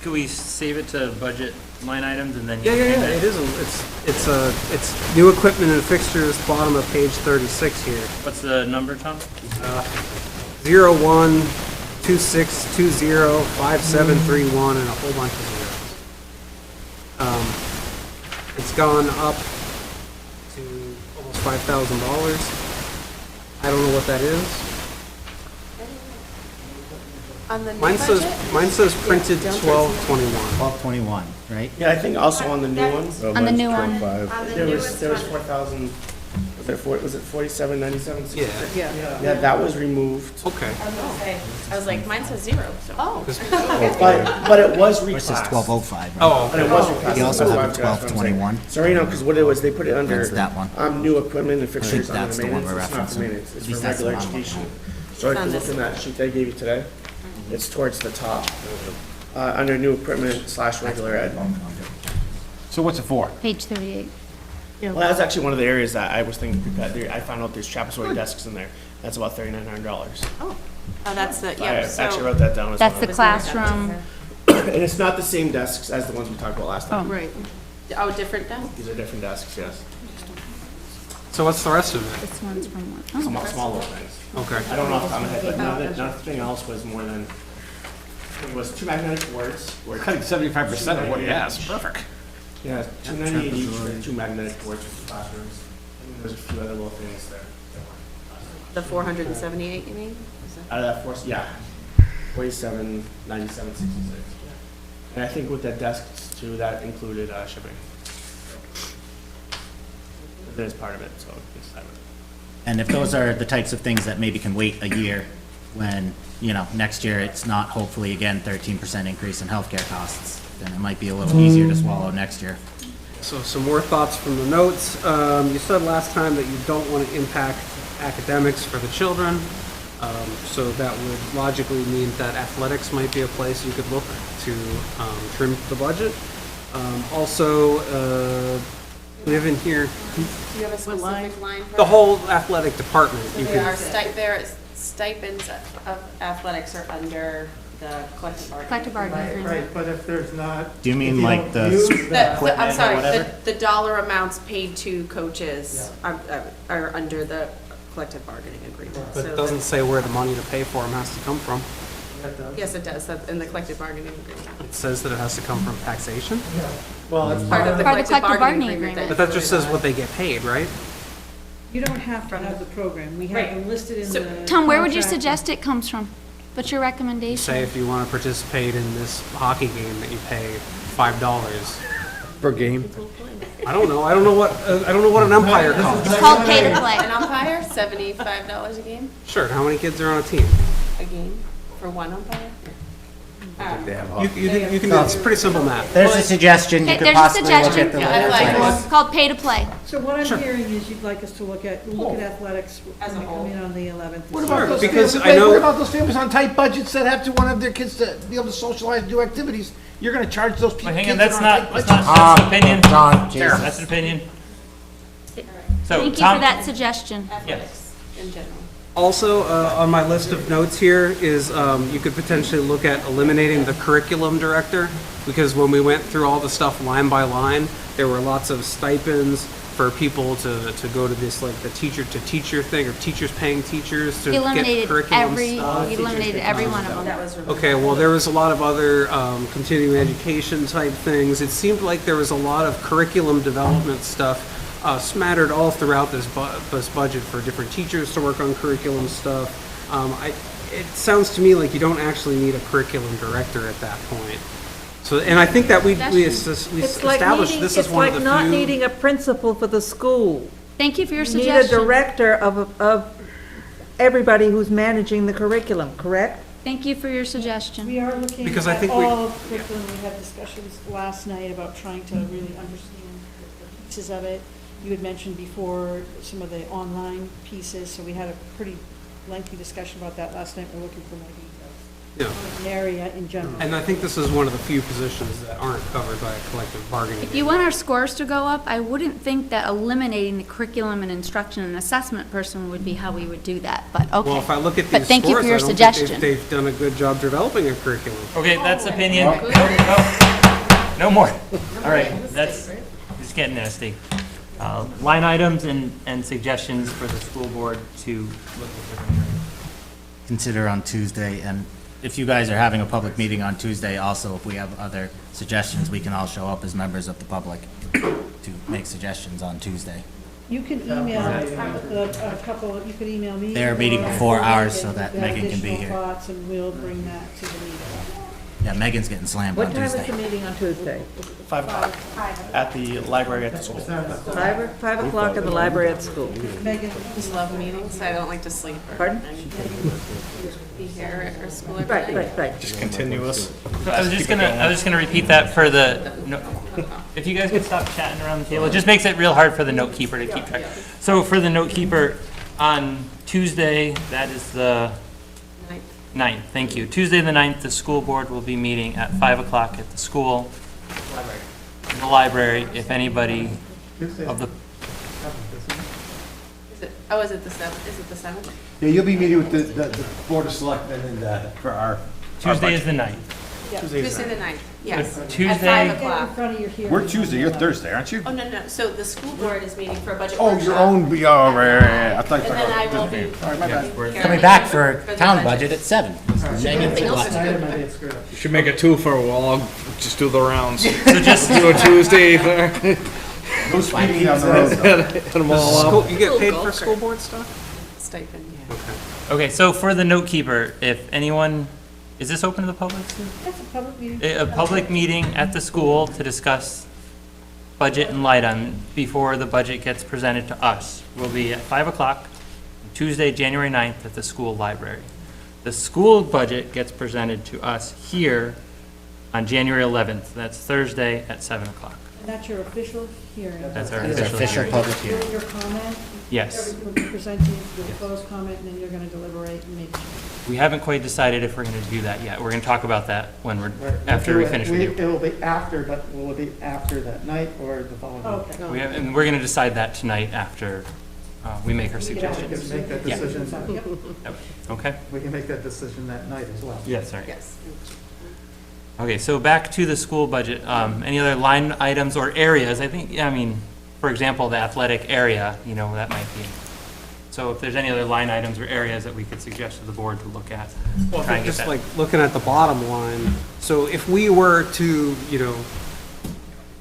could we save it to budget line items and then? Yeah, it is, it's new equipment and fixtures, bottom of page 36 here. What's the number, Tom? 0126205731 and a whole bunch of zeros. It's gone up to almost $5,000. I don't know what that is. On the new Mine budget? says printed 1221. 1221, right? Yeah, I think also on the new one, On the new one. On the there newest was one. 4,000, was it 4797? Yeah. Yeah, that was removed. Okay. I was like, mine says 0, so. Oh. But it was Or it says reclassed. 1205, right? Oh, And it was reclassed. You also That's have why a I'm- that's what I'm saying. 1221. So right now, because what it was, they put it under. That's that one. New equipment and fixtures under that's the one maintenance, we're it's not for referencing. maintenance, it's At for least that's the regular one I'm education. looking So if It's on you this look in that sheet they gave you today, it's towards the top, under new equipment / regular ed. So what's it for? Page 38. Well, that was actually one of the areas that I was thinking, that I found out there's trapezoid desks in there, that's about $3,900. Oh, that's the, I yeah, actually so. wrote that down as That's the one. classroom. And it's not the same desks as the ones we talked about last time. Right. Oh, different desk? These are different desks, yes. so what's the rest of it? This one's from what? Small little things. Okay. I don't know off the top of my head, but nothing else was more than, it was 2 magnetic boards. We're cutting 75% of what he has, perfect. Yeah, 298 each for 2 magnetic boards for 2 classrooms. And then there's a few other little things there. The 478, you mean? Is that- Out of that force, yeah, 47, 97, 66. And I think with the desks too, that included shipping. That is part of it, so it's that. And if those are the types of things that maybe can wait a year, when, next year it's not hopefully again 13% increase in healthcare costs, then it might be a little easier to swallow next year. So some more thoughts from the notes. You said last time that you don't want to impact academics for the children. So that would logically mean that athletics might be a place you could look to trim the budget. Also, live in here, Do you have a specific line for? the whole athletic department. So You they are could, their stipends of athletics are under the collective bargaining. Collective bargaining agreement. Right, but if there's not. Do you mean if like don't the use s- that- I'm sorry, whatever? the dollar amounts paid to coaches are under the collective bargaining agreement. but So it doesn't say where the money to pay for them has to come from. Yes, it does, that's in the collective bargaining agreement. It says that it has to come from taxation, Well, it's part of the Part of the collective bargaining bargaining agreement. agreement. but that just says what they get paid, right? You don't have to have the program. We have Right. them listed in So, the. Tom, where would you contract. suggest it comes from? What's your recommendation? Say if you want to participate in this hockey game that you pay $5. Per game? I don't know. I don't know what an umpire costs. It's called pay to play. An umpire, $75 a game, Sure. How many kids are on a team? a game for one umpire? You can do. It's pretty simple math. There's a suggestion, you Okay, could there's a possibly look suggestion. at the Yeah, I'd like athletics. It's called pay to play. So what I'm hearing is you'd like us to look at athletics As a when we whole. come in on the 11th. What about those because families, I know- what about those families on tight budgets that have to want their kids to be able to socialize and do activities? You're gonna charge those people. Wait, hang kids on, that that's are on not, tight that's budgets? not, that's an opinion. John, Jesus. That's an opinion. So, Thank you for Tom, that suggestion. Athletics in general. Also, on my list of notes here is, you could potentially look at eliminating the curriculum director, because when we went through all the stuff line by line, there were lots of stipends for people to go to this, like, the teacher-to-teacher thing, or teachers paying teachers to get Eliminated curriculum every, stuff. we eliminated every one of them. Okay, well, there was a lot of other continuing education type things. It seemed like there was a lot of curriculum development stuff smattered all throughout this budget for different teachers to work on curriculum stuff. It sounds to me like you don't actually need a curriculum director at that point. So, and I think that we It's like established needing, this it's is one of like the not few. needing a principal for the school. Thank you for your You need a suggestion. director of everybody who's managing the curriculum, correct? Thank you for your suggestion. We are looking Because I at think we- all of curriculum. We had discussions last night about trying to really understand the pieces of it. You had mentioned before some of the online pieces, so we had a pretty lengthy discussion about that last night. We're looking for more details Yeah. on the area in general. And I think this is one of the few positions that aren't covered by a collective bargaining If you want our scores to go up, I wouldn't think that eliminating the curriculum and instruction and assessment person would be how we would do that, but okay. Well, if I look at But these thank you scores, for your I don't think suggestion. they've done a good job developing a curriculum. Okay, that's opinion. No more. All right, that's, it's getting nasty. Line items and suggestions for the school board to look at. Consider on Tuesday, and if you guys are having a public meeting on Tuesday, also, if we have other suggestions, we can all show up as members of the public to make suggestions on Tuesday. You can email a couple, you could email me. They're meeting or before ours so Megan that with Megan can be additional here. thoughts, and we'll bring that to the meeting. Yeah, Megan's getting slammed What on time is Tuesday. the meeting on Tuesday? 5 o'clock at the library at the school. 5 o'clock in the library at school. Megan, Just love meetings, I don't like to sleep or Pardon? be here at our school every Right, night. right, right. Just continuous. So I was just gonna repeat that for the, no- if you guys could stop chatting around the table, it just makes it real hard for the note keeper to keep track. So for the note keeper, on Tuesday, that is the 9th, thank you. Tuesday, the 9th, the school board will be meeting at 5 o'clock at the school. In the library, if anybody of the, Is it the 7th? Is it the 7th? Yeah, you'll be meeting with the Board of Selectmen and, for our. Tuesday is the 9th. Tuesday the 9th, yes. Tuesday- At 5 in o'clock. front of your hearing. We're Tuesday, you're Thursday, aren't you? Oh, no, so the school board is meeting for a budget Oh, workshop. your own, oh, right. I thought you And then I will be. Coming back for town budget at 7. You should make it 2 for a while. I'll just do the rounds. So just, Do a Tuesday, No speaking down the road, though. hit them all up. School, you get paid for school board stuff? Stipend, yeah. okay, so for the note keeper, if anyone, is this open to the public too? That's a public meeting. A public meeting at the school to discuss budget and line item before the budget gets presented to us will be at 5 o'clock, Tuesday, January 9th at the school library. The school budget gets presented to us here on January 11th. That's Thursday at 7 o'clock. And that's your official hearing. That's our It's official official hearing. public hearing. Your comment, Yes. everything will be presented, you'll close comment, and then you're gonna deliberate and make changes. We haven't quite decided if we're going to do that yet. We're going to talk about that when after we finish with you. It will be after, but will it be after that night or the following? Okay. And we're going to decide that tonight after we make our We can suggestions. make that Yeah. decision, Okay? we can make that decision that night as well. Yes, sorry. Yes. Okay, so back to the school budget. Any other line items or areas? I think, I mean, for example, the athletic area, you know, that might be. So if there's any other line items or areas that we could suggest to the board to look at. Well, try and get just that. like looking at the bottom line, so if we were to, you know,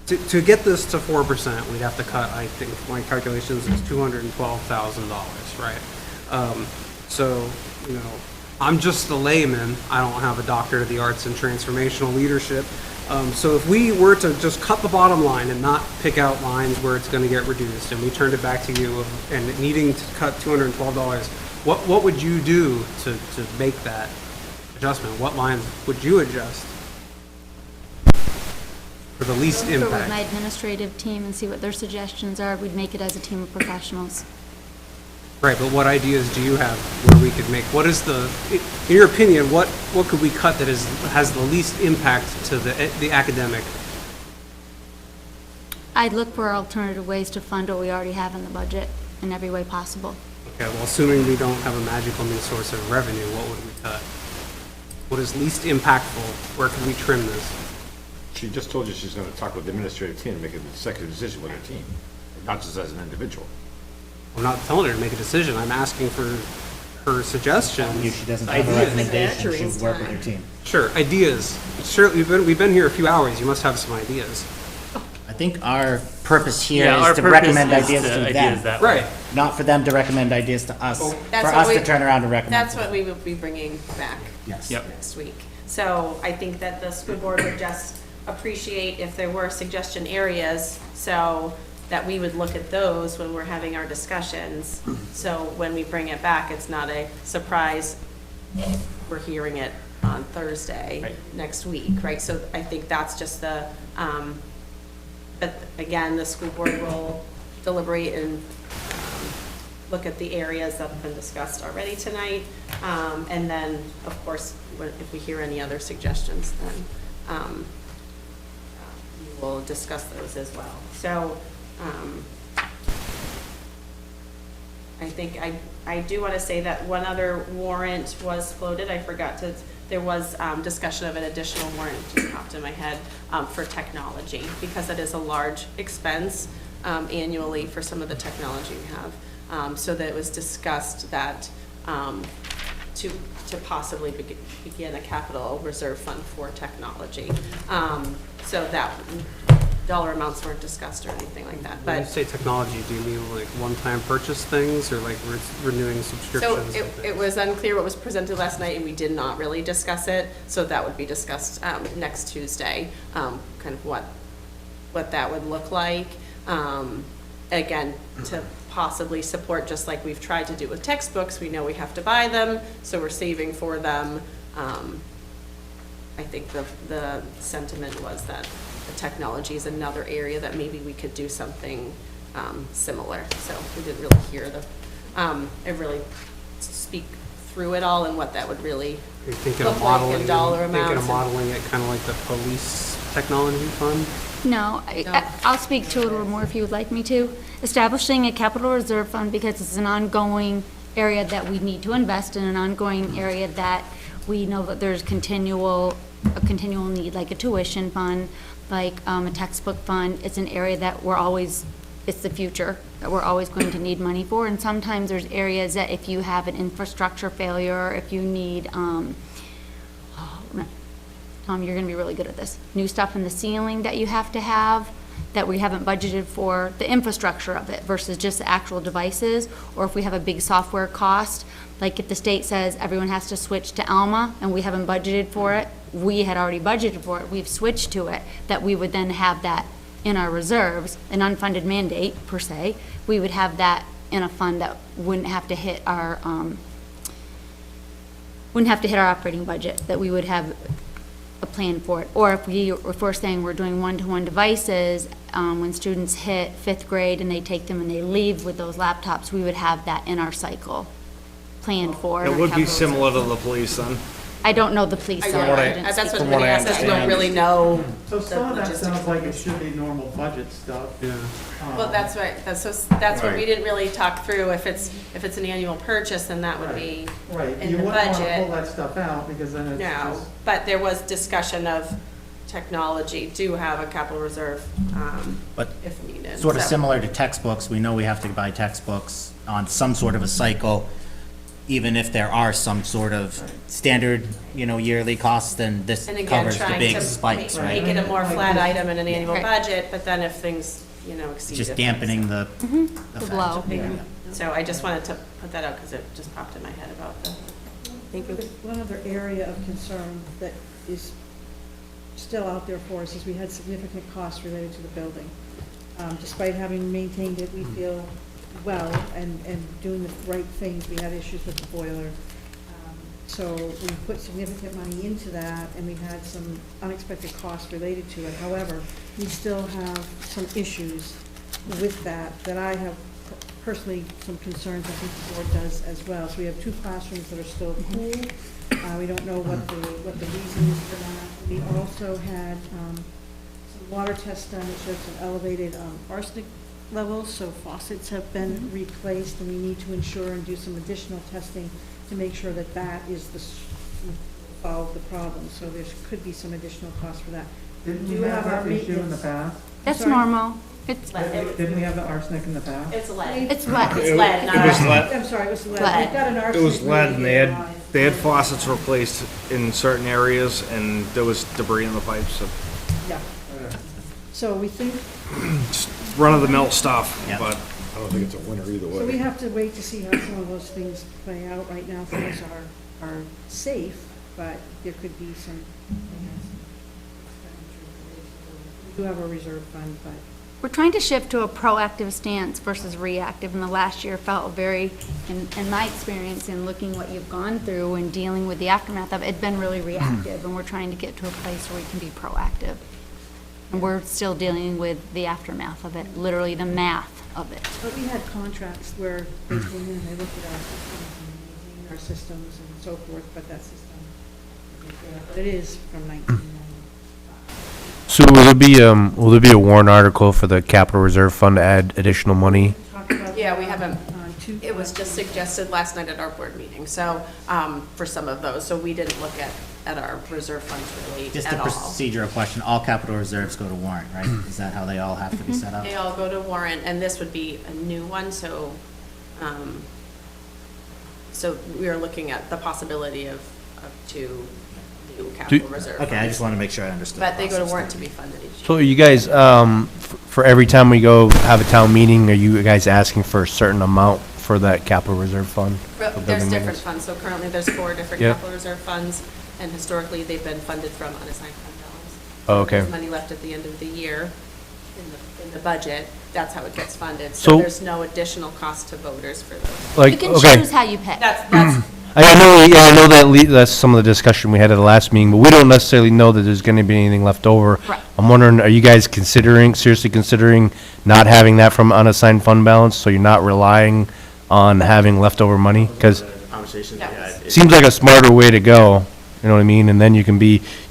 to get this to 4%, we'd have to cut, I think, my calculations is $212,000, right? So, you know, I'm just a layman, I don't have a doctorate of the arts in transformational leadership. So if we were to just cut the bottom line and not pick out lines where it's gonna get reduced, and we turned it back to you and needing to cut $212, what would you do to make that adjustment? What lines would you adjust for the least Go with my impact? administrative team and see what their suggestions are. We'd make it as a team of professionals. Right, but what ideas do you have where we could make, what is the, in your opinion, what could we cut that has the least impact to the academic? I'd look for alternative ways to fund what we already have in the budget in every way possible. Okay, well, assuming we don't have a magical new source of revenue, what would we cut? What is least impactful? Where can we trim this? She just told you she's gonna talk with the administrative team and make an executive decision with her team, not just as an individual. I'm not telling her to make a decision. I'm asking for her suggestions. If she doesn't have a ideas. recommendation, she would work with her team. Sure, ideas. Sure, we've been here a few hours. You must have some ideas. I think our purpose here Yeah, our is to purpose recommend is ideas to to ideas them. that way. Right. Not for them to recommend ideas to us, for That's what us to we- turn around and recommend. That's to what them. we will be bringing back Yes. Yep. next week. So I think that the school board would just appreciate if there were suggestion areas, so that we would look at those when we're having our discussions. So when we bring it back, it's not a surprise, we're hearing it on Thursday Right. next week, right? So I think that's just the, but again, the school board will deliberate and look at the areas that have been discussed already tonight. And then, of course, if we hear any other suggestions, then we will discuss those as well. So I think I do want to say that one other warrant was floated. I forgot to, there was discussion of an additional warrant, just popped in my head, for technology, because it is a large expense annually for some of the technology we have. So that it was discussed that to possibly begin a capital reserve fund for technology. So that dollar amounts weren't discussed or anything like that, When you but. say technology, do you mean like one-time purchase things or like renewing So subscriptions? it was unclear what was presented last night, and we did not really discuss it, so that would be discussed next Tuesday, kind of what that would look like. Again, to possibly support, just like we've tried to do with textbooks, we know we have to buy them, so we're saving for them. I think the sentiment was that the technology is another area that maybe we could do something similar. So we didn't really hear it really speak through it all and what that would really Are you thinking look of like modeling, in dollar thinking of amounts. modeling it kind of like the police technology fund? No, I'll speak to it a little more if you would like me to. Establishing a capital reserve fund because it's an ongoing area that we need to invest in, an ongoing area that we know that there's a continual need, like a tuition fund, like a textbook fund. It's an area that it's the future, that we're always going to need money for. And sometimes there's areas that if you have an infrastructure failure, if you need, Tom, you're gonna be really good at this. New stuff in the ceiling that you have to have, that we haven't budgeted for, the infrastructure of it versus just the actual devices, or if we have a big software cost, like if the state says everyone has to switch to Alma and we haven't budgeted for it, we had already budgeted for it, we've switched to it, that we would then have that in our reserves, an unfunded mandate per se, we would have that in a fund that wouldn't have to hit our operating budget, that we would have a plan for it. Or if we're saying we're doing one-to-one devices, when students hit 5th grade and they take them and they leave with those laptops, we would have that in our cycle planned for. It would be similar to the police then. I don't know the police. I so know, I didn't that's speak what to I'm that. gonna ask, I don't really know. So some of the that logistics sounds like of it should be normal budget stuff. Yeah. Well, that's right, that's what we didn't really talk through. If it's an annual purchase, then that would be Right, in you the wouldn't want to pull budget. that stuff out, because then it's No, just. but there was discussion of technology to have a capital reserve, But if needed. sort of So- similar to textbooks, we know we have to buy textbooks on some sort of a cycle, even if there are some sort of standard, yearly costs, then this And again, covers the trying big to spikes, make right? it a more flat item in an annual Right. budget, but then if things, exceed. Just it, dampening the The effect. blow. So I just wanted to put that out because it just popped in my head about the. Thank you. One other area of concern that is still out there for us is we had significant costs related to the building. Despite having maintained it, we feel well and doing the right things, we had issues with the boiler. So we put significant money into that, and we had some unexpected costs related to it. However, we still have some issues with that I have personally some concerns, I think the board does as well. So we have 2 classrooms that are still cool. We don't know what the reason is for that. We also had some water tests done that showed some elevated arsenic levels, so faucets have been replaced, and we need to ensure and do some additional testing to make sure that that is solve the problem, so there could be some additional cost for that. Didn't Do we have have our that issue in the maintenance- past? That's Sorry? normal. It's, Didn't we have the arsenic in the past? It's lead. it's lead. It's lead, It not was lead. I'm sorry, it was lead. Lead. We've got an It arsenic was lead and remediated they had faucets replaced in certain areas and there was debris in the pipes, so Yeah. So we think, run-of-the-mill stuff, Yeah. but I don't think it's a winner either so we way. have to wait to see how some of those things play out. Right now, things are safe, but there could be some expenditures. We do have a reserve fund, but We're trying to shift to a proactive stance versus reactive, and the last year felt very, in my experience in looking what you've gone through and dealing with the aftermath of it, it's been really reactive, and we're trying to get to a place where we can be proactive. And we're still dealing with the aftermath of it, literally the math of it. But we had contracts where they came in, they looked at our systems and maintained our systems and so forth, but that system, but it is from 1990. So will there be a warrant article for the capital reserve fund to add additional money? Talk about Yeah, that we haven't, on two- it was just suggested last night at our board meeting, so, for some of those, so we didn't look at our reserve funds really Just a at all. procedural question, all capital reserves go to warrant, right? Is that how they all have to be set up? They all go to warrant, and this would be a new one, so, so we are looking at the possibility of two new capital reserve Okay, I funds. just want to make sure I understood. But the they go to process. warrant to be funded each year. So are you guys, for every time we go have a town meeting, are you guys asking for a certain amount for that capital reserve fund? for There's building different maintenance? funds, so currently there's 4 different Yep. capital reserve funds, and historically, they've been funded from unassigned fund balance. Oh, okay. There's money left at the end of the year in the budget, that's how it gets funded, So- so there's no additional cost to voters for those. You Like, can okay. choose how you pay. That's, I know that's some of the discussion we had at the last meeting, but we don't necessarily know that there's gonna be anything left over. Right. I'm wondering, are you guys seriously considering not having that from unassigned fund balance, so you're not relying on having leftover money? Because Conversation, That yeah. was- it- seems like a smarter way to go, you know what I mean? And then you can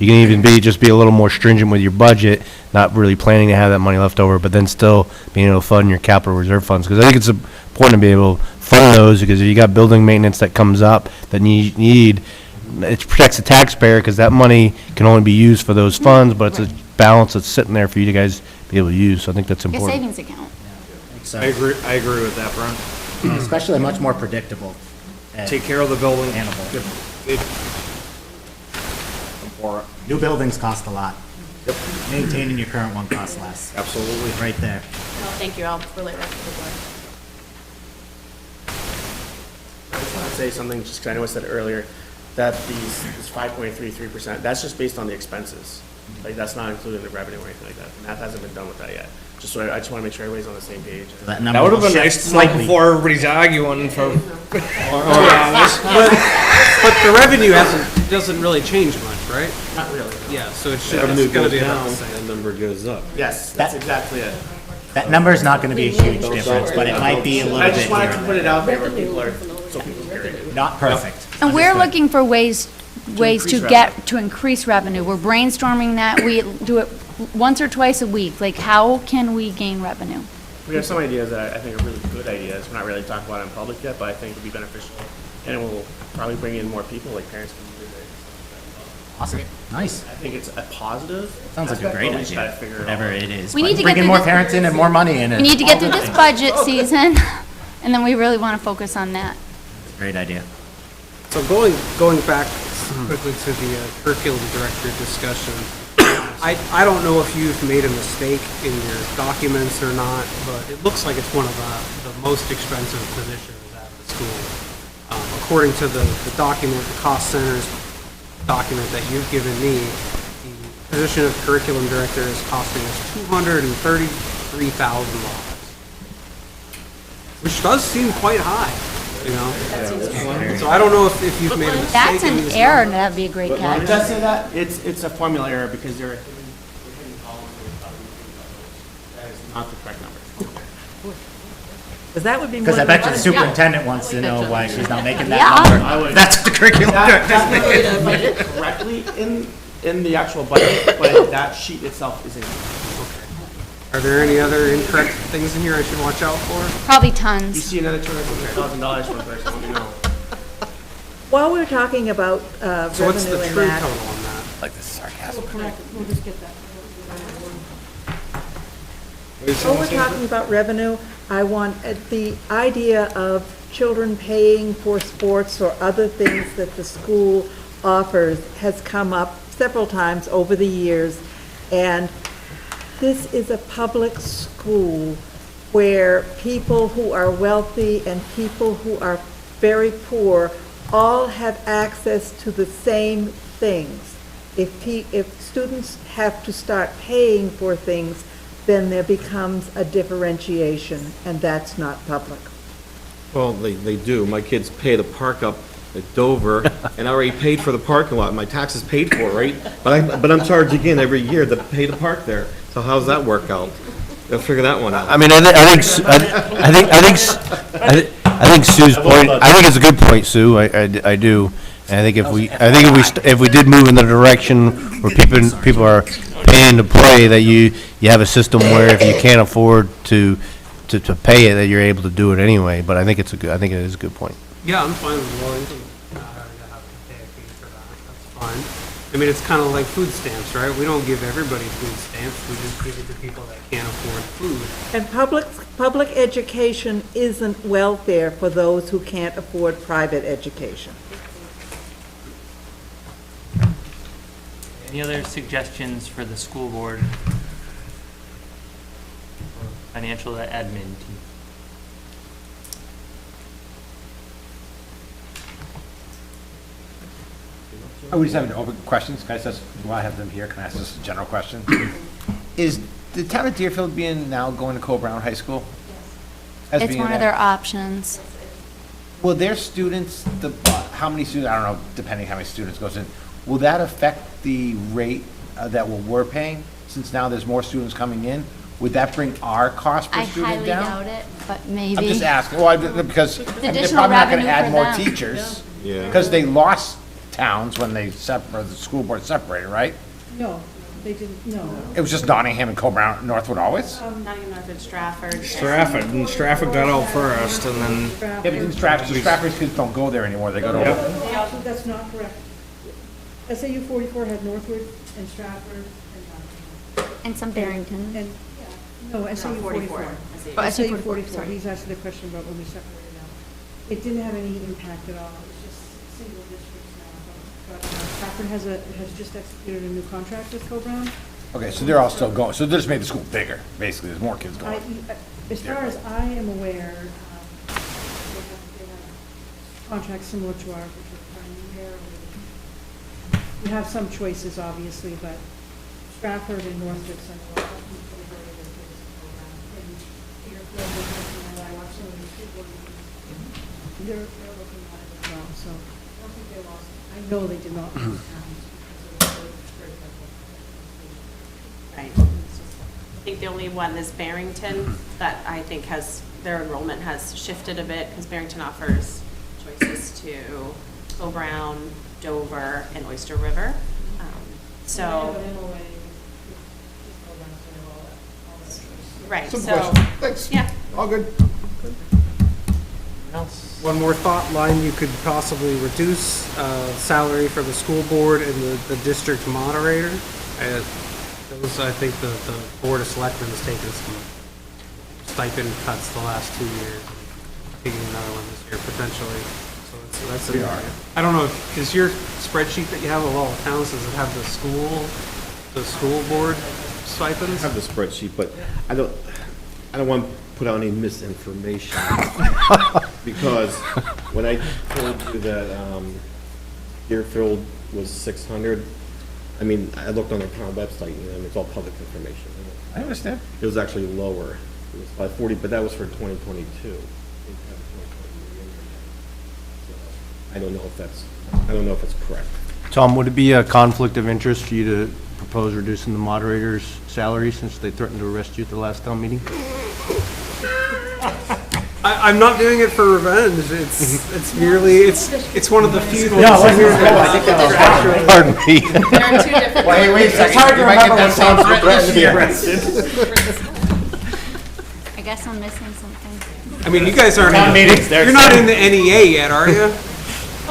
even just be a little more stringent with your budget, not really planning to have that money left over, but then still being able to fund your capital reserve funds. Because I think it's important to be able to fund those, because if you got building maintenance that comes up that need, it protects the taxpayer, because that money can only be used for those funds, but it's a balance that's sitting there for you to guys be able to use, so I think that's Your important. savings account. So, I agree with that, Brent. especially much more predictable. and Take care of the building. Animal. It- For it. New buildings cost a lot. Maintaining your current one costs less. Absolutely. Right there. no, thank you, I'll relay that to the board. I just want to say something, just because I know I said it earlier, that this 5.33%, that's just based on the expenses. Like, that's not including the revenue or anything like that. The math hasn't been done with that yet. Just so I just want to make sure everybody's on the same page. That number That would have will been shift nice to know slightly. before everybody's arguing for, But the revenue doesn't really change much, right? Not really. Yeah, so it should, Revenue it's gonna goes be down, about the same. that number goes up. Yes, that's exactly it. That number is not going to be a huge difference, but it might be a little I bit just wanted here to and put it there. out there where people are, so people hear it. Not perfect. And we're looking for ways to increase get, to increase revenue. We're brainstorming that. We do it once or twice a week. Like, how can we gain revenue? We have some ideas that I think are really good ideas. We're not really talking about it in public yet, but I think it'd be beneficial. And it will probably bring in more people, like parents can do it. Awesome. Nice. I think it's a positive. Sounds like a aspect, great but we just gotta idea, figure it whatever out. it is. We But need to get bringing through more this- parents in and more money in. We need to get through this budget season, and then we really want to focus on that. Great idea. So going back quickly to the curriculum director discussion, I don't know if you've made a mistake in your documents or not, but it looks like it's one of the most expensive positions at the school. According to the document, the cost centers document that you've given me, the position of curriculum director is costing us $233,000, which does seem quite high, you know? So I don't know if you've made a mistake. That's in an these error, and numbers. that'd be a great It catch. does say that. It's a formula error because they're hitting columns without that is not the correct number. Because that would be more Because I than bet you the superintendent wants to know why she's not making Yeah. that number. That's what the curriculum That's director. not really correctly in the actual budget, but that sheet itself is in. Are there any other incorrect things in here I should watch out for? Probably You tons. see another $250,000 for a person, let me know. While we're talking about So what's the revenue true in total that, on that? We'll correct it, we'll just get that. while we're talking about revenue, I want, the idea of children paying for sports or other things that the school offers has come up several times over the years, and this is a public school where people who are wealthy and people who are very poor all have access to the same things. If students have to start paying for things, then there becomes a differentiation, and that's not public. Well, they do. My kids pay to park up at Dover, and I already paid for the parking lot. My taxes paid for, right? But I'm charged again every year to pay to park there. So how's that work out? Gotta figure that one out. I mean, I think Sue's point, I think it's a good point, Sue, I do. And I think if we did move in the direction where people are paying to play, that you have a system where if you can't afford to pay it, that you're able to do it anyway. But I think it is a good point. Yeah, I'm fine with Wellington not having to have to pay a fee for that. That's fine. I mean, it's kind of like food stamps, right? We don't give everybody food stamps. We just give it to people that can't afford food. And public education isn't welfare for those who can't afford private education. Any other suggestions for the school board? Or financial admin team? Oh, we just have open questions, guys, that's why I have them here, can I ask this a general question? Is the town of Deerfield now going to Cole Brown High School? As It's being one of that- their options. Will their students, how many students, I don't know, depending how many students goes in, will that affect the rate that we're paying? Since now there's more students coming in, would that bring our cost per I student highly down? doubt it, but maybe. I'm just asking, well, because they're additional probably not gonna revenue add for more them. teachers. Yeah. Because they lost towns when the school board separated, right? No, they didn't, no. It was just Nottingham and Cole Brown, Northwood always? Not even Northwood, Stratford. Stratford got out first, and then Yeah, but then Stratford's kids don't go there anymore, they go to. That's not correct. SAU 44 had Northwood and Stratford and And some Barrington. And, no, SAU 44. Oh, SAU SAU 44, 44, sorry. he's asking the question about when we separated out. It didn't have any impact at all, it was just single districts now. But Stratford has just executed a new contract with Co-Brown. Okay, so they're all still going, so they just made the school bigger, basically, there's more kids going. As far as I am aware, they have contracts similar to ours, which are primarily, you have some choices, obviously, but Stratford and Northwood send a lot of people to go to their kids program. And Deerfield, I watch some of these people, they're looking at it as well, so I don't think they lost, I know they did not lose towns because of the very Right. I think the only one is Barrington, that I think their enrollment has shifted a bit, because Barrington offers choices to Cole Brown, Dover, and Oyster River. So, right, Some so, questions. Thanks. yeah. All good. One more thought line, you could possibly reduce salary for the school board and the district moderator. Those, I think the Board of Selectmen has taken some stipend cuts the last 2 years, taking another one this year potentially. So that's an area. I don't know, is your spreadsheet that you have of all the towns, does it have the school board I stipends? have the spreadsheet, but I don't want to put out any misinformation. Because when I told you that Deerfield was 600, I mean, I looked on the town website, and it's all public information. I understand. It was actually lower. It was by 40, but that was for 2022. I don't know if it's correct. Tom, would it be a conflict of interest for you to propose reducing the moderator's salary since they threatened to arrest you at the last town meeting? I'm not doing it for revenge, it's merely, it's one of the few things. Pardon me. There are two different. Wait a second. It's hard to remember when someone's threatening to be arrested. guess I'm missing something. I mean, you guys aren't, Town meetings, they're you're not in the NEA yet, are you?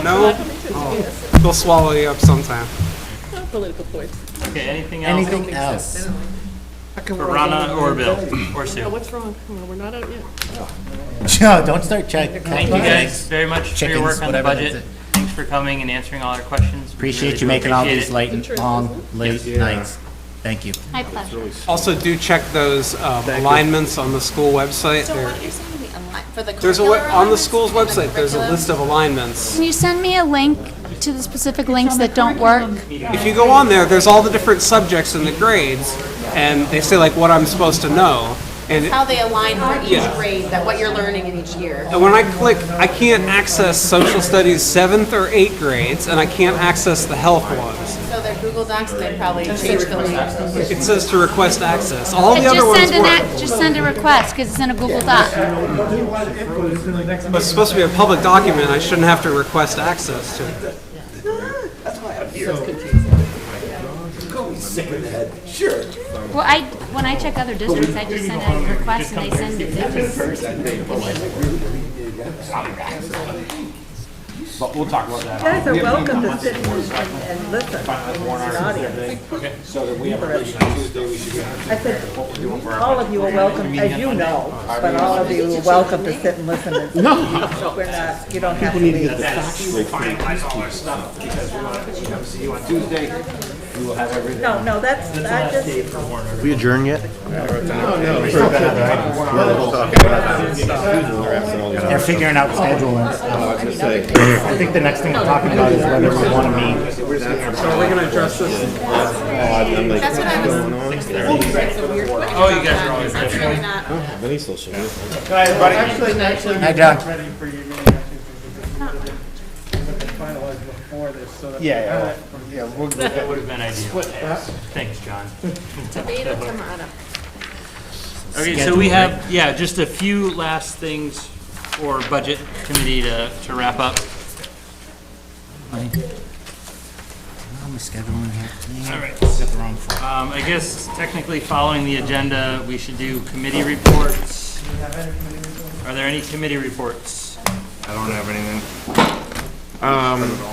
No? Oh, they'll swallow you up sometime. Political points. Okay, anything else? Anything else? For Rana or Bill or Sue? What's wrong? Well, we're not out yet. Joe, don't start checking. Thank you guys very much for your Chickens, work on the whatever budget. Thanks for coming and answering all our questions. We Appreciate really you do making all appreciate these it. late and long, late nights. Thank you. My pleasure. Also, do check those alignments on the school website. So There- what you're saying, the align, for the There's a, curricular on the alignments school's and the website, there's a curriculum? list of alignments. Can you send me a link to the specific links that don't work? If you go on there, there's all the different subjects and the grades, and they say like what I'm supposed to know. And How they align for each Yeah. grade, that what you're learning in each year. And when I click, I can't access social studies 7th or 8th grades, and I can't access the health ones. So their Google Docs, they probably changed the link. It says to request access. All the Just other ones send work. just send a request, because it's in a Google Doc. But it's supposed to be a public document, I shouldn't have to request access to it. Well, when I check other districts, I just send a request and they send it. But we'll talk about that. You guys are welcome to sit and listen in the audience. So that we have a Tuesday, we should get. I said, all of you are welcome, as you know, but all of you are welcome to sit and listen. No. We're not, you don't have to leave. We'll finalize all our stuff, because we want to come see you on Tuesday. We will have everything. No, that's, I just, We adjourn yet? They're figuring out scheduling. I think the next thing we're talking about is whether we want to meet. So are we gonna address this? That's what I was. Oh, you guys are always That's really not. Then he still should. Actually, Hi, John. ready for your meeting actually, finalized before this, so that. Yeah. That would have been ideal. Thanks, John. Tomato, tomato. Okay, so we have, yeah, just a few last things for budget committee to wrap up. I'm scheduling here. All right. Got the wrong phone. I guess technically following the agenda, we should do committee reports. Are there any committee reports? I don't have anything.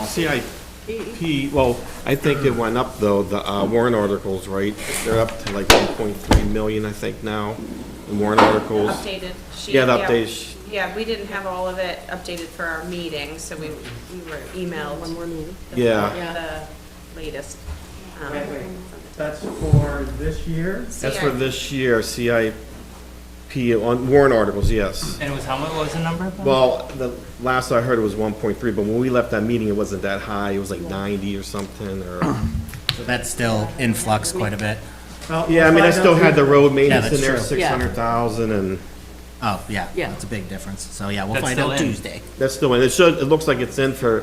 CIP, well, I think it went up though, the warrant articles, right? They're up to like 1.3 million, I think now, the warrant articles. Updated sheet. Yeah, the updates. Yeah, we didn't have all of it updated for our meeting, so we were emailed. One more meeting. Yeah. The latest. That's for this year? That's for this year, CIP on warrant articles, yes. And it was how much, what was the number? Well, the last I heard it was 1.3, but when we left that meeting, it wasn't that high. It was like 90 or something, or. So that's still in flux quite a bit. Yeah, I mean, I still had the road maintenance that's in there, true. 600,000, and Oh, yeah, Yeah. that's a big difference. So, yeah, we'll That's find still out in. Tuesday. that's still in. It looks like it's in for,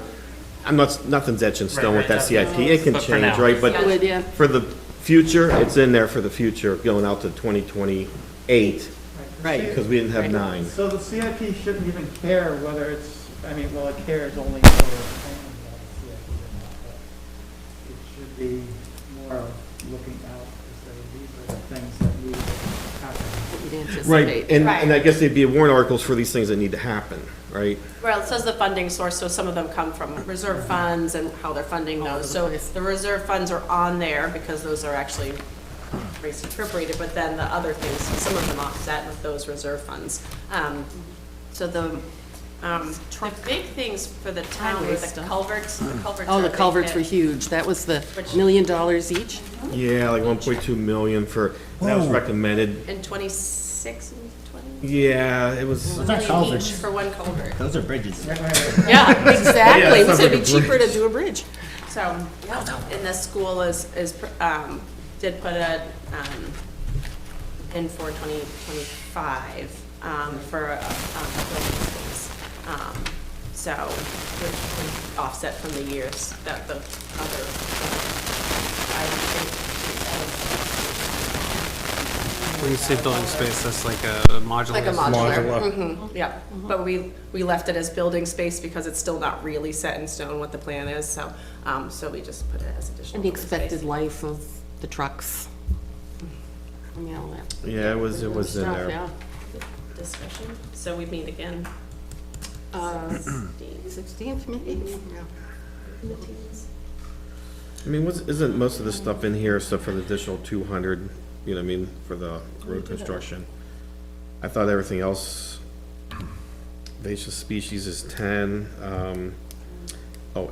nothing's etched in stone with that CIP. It can But for change, now. right? But Good, yeah. for the future, it's in there for the future, going out to 2028, Right. because we didn't have 9. So the CIP shouldn't even care whether it's, I mean, well, it cares only for planning on CIP or not, but it should be more of looking out to say, these are the things that need to happen. Right, and I guess they'd be warrant articles for these things that need to happen, right? Well, it says the funding source, so some of them come from reserve funds and how they're funding those. So the reserve funds are on there because those are actually raised and appropriated, but then the other things, some of them offset with those reserve funds. So the big things for the town were the culverts. Oh, the culverts were huge. That was the $1 million each? Yeah, like 1.2 million for, that was recommended. In 26 and 20? Yeah, it was. Those aren't culverts. For one culvert. Those are bridges. Yeah, exactly. We said it'd be cheaper to do a bridge. So, and the school did put a, in for 2025, for a building space. So, which would offset from the years that the other, I think, When you say building space, that's like a modular. like a modular. Yeah, but we left it as building space because it's still not really set in stone what the plan is, so, so we just put it as additional. And the building expected space. life of the trucks. I mean, all that Yeah, it was in stuff, there. yeah. discussion, so we meet again. 16th, maybe? In the teens. I mean, isn't most of the stuff in here stuff for the additional 200, you know what I mean, for the road construction? I thought everything else, invasive species is 10,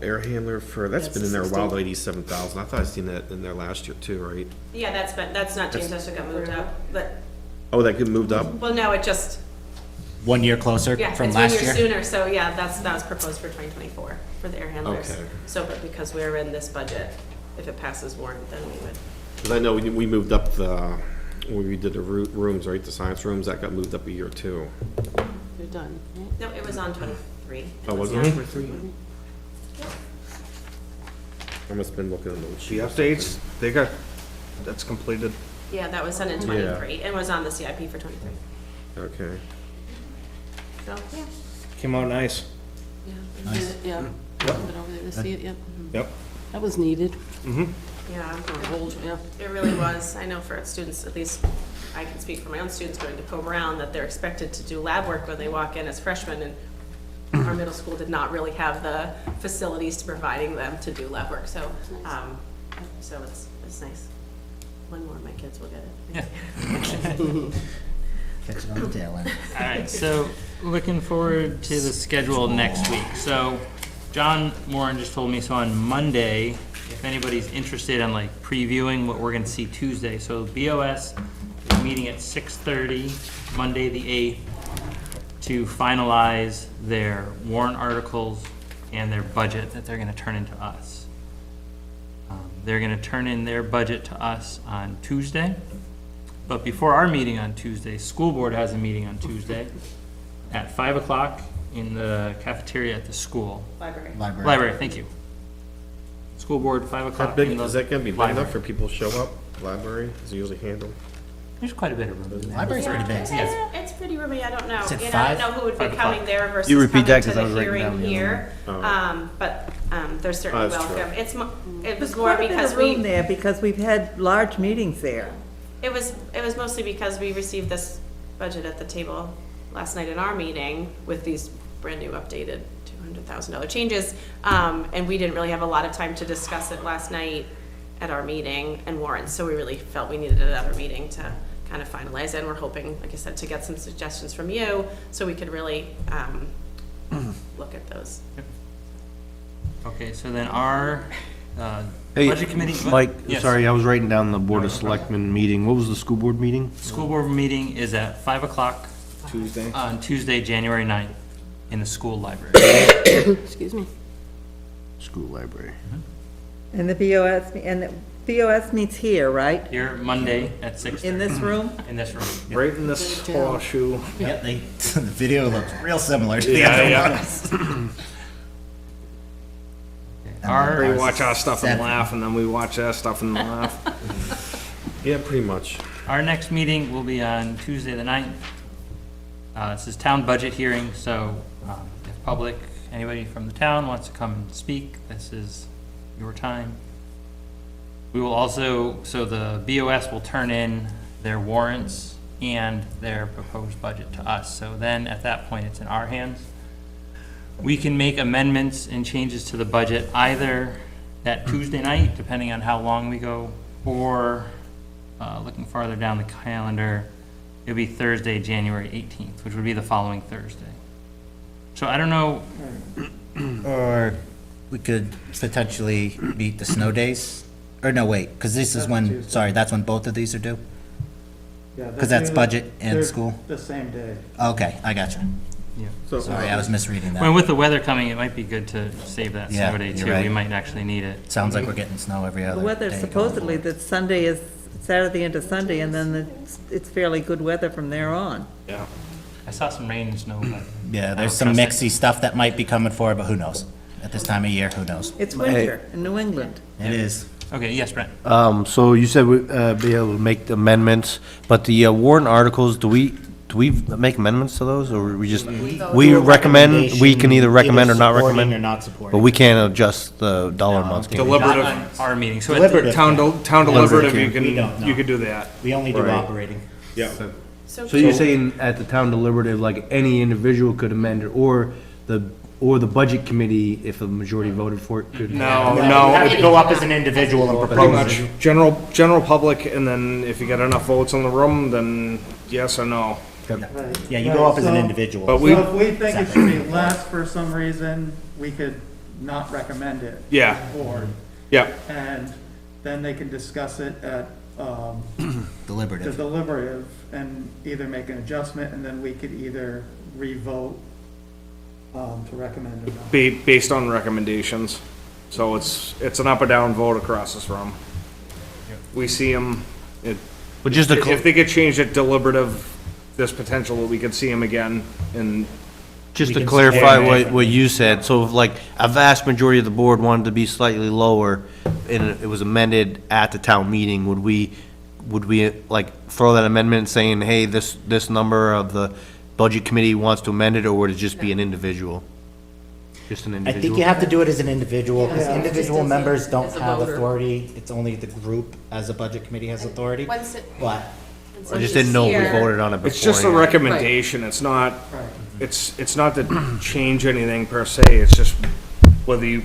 air handler for, that's been in there a while, though, 87,000. I thought I'd seen that in there last year too, right? Yeah, that's not changed, that's what got moved up, but, Oh, that got moved up? well, no, it just, 1 year closer yeah, from it's last 1 year year? sooner, so yeah, that was proposed for 2024, for the air handlers. Okay. So, but because we're in this budget, if it passes warrant, then we would. Because I know we moved up the, when we did the rooms, right, the science rooms, that got moved up a year too. You're done, right? No, it was on 23. Oh, was it? For 3? I must have been looking at those. The updates, that's completed. Yeah, that was done in 23, and was on the CIP for 23. Okay. So, yeah. Came out nice. Yeah. Been over there to see it, yep. Yep. That was needed. Yeah. Yeah. It really was. I know for students, at least I can speak for my own students going to Poe Brown, that they're expected to do lab work when they walk in as freshmen, and our middle school did not really have the facilities to providing them to do lab work, so, so it's nice. One more of my kids will get it. Yeah. Catch it on the tail end. All right, so looking forward to the schedule next week. So John Moran just told me, so on Monday, if anybody's interested in like previewing what we're gonna see Tuesday, so BOS is meeting at 6:30, Monday the 8th, to finalize their warrant articles and their budget that they're gonna turn into us. They're gonna turn in their budget to us on Tuesday. But before our meeting on Tuesday, school board has a meeting on Tuesday at 5 o'clock in the cafeteria at the school. Library, thank you. School board, 5 o'clock. How big, in the is that gonna be big library. enough for people to show up? Library is usually handled. There's quite a bit of room. Library's pretty big. It's pretty roomy, I don't know. Is it You know, I don't 5? know who would be 5 o'clock. coming there versus You repeat coming that to 'cause I was the writing hearing down the here. But there's certainly that's true. welcome. It was There's more quite a bit because of room we, there because we've had large meetings there. it was mostly because we received this budget at the table last night in our meeting with these brand new updated $200,000 changes. And we didn't really have a lot of time to discuss it last night at our meeting and warrants, so we really felt we needed another meeting to kind of finalize it. And we're hoping, like I said, to get some suggestions from you so we could really look at those. Okay, so then our Hey, budget committee. Mike, Yes. sorry, I was writing down the Board of Selectmen meeting. What was the school board meeting? School board meeting is at 5 o'clock Tuesday. on Tuesday, January 9th, in the school library. Excuse me. School library. And the BOS meets here, right? Here, Monday at 6. In this room? In this room. Right in this horseshoe. Yep, the video looks real similar to the other ones. Our, We watch our stuff and 7. laugh, and then we watch their stuff and laugh. Yeah, pretty much. our next meeting will be on Tuesday, the 9th. This is town budget hearing, so if public, anybody from the town wants to come and speak, this is your time. We will also, so the BOS will turn in their warrants and their proposed budget to us. So then, at that point, it's in our hands. We can make amendments and changes to the budget either that Tuesday night, depending on how long we go, or looking farther down the calendar, it'll be Thursday, January 18th, which would be the following Thursday. So I don't know, Or we could potentially meet the snow days, or no, wait, because this is when, sorry, that's when both of these are due? Because that's budget and school? The same day. Okay, I got you. So, Sorry, I was misreading well, that. with the weather coming, it might be good to save that Yeah, snow day you're too. right. We might actually need it. Sounds like we're getting snow every other The day. weather going supposedly forward. that Sunday is Saturday into Sunday, and then it's fairly good weather from there on. Yeah. I saw some rain and snow, but Yeah, I there's don't some trust it. mixy stuff that might be coming forward, but who knows? At this time of year, who knows? It's winter in New England. It is. Okay, yes, Brent. So you said we'd be able to make the amendments, but the warrant articles, do we make amendments to those, or we just, we Do a recommend, we can either recommend or not supporting recommend? Or not But supporting. we can't adjust the dollar amounts, can we? Deliberative. Not on our meeting, so Deliberative. Town deliberative, We don't know. you could do that. We only do Right. operating. yeah. So you're saying at the town deliberative, like any individual could amend it, or the budget committee, if the majority voted for it, could? No, You no, have to go up as an individual and pretty propose. much general public, and then if you get enough votes in the room, then yes or no. Yeah, you go up as an So- individual. But So if we think it should be less for some reason, we could not recommend it. Yeah. to the board, Yep, and then they can discuss it at, the Deliberative. deliberative and either make an adjustment, and then we could either re-vote, to recommend or not. based on recommendations. So it's an up or down vote across this room. We see them, But just to, if they get changed at deliberative, there's potential that we could see them again, and just We to can clarify support it. what you said, so if like a vast majority of the board wanted to be slightly lower and it was amended at the town meeting, would we like throw that amendment saying, hey, this number of the budget committee wants to amend it, or would it just be an individual? Just an I individual? think you have to do it as an individual, because Yeah. individual Just as a- members don't as a have voter. authority. It's only the group as a budget committee has authority. Once it, But once I it's just didn't know if we here- voted on it before. it's just a recommendation, it's not, Right. it's not to change anything per se, it's just whether you,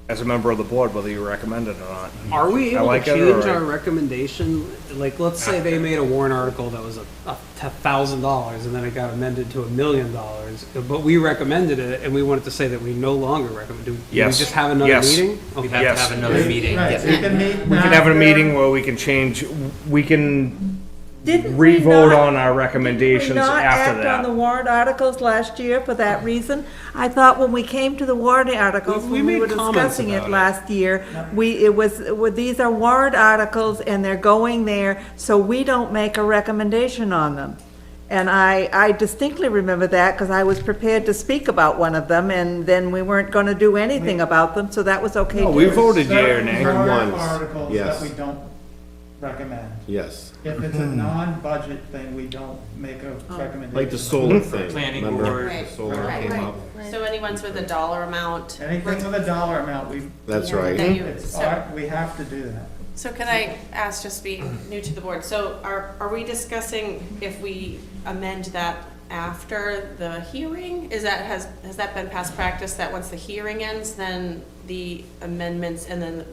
as a member of the board, whether you recommend it or not. Are we I able like to it, or change I- our recommendation? Like, let's say they made a warrant article that was $1,000 and then it got amended to $1 million, but we recommended it and we wanted to say that we no longer recommend. Do we Yes. just have another Yes. meeting? We'd Okay. have to Yes. have another meeting. Right, so you can meet. We can have a meeting where we can change, we can Didn't we re-vote not- on our recommendations Did we not after act on the that. warrant articles last year for that reason? I thought when we came to the warrant articles, We when we made were comments discussing it about it. last year, these are warrant articles and they're going there, so we don't make a recommendation on them. And I distinctly remember that because I was prepared to speak about one of them and then we weren't going to do anything about them, so that was okay No, too. we voted yea or Certain nay. warrant Ones, articles that yes. we don't recommend. Yes. If it's a non-budget thing, we don't make a recommendation. Like the solar thing. Planning Remember? board. Right, Solar right, came right. up. So anyone's with a dollar amount. Anything with a dollar amount, we, That's Yeah, right. that you- it's, so- we have to do that. So can I ask, just being new to the board, so are we discussing if we amend that after the hearing? Is that, has that been past practice, that once the hearing ends, then the amendments and then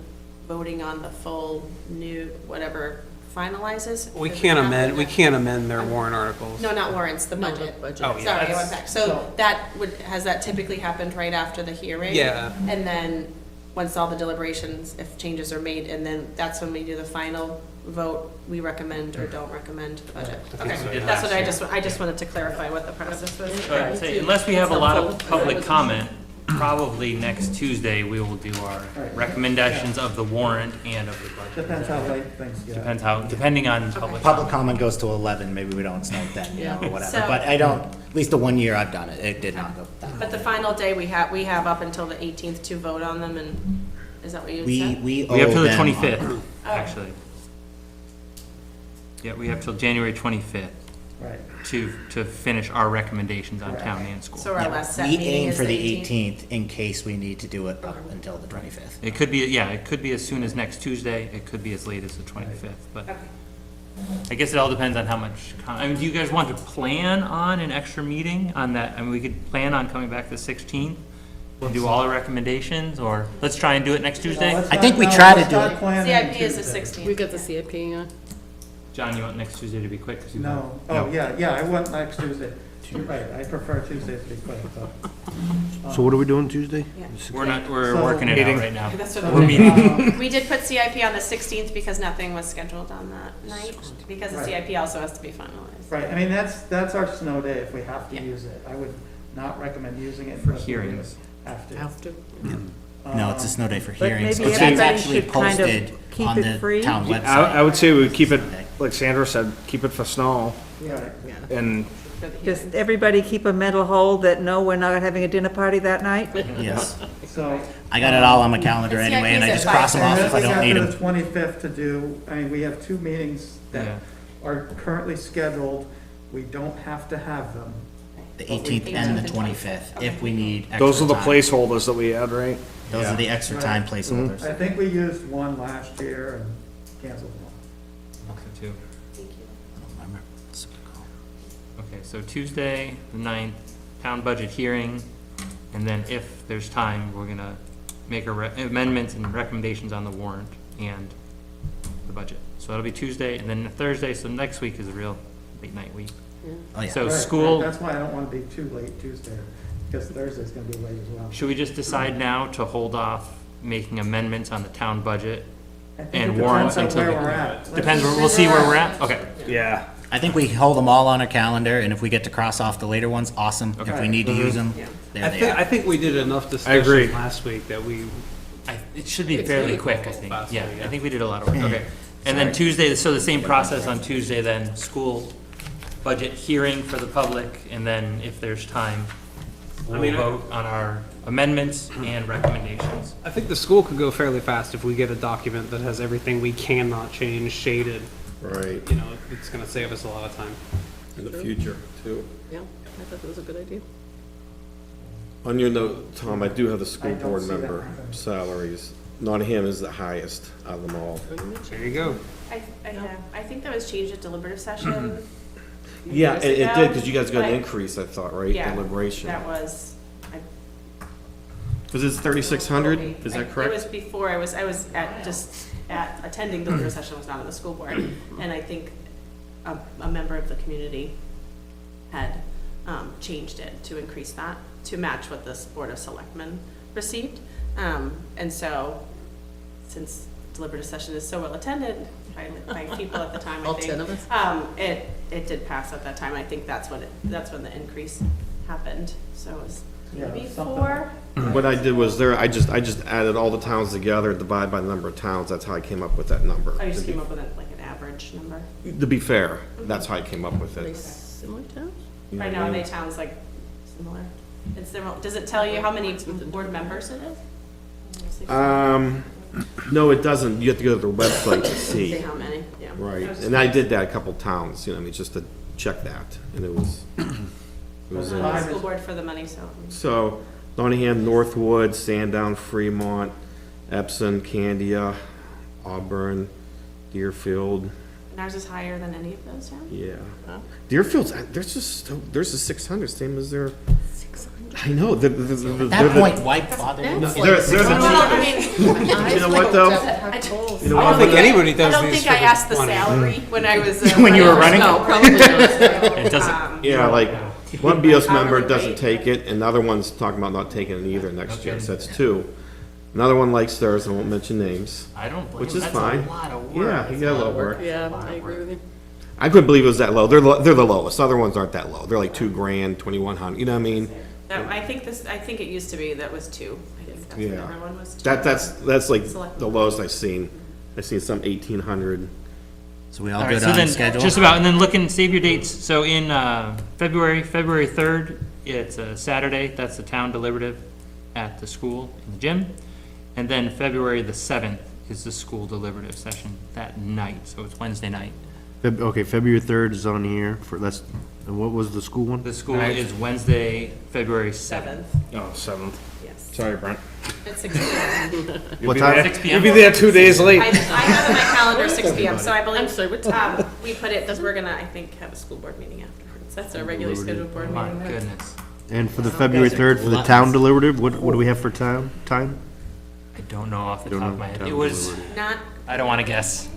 voting on the full new, whatever finalizes? We Does it can't happen amend, we that- can't amend their warrant articles. No, not warrants, the No, the budget. budget. Oh, yeah. Sorry, I went That's- back. So so- that would, has that typically happened right after the hearing? Yeah. And then, once all the deliberations, if changes are made, and then that's when we do the final vote, we recommend or don't recommend the budget? Okay, we did that's what last I just wanted to clarify what the process was. But I'd say, unless we have a lot of public comment, probably next Tuesday, we will do our recommendations of the warrant and of the budget. Depends how late things get. Depending on public public comment. comment goes to 11, maybe we don't snow then, you know, or whatever. So- But I don't, at least the 1 year I've done it, it did not go that. But the final day, we have up until the 18th to vote on them, and is that what you said? We We have owe till the them- 25th, actually. Yeah, we have till January 25th Right. to finish our recommendations on town and school. So our last set We meeting aim is for the the 18th? 18th in case we need to do it up until the 25th. It could be, yeah, it could be as soon as next Tuesday, it could be as late as the 25th, but Okay. I guess it all depends on how much, I mean, do you guys want to plan on an extra meeting on that? I mean, we could plan on coming back the 16th and do all our recommendations, or let's try and do it next Tuesday? I think we try to do it. CIP is the 16th. We got the CIP on. John, you want next Tuesday to be quick? 'cause you No, oh, yeah, I want next Tuesday. You're right, I prefer Tuesdays to be quick, but. So what are we doing Tuesday? We're not, we're So- working it out Meeting. right now. That's what We're I'm meeting. We did put CIP on the 16th because nothing was scheduled on that night, because the Right. CIP also has to be finalized. Right, I mean, that's our snow day if we have to Yeah. use it. I would not recommend using it. For unless we hearings. Have to. Have to. No, it's a snow day for But hearings. maybe It's everybody actually should kind of posted keep on it the free. town website. I would say we keep it, like Sandra said, keep it for snow, Right. and Just everybody keep a mental hold that, no, we're not having a dinner party that night? Yes. So. I got it all on my calendar The anyway, and I CIP is just at cross them off if I don't need We them. have to the 25th to do, I mean, we have two meetings Yeah. that are currently scheduled. We don't have to have them. The 18th and the 25th, if we need extra those are the time. placeholders that we had, right? Those are the extra time I placeholders. think we used one last year and canceled one. Also, too. Thank you. I don't remember. so Tuesday, the 9th, town budget hearing, and then if there's time, we're gonna make amendments and recommendations on the warrant and the budget. So that'll be Tuesday, and then Thursday, so next week is a real late night week. Oh, yeah. So Right, school, That's why I don't want to be too late Tuesday, because Thursday's going to be late as well. should we just decide now to hold off making amendments on the town budget I think and it warrants depends on until? where we're at. Depends, we'll see where we're at, okay. Yeah. I think we hold them all on our calendar, and if we get to cross off the later ones, awesome. If we Okay. need to use them, there they I are. think we did enough agree. discussion last week that we, It should be fairly quick, I think, yeah, I think we did a lot of work, okay. And then Tuesday, so the same process on Tuesday then, school budget hearing for the public, and then if there's time, we'll vote on our amendments and recommendations. I think the school could go fairly fast if we get a document that has everything we cannot change shaded. Right, You know, it's gonna save us a lot of time. in the future, too. Yeah, I thought that was a good idea. On your note, Tom, I do have the I school don't board see that member happening. salaries. Nottingham is the highest out of them all. There you go. I think that was changed at deliberative session. Yeah, years it ago, did, because you guys got an but- increase, I thought, right? Yeah, Deliberation. that was, Because it's 3,600, is that It was correct? before, I was at attending the deliberative session, I was not on the school board, and I think a member of the community had changed it to increase that, to match what the Board of Selectmen received. And so, since deliberative session is so well attended by people at the time, I All think. 10 of us? It did pass at that time, I think that's when the increase happened, so it was Yeah, maybe something. 4. What I did was I just added all the towns together, divide by the number of towns, that's how I came up with that number. I just came up with like an average number. To be fair, that's how I came up with Are they it. similar towns? You know Right what now, I are mean? they towns like similar? It's similar, does it tell you how many board members it is? No, it doesn't. You have to go to their website to See see. how many, yeah. Right, and I did that a couple towns, you know, I mean, just to check that, and it was, it was I'm in. on the school board for the money, so. So, Nottingham, Northwood, Sandown, Fremont, Epsom, Candia, Auburn, Deerfield, And ours is higher than any of those towns? yeah. Deerfield's, there's a 600, same as their. I know, At that point, why bother? They're the Well, I cheapest. mean, You know what, though? You know I what, don't think anybody does I don't these think I for asked the money. salary when I was. When you were running? No, probably not. It doesn't, Yeah, like, one BOS member Hourly doesn't rate. take it, and the other one's talking about not taking it either next year, so that's 2. Another one likes theirs, I won't mention names, I don't blame which them. is That's a fine. lot of work. Yeah, you got a lot of work. Yeah, I agree with you. I couldn't believe it was that low. They're the lowest. Other ones aren't that low. They're like $2,000, 2,100. You know what I mean? No, I think it used to be, that was 2. I think that's what Yeah. everyone was. 2. That's like Select- the lowest I've seen. I've seen some 1,800. So we all All right, good so on then, schedule? just about, and then looking, save your dates, so in, February 3rd, it's a Saturday, that's the town deliberative at the school, in the gym. And then February the 7th is the school deliberative session that night, so it's Wednesday night. Okay, February 3rd is on here for, that's, and what was the school one? The school is Wednesday, February 7th. 7th, Oh, 7th. yes. Sorry, Brent. At 6 p.m. What time? 6 You'll p.m. be there 2 days late. I have in my calendar 6 p.m., so I believe. I'm sorry, what time? We put it, because we're gonna, I think, have a school board meeting afterwards. That's our regularly scheduled board My meeting. goodness. And for the February 3rd, for the town deliberative, what do we have for time? I don't know off the Don't top know of my head. town It was, Not, I don't want to guess.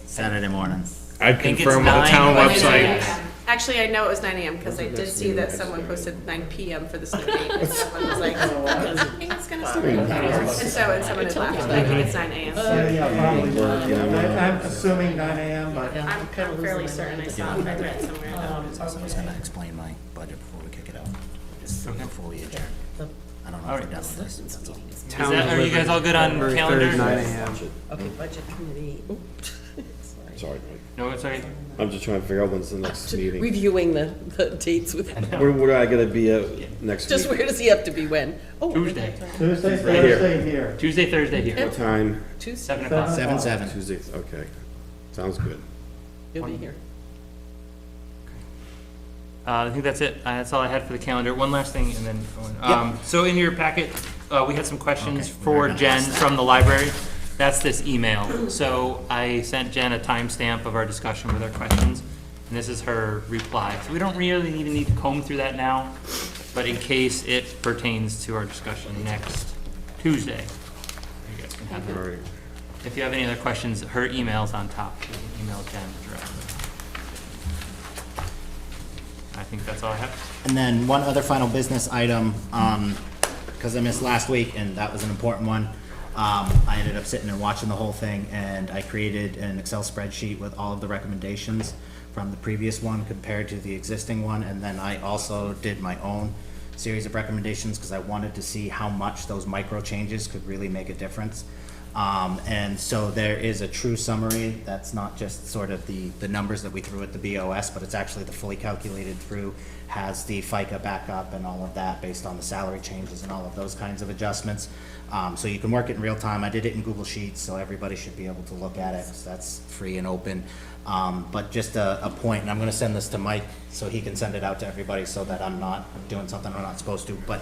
Saturday morning. I'd think it's confirm with the 9, town but- website. actually, I know it was 9 a.m. because I did see that someone posted 9 p.m. for the snow date. And someone was like, I think it's gonna snow. And someone had laughed, I think it's 9 a.m. Yeah, probably. I'm assuming 9 a.m., but. I'm fairly certain I saw it, I read somewhere that. I was gonna explain my budget before we kick it out, just before we adjourn. I don't know if we're done with this, that's all. Is that, are you guys all good on February 3rd, calendar? 9 a.m. Okay, budget committee. Sorry, Mike. No, it's all right. I'm just trying to figure out when's the next meeting. Reviewing the dates with, Where I gotta be at next just week? where does he have to be when? Oh, Tuesday. Tuesday, Right here. Thursday here. Tuesday, Thursday here, What time? Tuesday, 7 o'clock. 7-7. Tuesday, okay. Sounds good. you'll be here. I think that's it. That's all I had for the calendar. One last thing, and then, so in your packet, we had some questions Okay, for we're gonna Jen ask that. from the library. That's this email. So I sent Jen a timestamp of our discussion with our questions. And this is her reply. So we don't really even need to comb through that now, but in case it pertains to our discussion next Tuesday, you guys can have it. If you have any other questions, her email's on top. You can email Jen directly. I think that's all I have. And then one other final business item, because I missed last week, and that was an important one. I ended up sitting and watching the whole thing, and I created an Excel spreadsheet with all of the recommendations from the previous one compared to the existing one, and then I also did my own series of recommendations, because I wanted to see how much those micro changes could really make a difference. And so there is a true summary, that's not just sort of the numbers that we threw at the BOS, but it's actually the fully calculated through, has the FICA backup and all of that based on the salary changes and all of those kinds of adjustments. So you can work it in real time. I did it in Google Sheets, so everybody should be able to look at it, 'cause that's free and open. But just a point, and I'm gonna send this to Mike so he can send it out to everybody so that I'm not doing something I'm not supposed to. But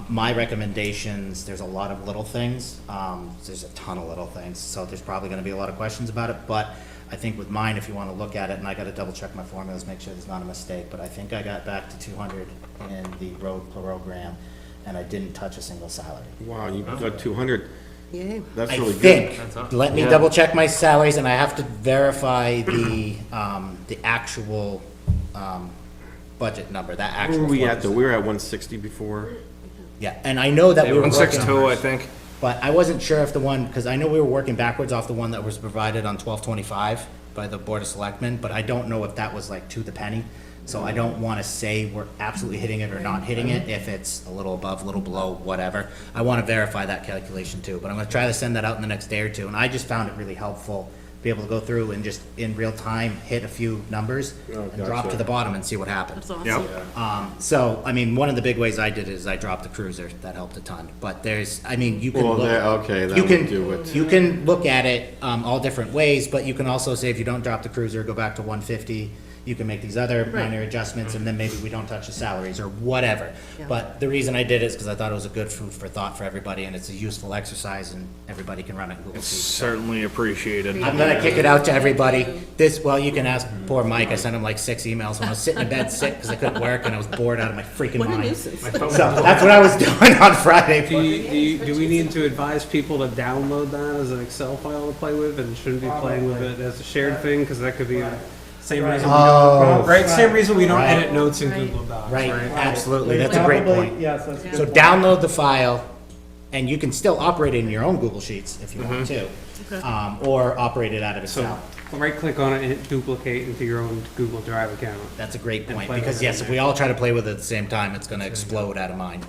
my recommendations, there's a lot of little things. There's a ton of little things, so there's probably gonna be a lot of questions about it. But I think with mine, if you wanna look at it, and I gotta double check my formulas, make sure there's not a mistake, but I think I got back to 200 in the road program, and I didn't touch a single salary. Wow, you got 200. Yay. That's I really good. think, That's up. let me Yeah. double check my salaries, and I have to verify the actual, budget number, that Where actual. were we at, though? forms. We were at 160 before. Yeah, and I know that we were working. 162, I think. But I wasn't sure if the one, because I know we were working backwards off the one that was provided on 12/25 by the Board of Selectmen, but I don't know if that was like to the penny. So I don't want to say we're absolutely hitting it or not hitting it, if it's a little above, a little below, whatever. I want to verify that calculation too, but I'm going to try to send that out in the next day or two. And I just found it really helpful, be able to go through and just in real time, hit a few numbers and drop gotcha. to the bottom and see what happens. That's awesome. So, I mean, one of the big ways I did is I dropped the cruiser. That helped a ton. But there's, I mean, you can Well, look. okay, that You would can, do it. you can look at it, all different ways, but you can also say if you don't drop the cruiser, go back to 150. You can make these other minor adjustments, and then maybe we don't touch the salaries or whatever. But the reason I did it is because I thought it was a good food for thought for everybody, and it's a useful exercise, and everybody can run it in Google Sheets. Certainly appreciated. I'm gonna kick it out to everybody. Well, you can ask poor Mike. I sent him like 6 emails when I was sitting in bed sick because I couldn't work and I was bored out of my freaking What a mind. nuisance. So that's what I was doing on Friday. Do we need to advise people to download that as an Excel file to play with, and shouldn't be playing with it as a shared thing, because that could be same reason we Oh. don't, right? Same reason we don't Right. edit notes in Google Docs, Right, right? absolutely. That's a great Probably, point. yes, that's a good So point. download the file, and you can still operate it in your own Google Sheets if you want to, or operate it out of Excel. Right-click on it and hit duplicate into your own Google Drive account. That's a great point, play because with it yes, in if we all try to play with it at the same time, it's gonna explode out of mine.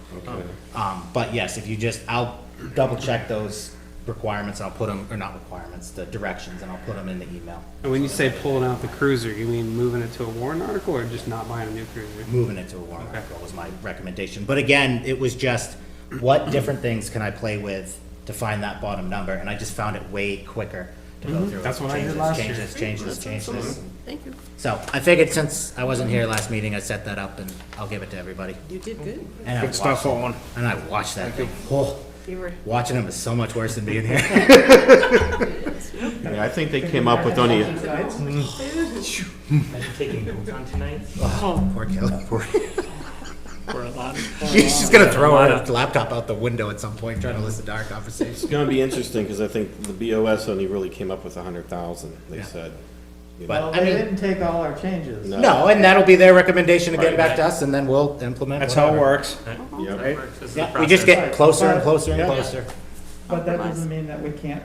But yes, if you just, I'll double check those requirements, and I'll put them, or not requirements, the directions, and I'll put them in the email. And when you say pulling out the cruiser, you mean moving it to a warrant article, or just not buying a new cruiser? Moving it to a warrant article was my recommendation. But again, it was just, what different things can I play with to find that bottom number? And I just found it way quicker to go through. That's what I did Changes, last year. changes. Thank you. So I figured since I wasn't here last meeting, I set that up and I'll give it to everybody. You did good. And I Good stuff, watched it. Owen. And I watched that thing. Oh, watching them is so much worse than being here. Yeah, I think they came up with only, Taking notes on tonight. Poor Kelly. For a lot. She's gonna throw her laptop out the window at some point trying to listen to our conversation. it's gonna be interesting, because I think the BOS only really came up with 100,000, they said. You know. Well, I they mean- didn't take all our changes. No, and that'll be their recommendation to get Right. back to us, and then we'll implement That's how it whatever. works. Yep. This is the Yeah, we just process. get closer and closer and Yeah. closer. But that doesn't mean that we can't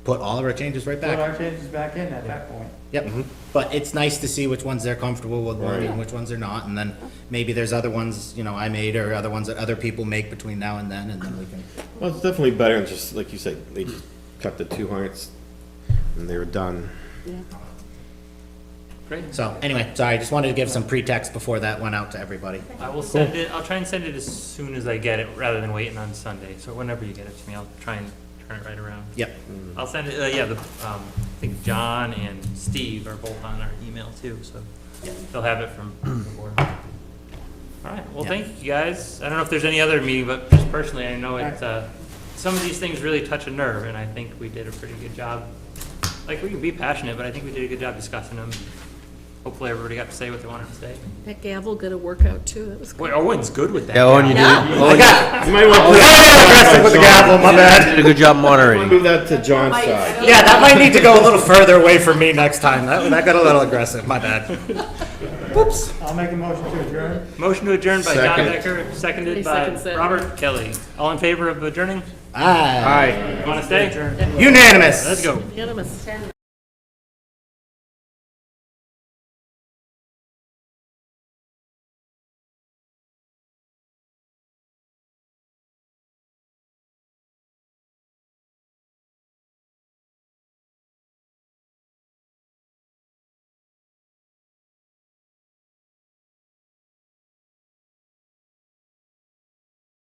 Put all of our changes right put back. our changes back in at that point. Yep, but it's nice to see which ones they're comfortable with Right. and which ones they're not, and then maybe there's other ones, you know, I made, or other ones that other people make between now and then we can. Well, it's definitely better than just, like you said, they just cut the 200s and they were done. Great. So, anyway, sorry, just wanted to give some pretext before that went out to everybody. I will send it, I'll try and send it as soon as I get it, rather than waiting on Sunday. So whenever you get it to me, I'll try and turn it right around. Yep, I'll send it, I think John and Steve are both on our email too, so they'll have it from the board. All right, well, Yeah. thank you guys. I don't know if there's any other meeting, but just personally, I know it, some of these things really touch a nerve, and I think we did a pretty good job. Like, we can be passionate, but I think we did a good job discussing them. Hopefully everybody got to say what they wanted to say. That gavel got a workout too, that was Wait, Owen's good with that. Yeah, Owen, you did, Yeah. Owen, You might want to Aggressive with the gavel, my bad. did a good job moderating. move that to John's side. Yeah, that might need to go a little further away from me next time. That got a little aggressive, my bad. I'll make a motion to adjourn. Motion to adjourn by John Second. Decker, seconded He by seconds it. Robert Kelly. All in favor of adjourning? Aye. You want to stay? Unanimous. Let's go. unanimous.